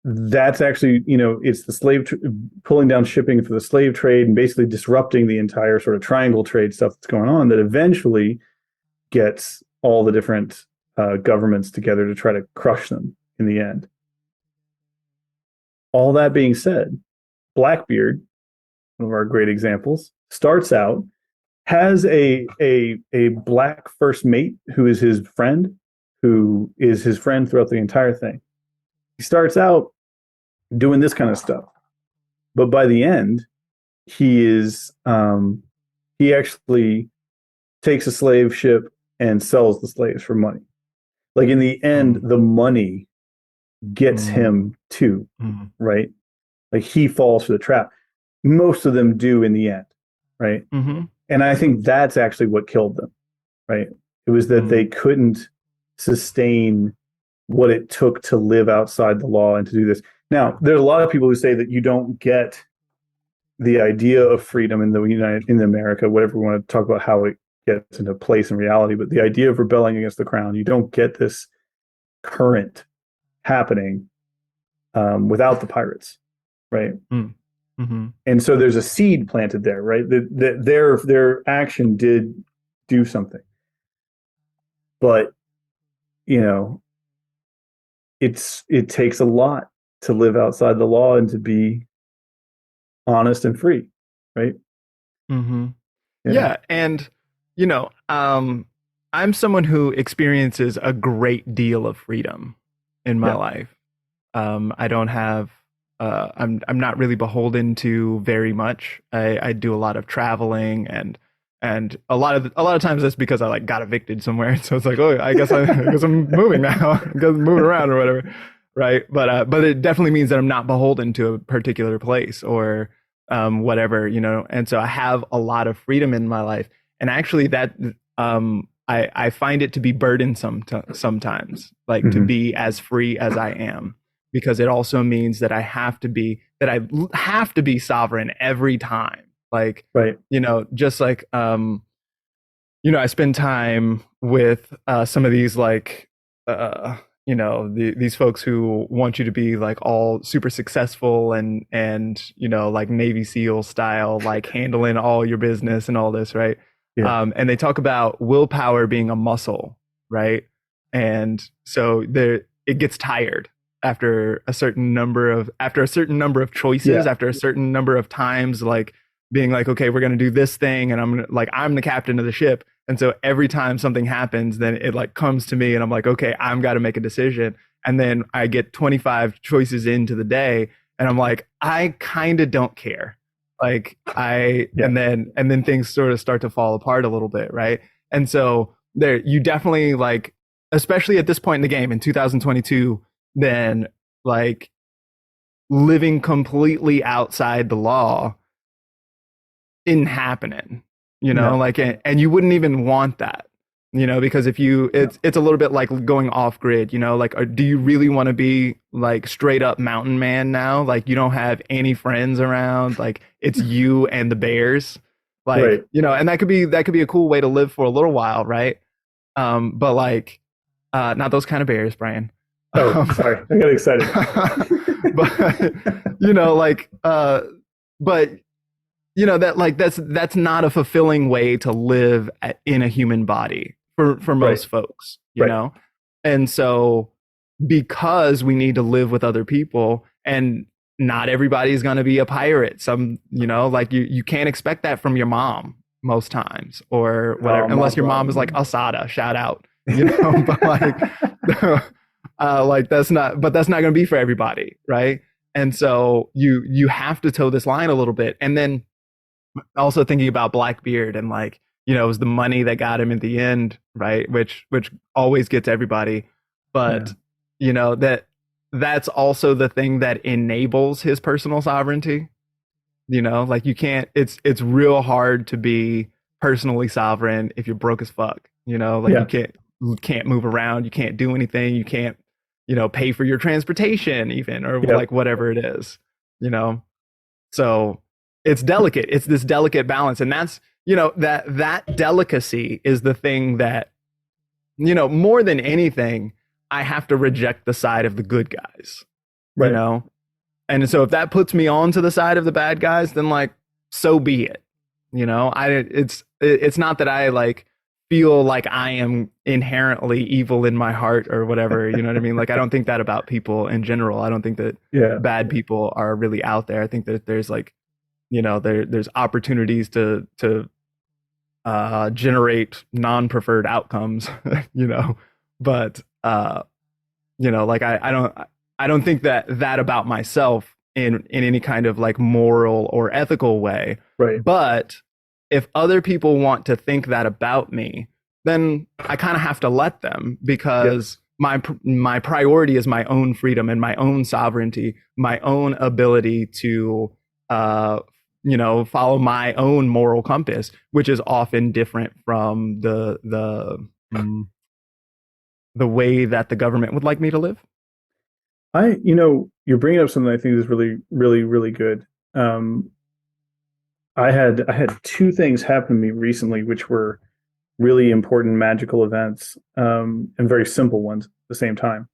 that's actually, you know, it's the pulling down shipping for the slave trade and basically disrupting the entire sort of triangle trade stuff that's going on that eventually gets all the different governments together to try to crush them in the end. All that being said, Blackbeard, one of our great examples, starts out, has a black first mate who is his friend, who is his friend throughout the entire thing. He starts out doing this kind of stuff, but by the end, he actually takes a slave ship and sells the slaves for money. Like in the end, the money gets him too, right? Like he falls for the trap. Most of them do in the end, right? And I think that's actually what killed them, right? It was that they couldn't sustain what it took to live outside the law and to do this. Now, there's a lot of people who say that you don't get the idea of freedom in America, whatever we want to talk about how it gets into place in reality, but the idea of rebelling against the crown, you don't get this current happening without the pirates, right? And so there's a seed planted there, right? Their action did do something, but you know, it takes a lot to live outside the law and to be honest and free, right? Yeah, and you know, I'm someone who experiences a great deal of freedom in my life. I don't have I'm not really beholden to very much. I do a lot of traveling and a lot of times that's because I like got evicted somewhere. So it's like, oh, I guess I'm moving now. I guess I'm moving around or whatever. Right. But it definitely means that I'm not beholden to a particular place or whatever, you know. And so I have a lot of freedom in my life. And actually that I find it to be burdensome sometimes, like to be as free as I am, because it also means that I have to be sovereign every time. Like, right. You know, just like, you know, I spend time with some of these like these folks who want you to be like all super successful and like Navy SEAL style, like handling all your business and all this, right? Yeah. And they talk about willpower being a muscle, right? And so it gets tired after a certain number of choices, after a certain number of times, like being like, okay, we're going to do this thing, and I'm the captain of the ship. And so every time something happens, then it like comes to me and I'm like, okay, I'm got to make a decision. And then I get 25 choices into the day and I'm like, I kind of don't care. Like and then things sort of start to fall apart a little bit. Right. And so you definitely, like, especially at this point in the game in 2022, then like living completely outside the law isn't happening. Like, and you wouldn't even want that, because if it's a little bit like going off grid, like, do you really want to be like straight up mountain man now? Like, you don't have any friends around, like it's you and the bears, like, right. And that could be a cool way to live for a little while. Right. But like, not those kind of bears, Brian. Oh, sorry. I got excited. but that like that's not a fulfilling way to live in a human body for most folks, you know. And so because we need to live with other people, and not everybody's going to be a pirate, some, like you can't expect that from your mom most times or whatever, unless your mom is like Asada, shout out, but like like that's not going to be for everybody, right? And so you have to toe this line a little bit. And then also thinking about Blackbeard and like, it was the money that got him in the end, right? Which always gets everybody. But, that's also the thing that enables his personal sovereignty. Like you can't, it's real hard to be personally sovereign if you're broke as fuck, like you can't move around, you can't do anything, you can't, pay for your transportation even, or like whatever it is, so it's delicate. It's this delicate balance. And that's, that delicacy is the thing that, more than anything, I have to reject the side of the good guys, right. And so if that puts me on to the side of the bad guys, then like, so be it. It's not that I like feel like I am inherently evil in my heart or whatever, you know what I mean? Like, I don't think that about people in general. I don't think that bad people are really out there. I think that there's like, there's opportunities to generate non-preferred outcomes, but like I don't think that about myself in any kind of like moral or ethical way. Right. But if other people want to think that about me, then I kind of have to let them, because my priority is my own freedom and my own sovereignty, my own ability to follow my own moral compass, which is often different from the way that the government would like me to live. You're bringing up something I think is really, really, really good. I had two things happen to me recently, which were really important magical events, and very simple ones at the same time.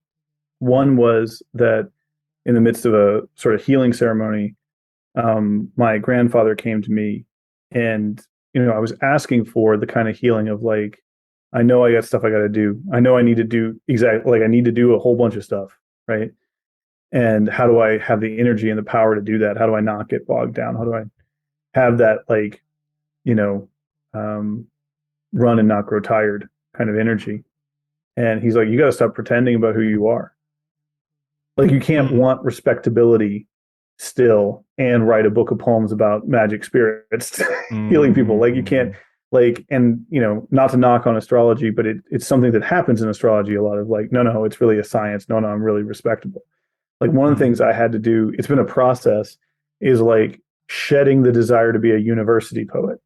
One was that in the midst of a sort of healing ceremony, my grandfather came to me, and I was asking for the kind of healing of like, I know I got stuff I got to do. I know I need to do I need to do a whole bunch of stuff, right? And how do I have the energy and the power to do that? How do I not get bogged down? How do I have that, like, run and not grow tired kind of energy? And he's like, you got to stop pretending about who you are. Like, you can't want respectability still and write a book of poems about magic spirits healing people. Like, you can't, like, and not to knock on astrology, but it's something that happens in astrology a lot of like, no, it's really a science. No, I'm really respectable. Like, one of the things I had to do, it's been a process, is like shedding the desire to be a university poet,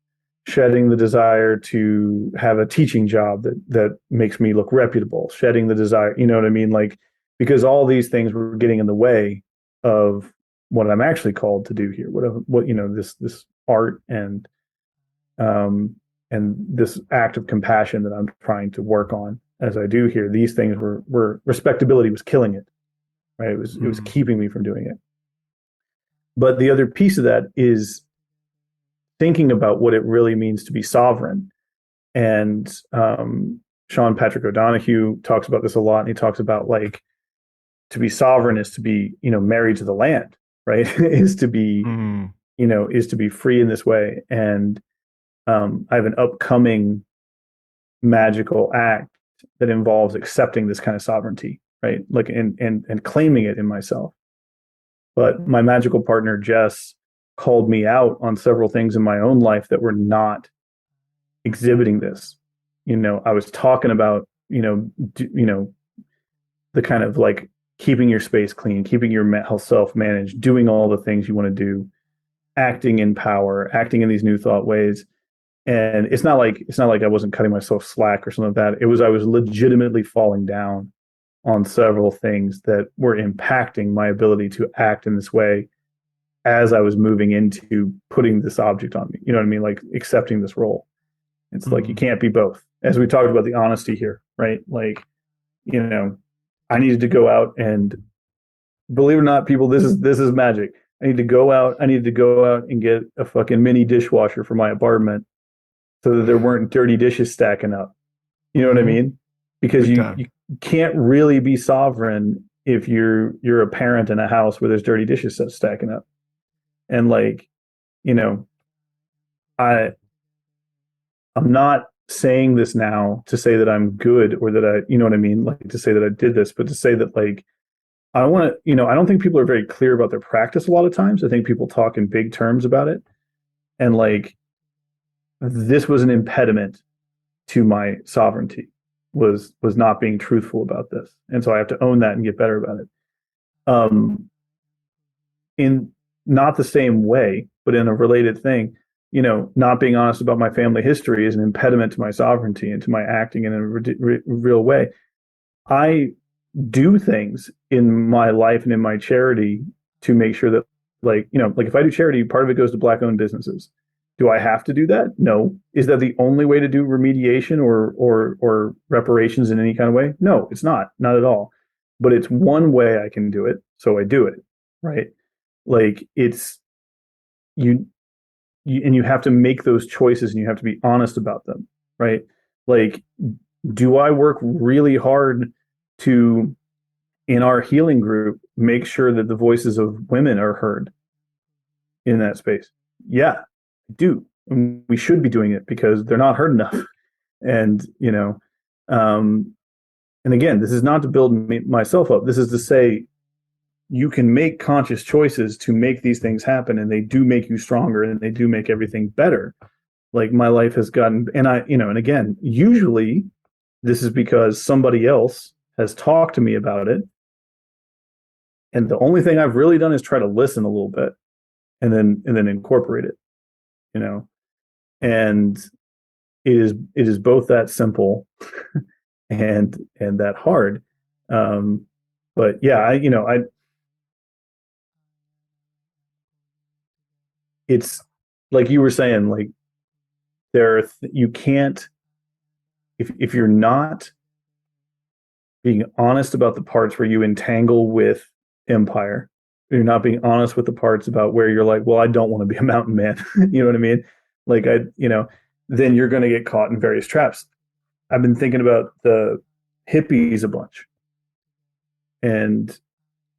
shedding the desire to have a teaching job that makes me look reputable, shedding the desire, you know what I mean? Like, because all these things were getting in the way of what I'm actually called to do here. What this art and this act of compassion that I'm trying to work on. as I do here, these things were respectability was killing it, right? It was keeping me from doing it. But the other piece of that is thinking about what it really means to be sovereign. And Sean Patrick O'Donoghue talks about this a lot, and he talks about like to be sovereign is to be, married to the land, right? is to be, is to be free in this way. And I have an upcoming magical act that involves accepting this kind of sovereignty, right? Like and claiming it in myself. But my magical partner Jess called me out on several things in my own life that were not exhibiting this. I was talking about, the kind of like keeping your space clean, keeping your mental self managed, doing all the things you want to do, acting in power, acting in these new thought ways. And it's not like I wasn't cutting myself slack or something like that. I was legitimately falling down on several things that were impacting my ability to act in this way as I was moving into putting this object on me. You know what I mean? Like accepting this role. It's like you can't be both. As we talked about the honesty here, right? Like, I needed to go out and, believe it or not, people, this is magic. I needed to go out and get a fucking mini dishwasher for my apartment so that there weren't dirty dishes stacking up. You know what I mean? Because you can't really be sovereign if you're a parent in a house where there's dirty dishes stacking up. And like, I'm not saying this now to say that I'm good or that I, you know what I mean? Like to say that I did this, but to say that like, I don't think people are very clear about their practice a lot of times. I think people talk in big terms about it. And like, this was an impediment to my sovereignty, was not being truthful about this. And so I have to own that and get better about it. In not the same way, but in a related thing, not being honest about my family history is an impediment to my sovereignty and to my acting in a real way. I do things in my life and in my charity to make sure that, like if I do charity, part of it goes to Black-owned businesses. Do I have to do that? No. Is that the only way to do remediation or reparations in any kind of way? No, it's not at all. But it's one way I can do it, so I do it, right? Like it's you and you have to make those choices and you have to be honest about them, right? Like, do I work really hard to, in our healing group, make sure that the voices of women are heard in that space? Yeah, I do. And we should be doing it because they're not heard enough. And, and again, this is not to build myself up. This is to say, you can make conscious choices to make these things happen, and they do make you stronger and they do make everything better. Like my life has gotten, and and again, usually this is because somebody else has talked to me about it. And the only thing I've really done is try to listen a little bit and then incorporate it, and it is both that simple and that hard. But yeah, it's like you were saying, like you can't, if you're not being honest about the parts where you entangle with empire, you're not being honest with the parts about where you're like, well, I don't want to be a mountain man. You know what I mean? Like then you're going to get caught in various traps. I've been thinking about the hippies a bunch, and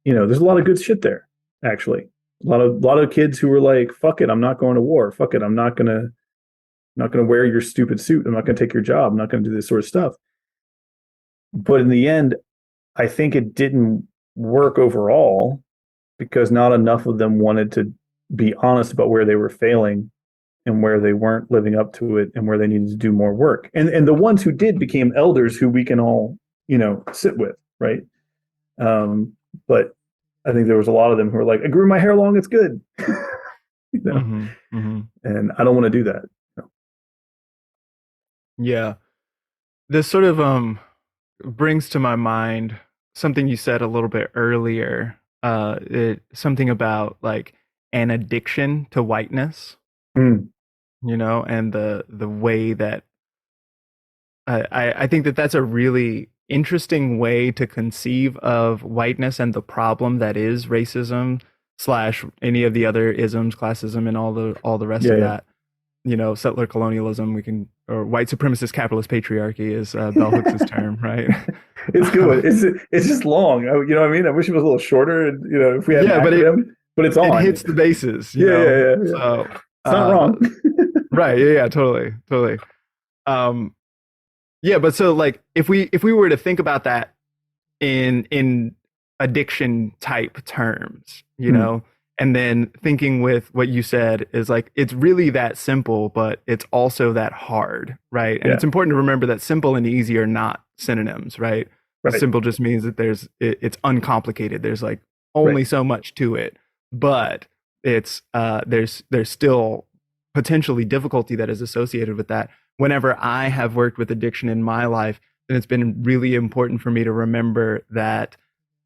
there's a lot of good shit there, actually. A lot of kids who were like, fuck it, I'm not going to war. Fuck it, I'm not gonna wear your stupid suit. I'm not gonna take your job. I'm not gonna do this sort of stuff. But in the end, I think it didn't work overall because not enough of them wanted to be honest about where they were failing and where they weren't living up to it and where they needed to do more work. And the ones who did became elders who we can all, sit with, right? But I think there was a lot of them who were like, I grew my hair long, it's good. And I don't want to do that. Yeah. This sort of brings to my mind something you said a little bit earlier. Something about like an addiction to whiteness, and the way that I think that that's a really interesting way to conceive of whiteness and the problem that is racism slash any of the other isms, classism, and all the rest Yeah, of yeah. that. You know, settler colonialism, or white supremacist capitalist patriarchy is Bell Hooks's term, right? It's good. It's just long. You know what I mean? I wish it was a little shorter. And, you know, if we had an Yeah, but acronym, but it's it on. hits the bases, you Yeah, know. yeah, yeah, yeah. So It's not wrong. right, yeah, totally, totally. Um, yeah, but so like if we were to think about that in addiction type terms, you Hmm. know, and then thinking with what you said is like it's really that simple, but it's also that hard, right? And Yeah. it's important to remember that simple and easy are not synonyms, right? Right. Simple just means that it's uncomplicated. There's like only Right. so much to it, but it's there's still potentially difficulty that is associated with that. Whenever I have worked with addiction in my life, then it's been really important for me to remember that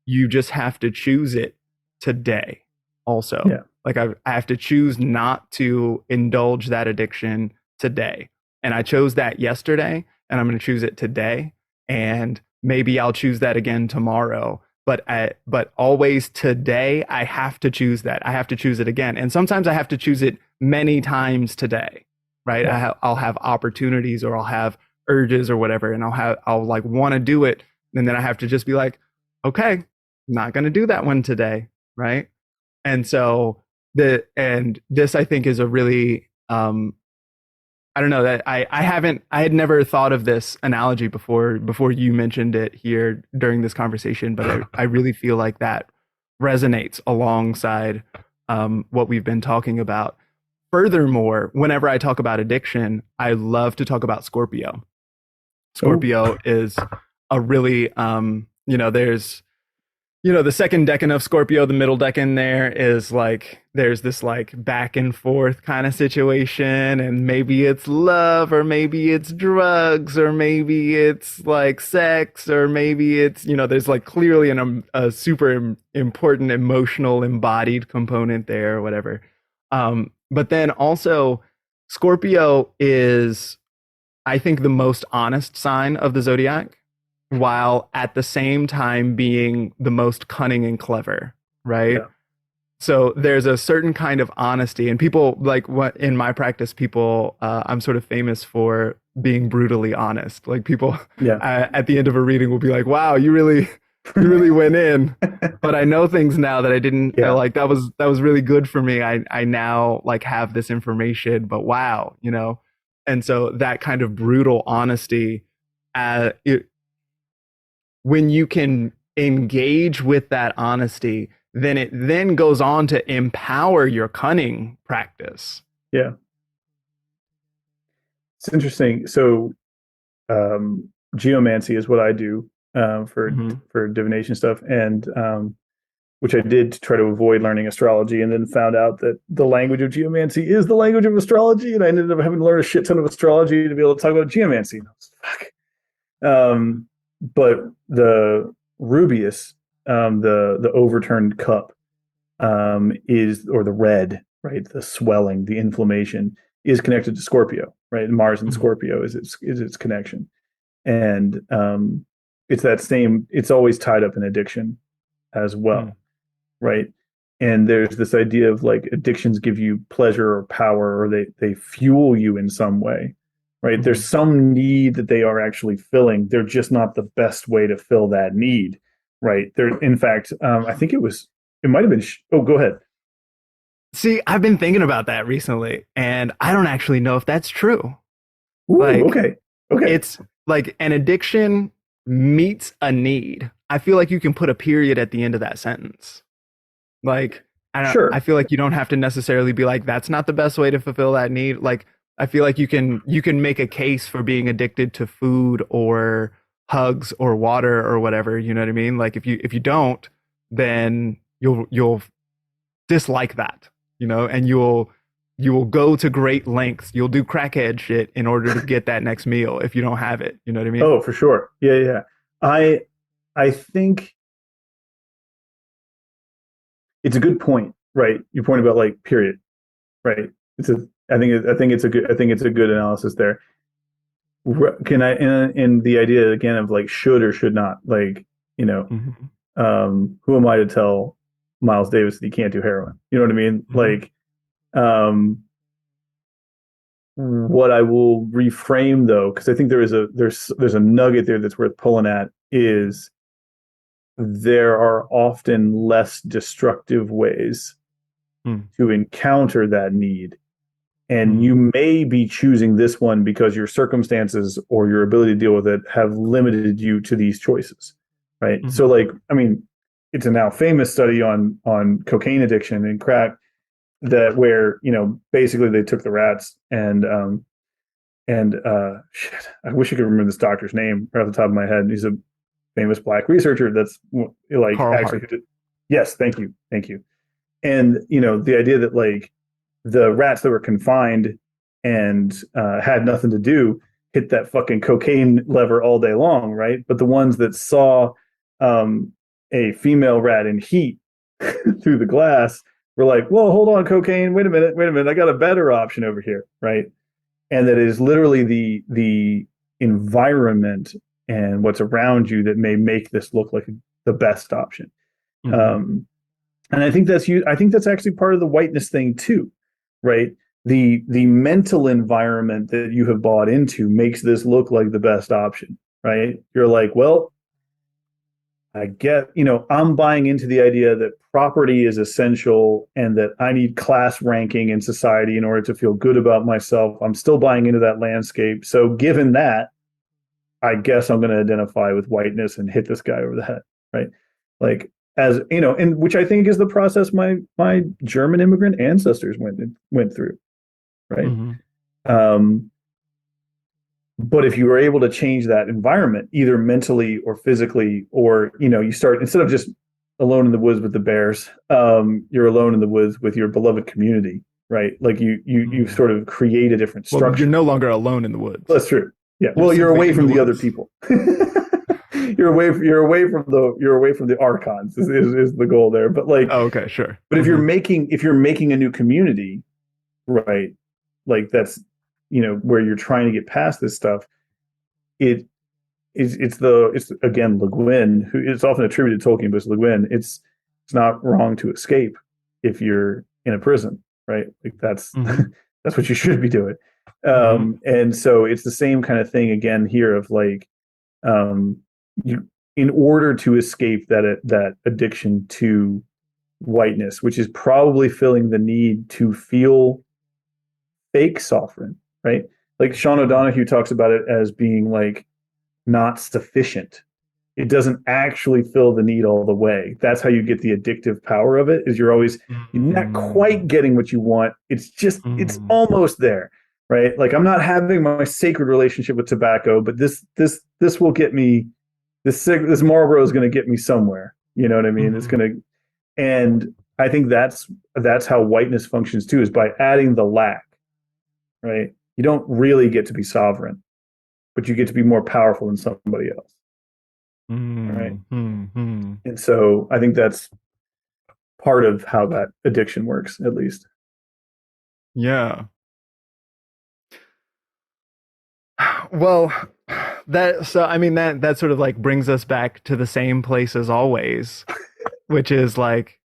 you just have to choose it today also. Yeah. Like I have to choose not to indulge that addiction today. And I chose that yesterday, and I'm going to choose it today. And maybe I'll choose that again tomorrow. But always today, I have to choose that. I have to choose it again. And sometimes I have to choose it many times today, right? Yeah. I'll have opportunities, or I'll have urges or whatever, and I'll like want to do it. And then I have to just be like, okay, not going to do that one today, right? And so this I think is a really I don't know, that I had never thought of this analogy before you mentioned it here during this conversation, but I really feel like that resonates alongside what we've been talking about. Furthermore, whenever I talk about addiction, I love to talk about Scorpio. Scorpio is a really there's the second decan of Scorpio, the middle decan there is like, there's this like back and forth kind of situation, and maybe it's love, or maybe it's drugs, or maybe it's like sex, or maybe it's, there's like clearly a super important emotional embodied component there or whatever. But then also Scorpio is, I think, the most honest sign of the zodiac, while at the same time being the most cunning and clever, right? Yeah. So there's a certain kind of honesty, and people like what in my practice, people, I'm sort of famous for being brutally honest. Like people at the end of a reading will be like, wow, you really went in, but I know things now that I didn't. Like that was really good for me. I now like have this information, but wow, and so that kind of brutal honesty, when you can engage with that honesty, then it then goes on to empower your cunning practice. Yeah. It's interesting. So geomancy is what I do for divination stuff, and which I did to try to avoid learning astrology, and then found out that the language of geomancy is the language of astrology, and I ended up having to learn a shit ton of astrology to be able to talk about geomancy. Fuck. But the Rubius, the overturned cup, is, or the red, right? The swelling, the inflammation is connected to Scorpio, right? Mars and Scorpio is its connection, and it's that same. It's always tied up in addiction as well, right? And there's this idea of like addictions give you pleasure or power, or they fuel you in some way. Right. There's some need that they are actually filling. They're just not the best way to fill that need. Right. There. In fact, I think it might have been. Oh, go ahead. See, I've been thinking about that recently, and I don't actually know if that's true. Ooh, like, okay. It's like an addiction meets a need. I feel like you can put a period at the end of that sentence. Like, I feel like you don't have to necessarily be like, that's not the best way to fulfill that need. Like, I feel like you can make a case for being addicted to food or hugs or water or whatever, you know what I mean? Like if you don't, then you'll dislike that, and you will go to great lengths. You'll do crackhead shit in order to get that next meal if you don't have it, you know what I mean? Oh, for sure. Yeah. I think it's a good point, right? Your point about like period, right? I think it's a good analysis there. Can I, in the idea again of like should or should not, like, who am I to tell Miles Davis that he can't do heroin? You know what I mean? Like, what I will reframe though, because I think there's a nugget there that's worth pulling at, is there are often less destructive ways to encounter that need. And you may be choosing this one because your circumstances or your ability to deal with it have limited you to these choices, right? So like, I mean, it's a now famous study on cocaine addiction and crack, that where, basically they took the rats and shit, I wish I could remember this doctor's name right off the top of my head. He's a famous Black researcher that's like Carl actually yes, thank you. And the idea that like the rats that were confined and had nothing to do hit that fucking cocaine lever all day long, right? But the ones that saw a female rat in heat through the glass were like, whoa, hold on, cocaine, wait a minute, I got a better option over here, right? And that is literally the environment and what's around you that may make this look like the best option. And I think that's actually part of the whiteness thing too, right? The mental environment that you have bought into makes this look like the best option, right? You're like, well, I get, I'm buying into the idea that property is essential and that I need class ranking in society in order to feel good about myself. I'm still buying into that landscape. So given that, I guess I'm going to identify with whiteness and hit this guy over the head, right? Like, as and which I think is the process my German immigrant ancestors went through, right? But if you were able to change that environment, either mentally or physically, or you start, instead of just alone in the woods with the bears, you're alone in the woods with your beloved community, right? Like you sort of create a different structure. Well, you're no longer alone in the woods. That's true. Yeah. Well, you're away from the other people. You're away from the archons is the goal there. But like, oh, okay, sure. But if you're making a new community, right? Like that's where you're trying to get past this stuff. It's again Le Guin, who is often attributed to Tolkien, but it's Le Guin. It's not wrong to escape if you're in a prison, right? Like that's that's what you should be doing. And so it's the same kind of thing again here of like, you, in order to escape that addiction to whiteness, which is probably filling the need to feel fake sovereign, right? Like Sean O'Donoghue talks about it as being like not sufficient. It doesn't actually fill the need all the way. That's how you get the addictive power of it, is you're not quite getting what you want. It's just, it's almost there, right? Like I'm not having my sacred relationship with tobacco, but this will get me, this Marlboro is going to get me somewhere. You know what I mean? It's going to, and I think that's how whiteness functions too, is by adding the lack, right? You don't really get to be sovereign, but you get to be more powerful than somebody else. Right. And so I think that's part of how that addiction works, at least. Yeah. Well, that sort of like brings us back to the same place as always, which is like,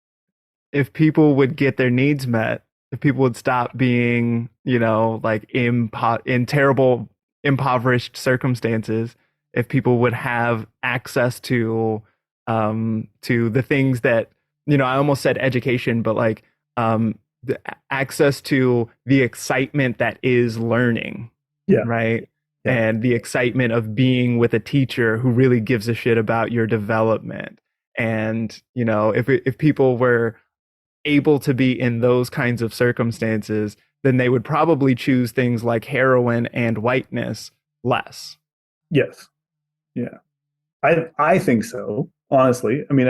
if people would get their needs met, if people would stop being, like in terrible, impoverished circumstances, if people would have access to the things that, I almost said education, but like the access to the excitement that is learning. Yeah. Right. Yeah. And the excitement of being with a teacher who really gives a shit about your development. And, if people were able to be in those kinds of circumstances, then they would probably choose things like heroin and whiteness less. Yes. Yeah. I think so, honestly. I mean,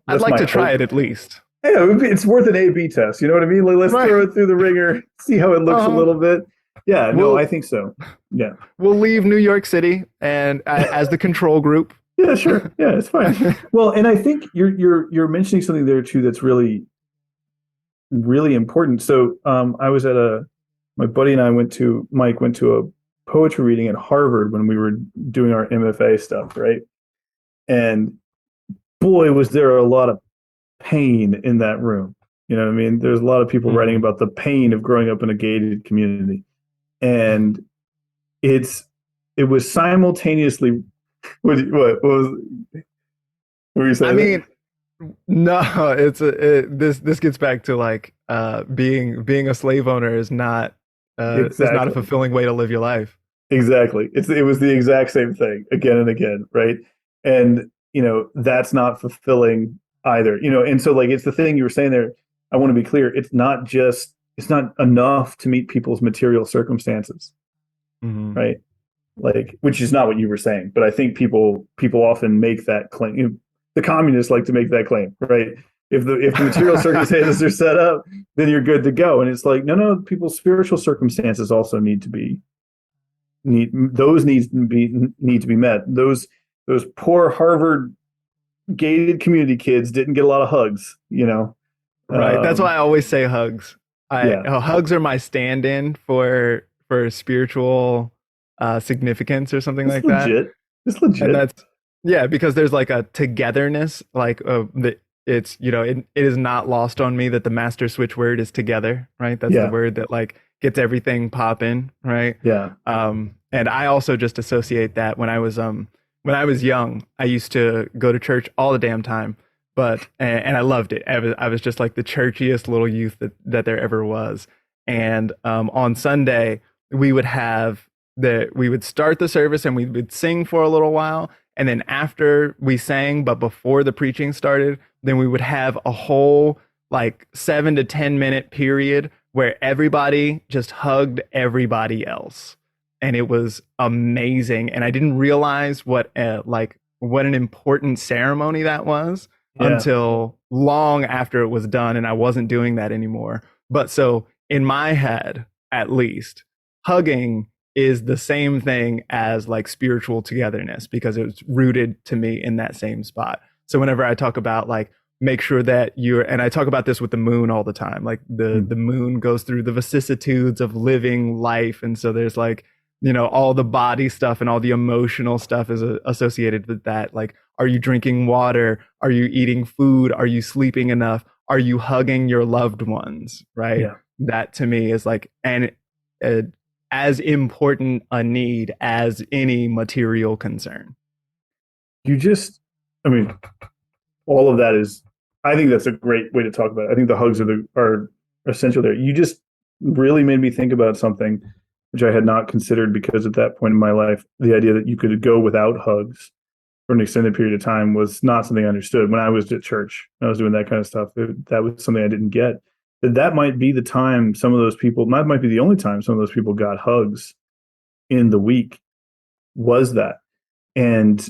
I'd like to try it at least. Yeah, it's worth an A/B test. You know what I mean? Like, let's throw it through the ringer, see how it looks a little bit. Yeah, no, I think so. Yeah. We'll leave New York City and as the control group. Yeah, sure. Yeah, it's fine. Well, and I think you're mentioning something there too that's really, really important. So I was at my buddy and I Mike went to poetry reading at Harvard when we were doing our MFA stuff, right? And boy, was there a lot of pain in that room. You know what I mean? There's a lot of people writing about the pain of growing up in a gated community. And it was simultaneously what were you saying? I mean, no, this gets back to like being a slave owner is not is not a fulfilling way to live your life. Exactly. It was the exact same thing again and again, right? And that's not fulfilling either. And so like it's the thing you were saying there. I want to be clear. It's not enough to meet people's material circumstances, right? Like, which is not what you were saying, but I think people often make that claim. The communists like to make that claim, right? If the material circumstances are set up, then you're good to go. And it's like, no, people's spiritual circumstances also need to be met. Those poor Harvard gated community kids didn't get a lot of hugs, Right. That's why I always say hugs. Hugs are my stand-in for spiritual significance or something like that. It's legit. And because there's like a togetherness, like it's it is not lost on me that the master switch word is together, right? That's the word that like gets everything popping, right? Yeah. And I also just associate that when I was young, I used to go to church all the damn time. And I loved it. I was just like the churchiest little youth that there ever was. And on Sunday, we would start the service and we would sing for a little while. And then after we sang, but before the preaching started, then we would have a whole like 7 to 10 minute period where everybody just hugged everybody else. And it was amazing. And I didn't realize what an important ceremony that was. Until long after it was done, and I wasn't doing that anymore. But so in my head, at least, hugging is the same thing as like spiritual togetherness because it was rooted to me in that same spot. So whenever I talk about like make sure that and I talk about this with the moon all the time, like the moon goes through the vicissitudes of living life, and so there's like all the body stuff and all the emotional stuff is associated with that. Like, are you drinking water? Are you eating food? Are you sleeping enough? Are you hugging your loved ones? Right. Yeah. That to me is like as important a need as any material concern. All of that is, I think that's a great way to talk about it. I think the hugs are essential there. You just really made me think about something which I had not considered, because at that point in my life, the idea that you could go without hugs for an extended period of time was not something I understood. When I was at church, I was doing that kind of stuff. That was something I didn't get. That might be the time some of those people, might be the only time some of those people got hugs in the week, was that. And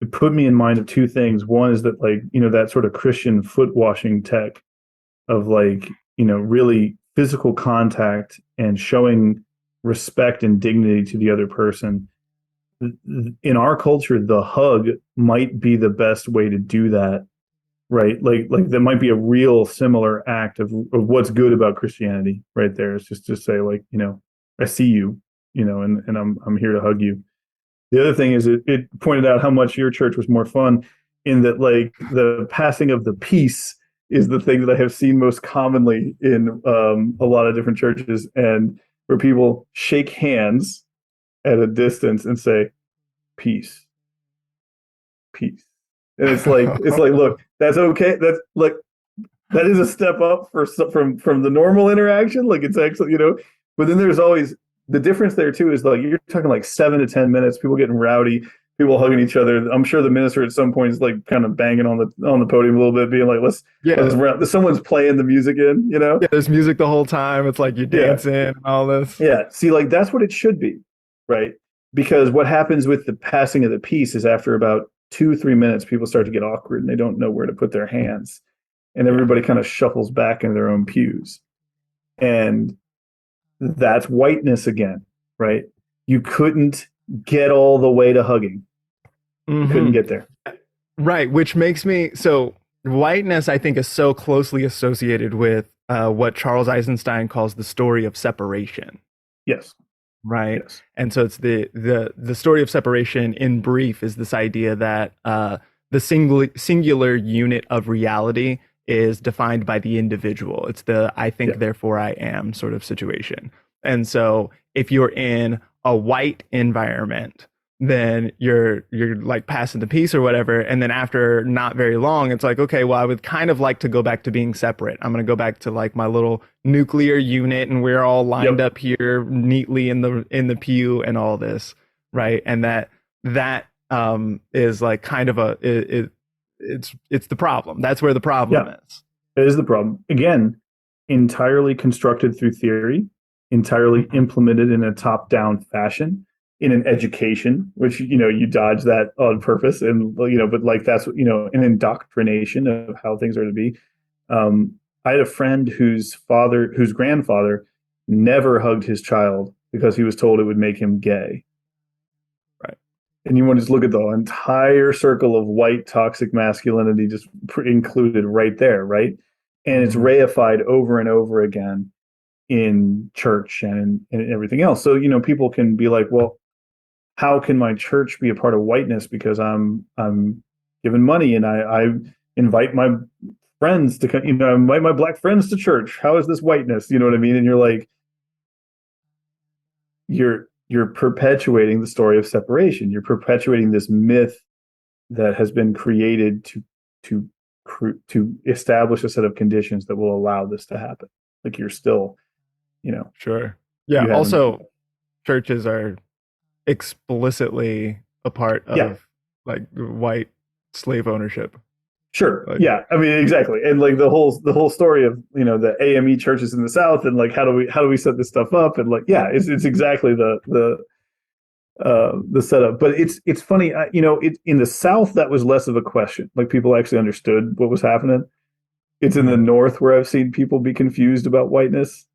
it put me in mind of two things. One is that that sort of Christian foot washing tech of really physical contact and showing respect and dignity to the other person. In our culture, the hug might be the best way to do that, right? Like that might be a real similar act of what's good about Christianity right there. It's just to say I see you, and I'm here to hug you. The other thing is it pointed out how much your church was more fun in that the passing of the peace is the thing that I have seen most commonly in a lot of different churches, and where people shake hands at a distance and say, peace. And it's like, look, that's okay. That's like, that is a step up from the normal interaction. Like it's actually, but then there's always the difference there too, is like, you're talking like 7 to 10 minutes, people getting rowdy, people hugging each other. I'm sure the minister at some point is like kind of banging on the podium a little bit, being like, let's someone's playing the music in, Yeah, there's music the whole time. It's like you're dancing and all this. Yeah. See, like that's what it should be, right? Because what happens with the passing of the peace is after about 2-3 minutes, people start to get awkward and they don't know where to put their hands. And everybody kind of shuffles back into their own pews. And that's whiteness again, right? You couldn't get all the way to hugging. You couldn't get there. Right, which makes me, so whiteness I think is so closely associated with what Charles Eisenstein calls the story of separation. Yes. right? Yes. And so it's the story of separation in brief is this idea that the singular unit of reality is defined by the individual. It's the I think, Yeah. therefore I am sort of situation. And so if you're in a white environment, then you're like passing the peace or whatever. And then after not very long, it's like, okay, well, I would kind of like to go back to being separate. I'm going to go back to like my little nuclear unit, and we're all lined up here neatly in the pew and all this, right? And that is like kind of it's the problem. That's where the problem is. It is the problem. Again, entirely constructed through theory, entirely implemented in a top-down fashion in an education, which, you dodge that on purpose. And, but like that's, an indoctrination of how things are to be. I had a friend whose grandfather never hugged his child because he was told it would make him gay. Right. And you want to just look at the entire circle of white toxic masculinity just included right there, right? And it's reified over and over again in church and everything else. So, people can be like, well, how can my church be a part of whiteness? Because I'm given money and I invite my friends to, I invite my black friends to church. How is this whiteness? You know what I mean? And you're like, you're perpetuating the story of separation. You're perpetuating this myth that has been created to establish a set of conditions that will allow this to happen. Like you're still, Sure. Yeah. Also, churches are explicitly a part of like white slave ownership. Sure. Like, yeah. I mean, exactly. And like the whole story of, the AME churches in the South and like, how do we set this stuff up? And like, yeah, it's exactly the setup, but it's funny, in the South, that was less of a question. Like people actually understood what was happening. It's in the North where I've seen people be confused about whiteness.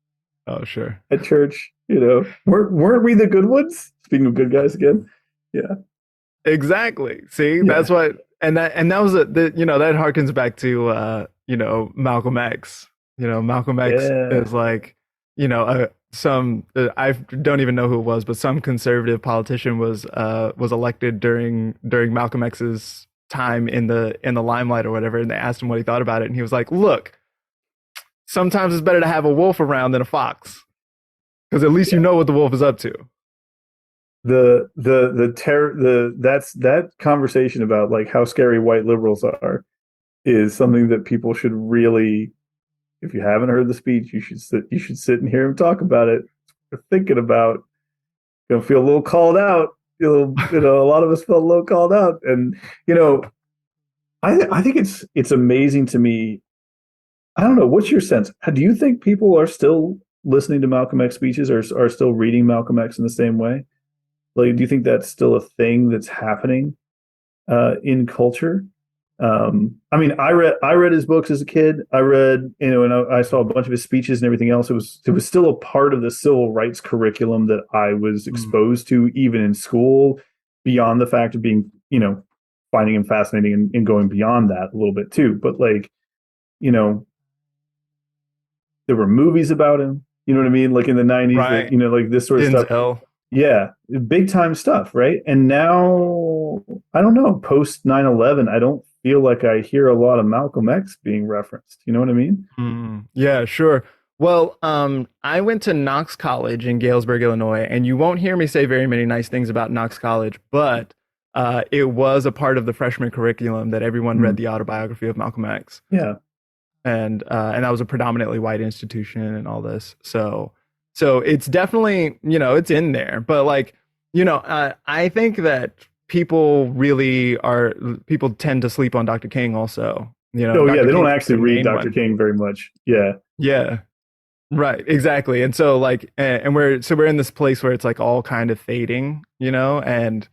Oh, sure. At church, weren't we the good ones? Speaking of good guys again. Yeah. Exactly. See, that's what, and that was that harkens back to, Malcolm X. Malcolm X is like, I don't even know who it was, but some conservative politician was elected during Malcolm X's time in the limelight or whatever, and they asked him what he thought about it, and he was like, "Look, sometimes it's better to have a wolf around than a fox, because at least you know what the wolf is up to." That conversation about like how scary white liberals are is something that people should really, if you haven't heard the speech, you should sit and hear him talk about it. You're thinking about, you'll feel a little called out. A lot of us felt a little called out, and I think it's amazing to me. I don't know. What's your sense? Do you think people are still listening to Malcolm X speeches or are still reading Malcolm X in the same way? Like, do you think that's still a thing that's happening in culture? I mean, I read his books as a kid. I read, and I saw a bunch of his speeches and everything else. It was still a part of the civil rights curriculum that I was exposed to, even in school, beyond the fact of being, finding him fascinating and going beyond that a little bit too. But like, there were movies about him. You know what I mean? Like in the 90s, right. That, like this sort of Denzel. stuff. Yeah, big time stuff, right? And now, I don't know, post 9/11, I don't feel like I hear a lot of Malcolm X being referenced. You know what I mean? Yeah, sure. Well, I went to Knox College in Galesburg, Illinois, and you won't hear me say very many nice things about Knox College, but it was a part of the freshman curriculum that everyone read the autobiography of Malcolm X. Yeah. And that was a predominantly white institution and all this. So it's definitely, it's in there, but like, I think that people tend to sleep on Dr. King also, Oh, Dr. yeah. They King don't actually read Dr. one. King very much. Yeah. Yeah. Right. Exactly. And so like, and we're in this place where it's like all kind of fading, and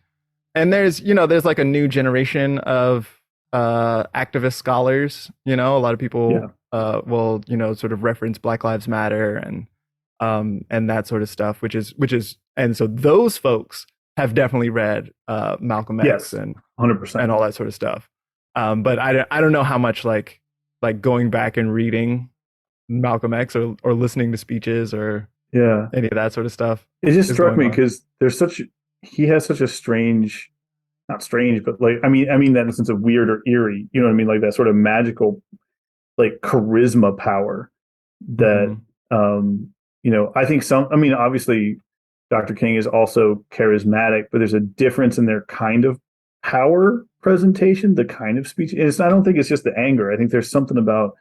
there's, there's like a new generation of activist scholars, a lot of people will, sort of reference Black Lives Matter and that sort of stuff, which is, and so those folks have definitely read Malcolm X and 100% and all that sort of stuff. But I don't know how much like going back and reading Malcolm X or listening to speeches or Yeah. any of that sort of stuff. It just is struck going me on. because he has such a strange, not strange, but like, I mean that in the sense of weird or eerie, you know what I mean? Like that sort of magical, like charisma power that, I think obviously Dr. King is also charismatic, but there's a difference in their kind of power presentation, the kind of speech. I don't think it's just the anger. I think there's something about,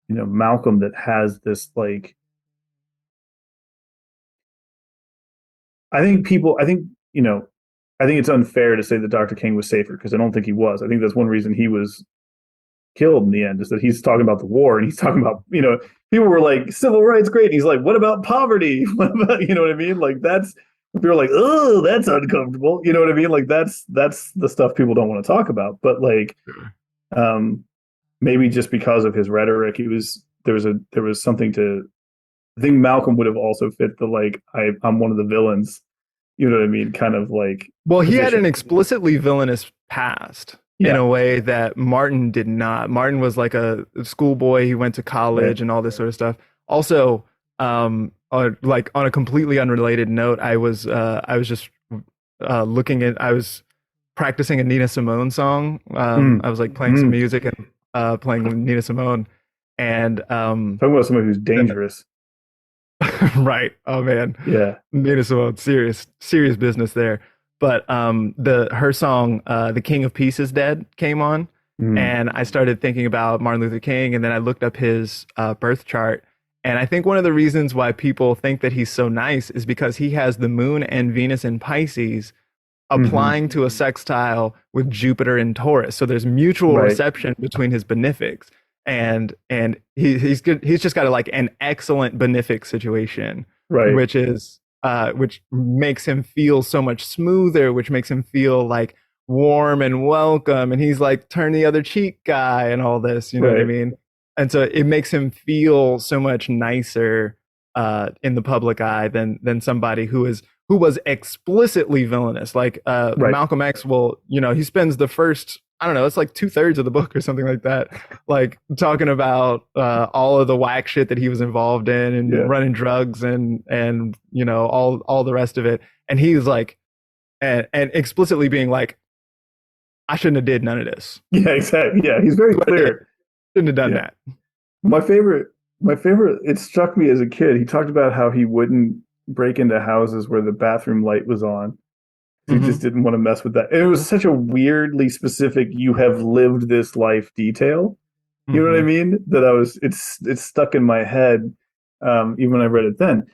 Malcolm that has this like, I think it's unfair to say that Dr. King was safer because I don't think he was. I think that's one reason he was killed in the end is that he's talking about the war and he's talking about, people were like, civil rights, great. And he's like, what about poverty? What about, you know what I mean? Like people are like, oh, that's uncomfortable. You know what I mean? Like that's the stuff people don't want to talk about. But like, maybe just because of his rhetoric, there was something to, I think Malcolm would have also fit the like, I'm one of the villains. You know what I mean? Kind of like. Well, he had position. an explicitly villainous past in a way that Martin did not. Martin was like a schoolboy. He went to college and all this sort of stuff. Also, like on a completely unrelated note, I was just I was practicing a Nina Simone song. I was like playing some music and playing Nina Simone, and talking about somebody who's dangerous. Right. Oh man. Yeah. Nina Simone, serious business there. But her song, "The King of Peace is Dead" came on, and I started thinking about Martin Luther King, and then I looked up his birth chart, and I think one of the reasons why people think that he's so nice is because he has the Moon and Venus in Pisces applying to a sextile with Jupiter in Taurus, so there's mutual reception between his benefics, and he's just got like an excellent benefic situation, right? Which makes him feel so much smoother, which makes him feel like warm and welcome. And he's like, turn the other cheek guy and all this, you know what I mean? And so it makes him feel so much nicer in the public eye than somebody who was explicitly villainous. Like Malcolm X will, he spends the first, I don't know, it's like 2/3 of the book or something like that, like talking about all of the whack shit that he was involved in and running drugs and all the rest of it. And he's like, and explicitly being like, I shouldn't have did none of this. Yeah, exactly. Yeah, he's very clear. Shouldn't have done that. My favorite, it struck me as a kid. He talked about how he wouldn't break into houses where the bathroom light was on. He just didn't want to mess with that. And it was such a weirdly specific, you have lived this life detail. You know what I mean? That it's stuck in my head, even when I read it then.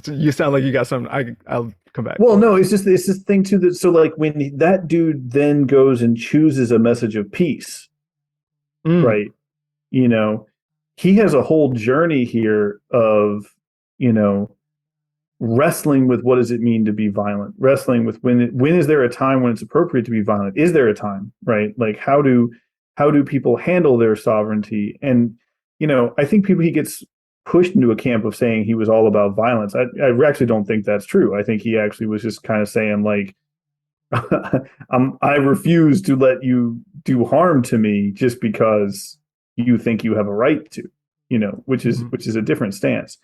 You sound like you got something. I'll come back. Well, no, it's this thing too that, so like when that dude then goes and chooses a message of peace, right? He has a whole journey here of, wrestling with what does it mean to be violent, wrestling with when is there a time when it's appropriate to be violent? Is there a time, right? Like how do people handle their sovereignty? And, I think he gets pushed into a camp of saying he was all about violence. I actually don't think that's true. I think he actually was just kind of saying like, I refuse to let you do harm to me just because you think you have a right to, which is a different stance.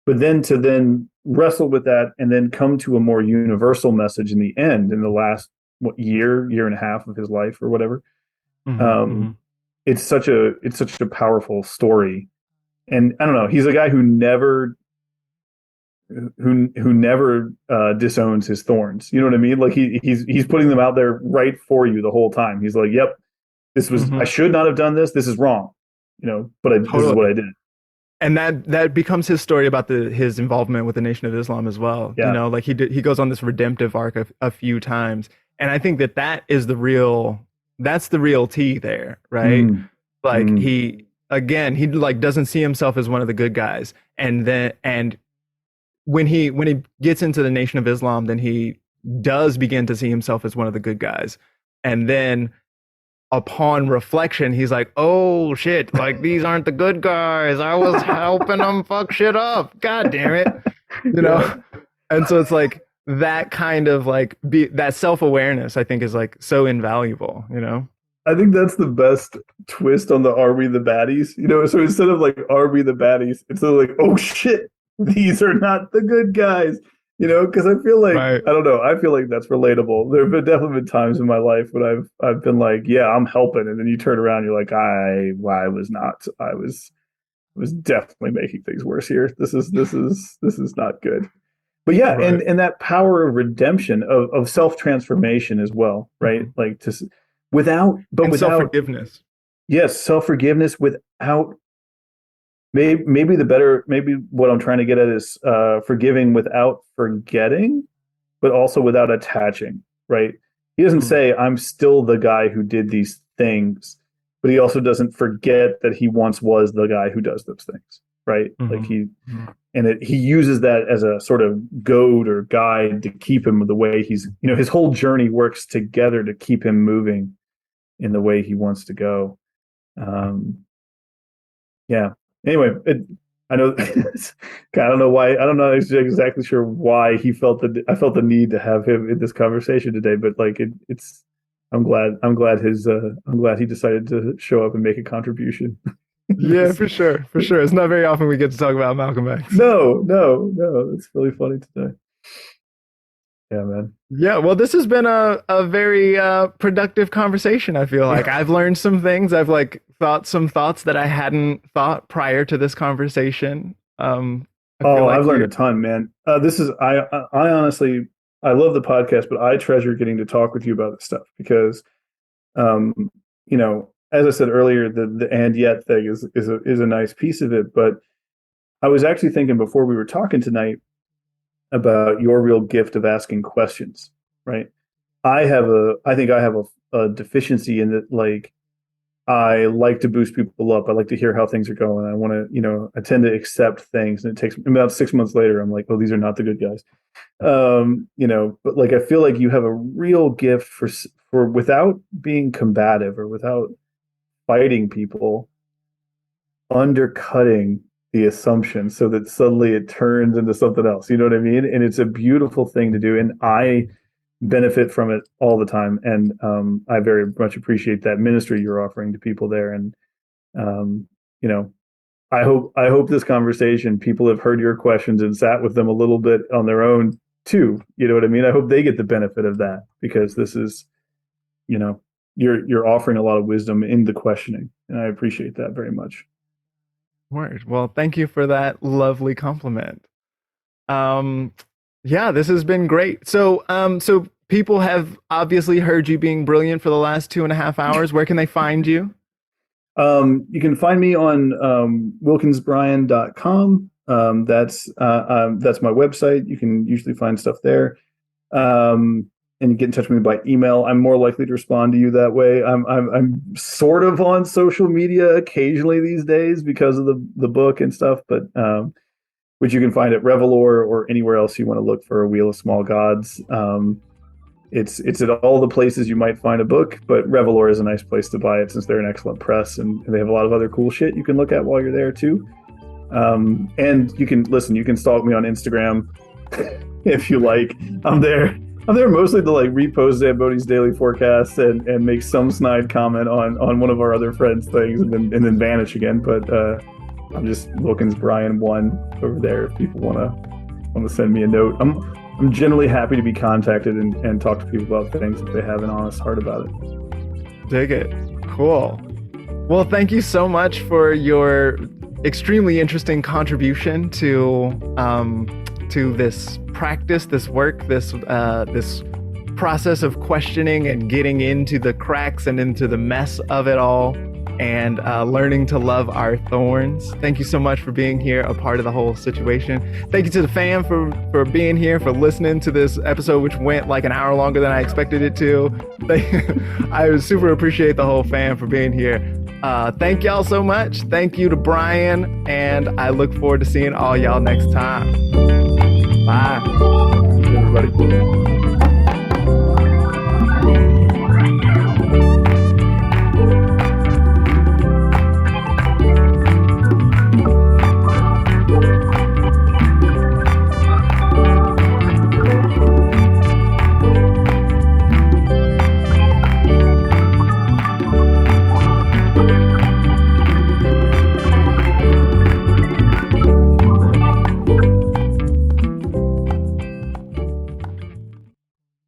But then to wrestle with that and then come to a more universal message in the end, in the last year and a half of his life or whatever. It's such a powerful story. And I don't know, he's a guy who never disowns his thorns. You know what I mean? Like he's putting them out there right for you the whole time. He's like, yep, this was, I should not have done this. This is wrong, but this is what I did. And that becomes his story about his involvement with the Nation of Islam as well. Yeah. Like he goes on this redemptive arc a few times. And I think that is that's the real tea there, right? Like he like doesn't see himself as one of the good guys. And when he gets into the Nation of Islam, then he does begin to see himself as one of the good guys. And then upon reflection, he's like, oh shit, like these aren't the good guys. I was helping them fuck shit up. God damn it. And so it's like that kind of like that self-awareness, I think, is like so invaluable, I think that's the best twist on the "Are we the baddies?" So instead of like "Are we the baddies?" it's like, "Oh shit, these are not the good guys." Because I feel like Right. I don't know. I feel like that's relatable. There have definitely been times in my life when I've been like, "Yeah, I'm helping," and then you turn around, you're like, "I was not. I was definitely making things worse here. This is not good." But yeah, Right. and that power of redemption, of self-transformation as well, right? Mhm. Like And without self-forgiveness. yes, self-forgiveness without maybe what I'm trying to get at is forgiving without forgetting, but also without attaching, right? He doesn't Mm. say I'm still the guy who did these things, but he also doesn't forget that he once was the guy who does those things, right? Like Mhm. Mhm. he uses that as a sort of goad or guide to keep him the way he's, his whole journey works together to keep him moving in the way he wants to go. Yeah. Anyway, I know I don't know why. I don't know exactly sure why I felt the need to have him in this conversation today, but like it's I'm glad he decided to show up and make a contribution. Yeah, for sure. For sure. It's not very often we get to talk about Malcolm X. No. It's really funny today. Yeah, man. Yeah, well, this has been a very productive conversation. I feel like I've learned some things. I've like thought some thoughts that I hadn't thought prior to this conversation. I feel like I've learned a ton, man. This is I honestly I love the podcast, but I treasure getting to talk with you about this stuff because, um, as I said earlier, the and yet thing is a nice piece of it. But I was actually thinking before we were talking tonight about your real gift of asking questions, right? I think I have a deficiency in that, like, I like to boost people up. I like to hear how things are going. I want to, I tend to accept things, and it takes about 6 months later, I'm like, oh, these are not the good guys. But like, I feel like you have a real gift for without being combative or without fighting people, undercutting the assumption so that suddenly it turns into something else. You know what I mean? And it's a beautiful thing to do. And I benefit from it all the time. And I very much appreciate that ministry you're offering to people there. And, um, you know, I hope this conversation, people have heard your questions and sat with them a little bit on their own too. You know what I mean? I hope they get the benefit of that, because this is, you're offering a lot of wisdom in the questioning. And I appreciate that very much. word. Well, thank you for that lovely compliment. Yeah, this has been great. So people have obviously heard you being brilliant for the last 2.5 hours. Where can they find you? You can find me on wilkinsbrian.com. That's my website. You can usually find stuff there. And you get in touch with me by email. I'm more likely to respond to you that way. I'm sort of on social media occasionally these days because of the book and stuff, but which you can find at Revelore or anywhere else you want to look for A Wheel of Small Gods. It's at all the places you might find a book, but Revelore is a nice place to buy it since they're an excellent press, and they have a lot of other cool shit you can look at while you're there too. And you can stalk me on Instagram if you like. I'm there mostly to like repost Zamboni's daily forecast and make some snide comment on one of our other friends' things and then vanish again. But I'm just Wilkins Brian 1 over there if people want to send me a note. I'm generally happy to be contacted and talk to people about things if they have an honest heart about it. Dig it. Cool. Well, thank you so much for your extremely interesting contribution to this practice, this work, this process of questioning and getting into the cracks and into the mess of it all, and learning to love our thorns. Thank you so much for being here, a part of the whole situation. Thank you to the fam for being here, for listening to this episode, which went like an hour longer than I expected it to. I super appreciate the whole fam for being here. Thank y'all so much. Thank you to Brian, and I look forward to seeing all y'all next time. Bye. Everybody.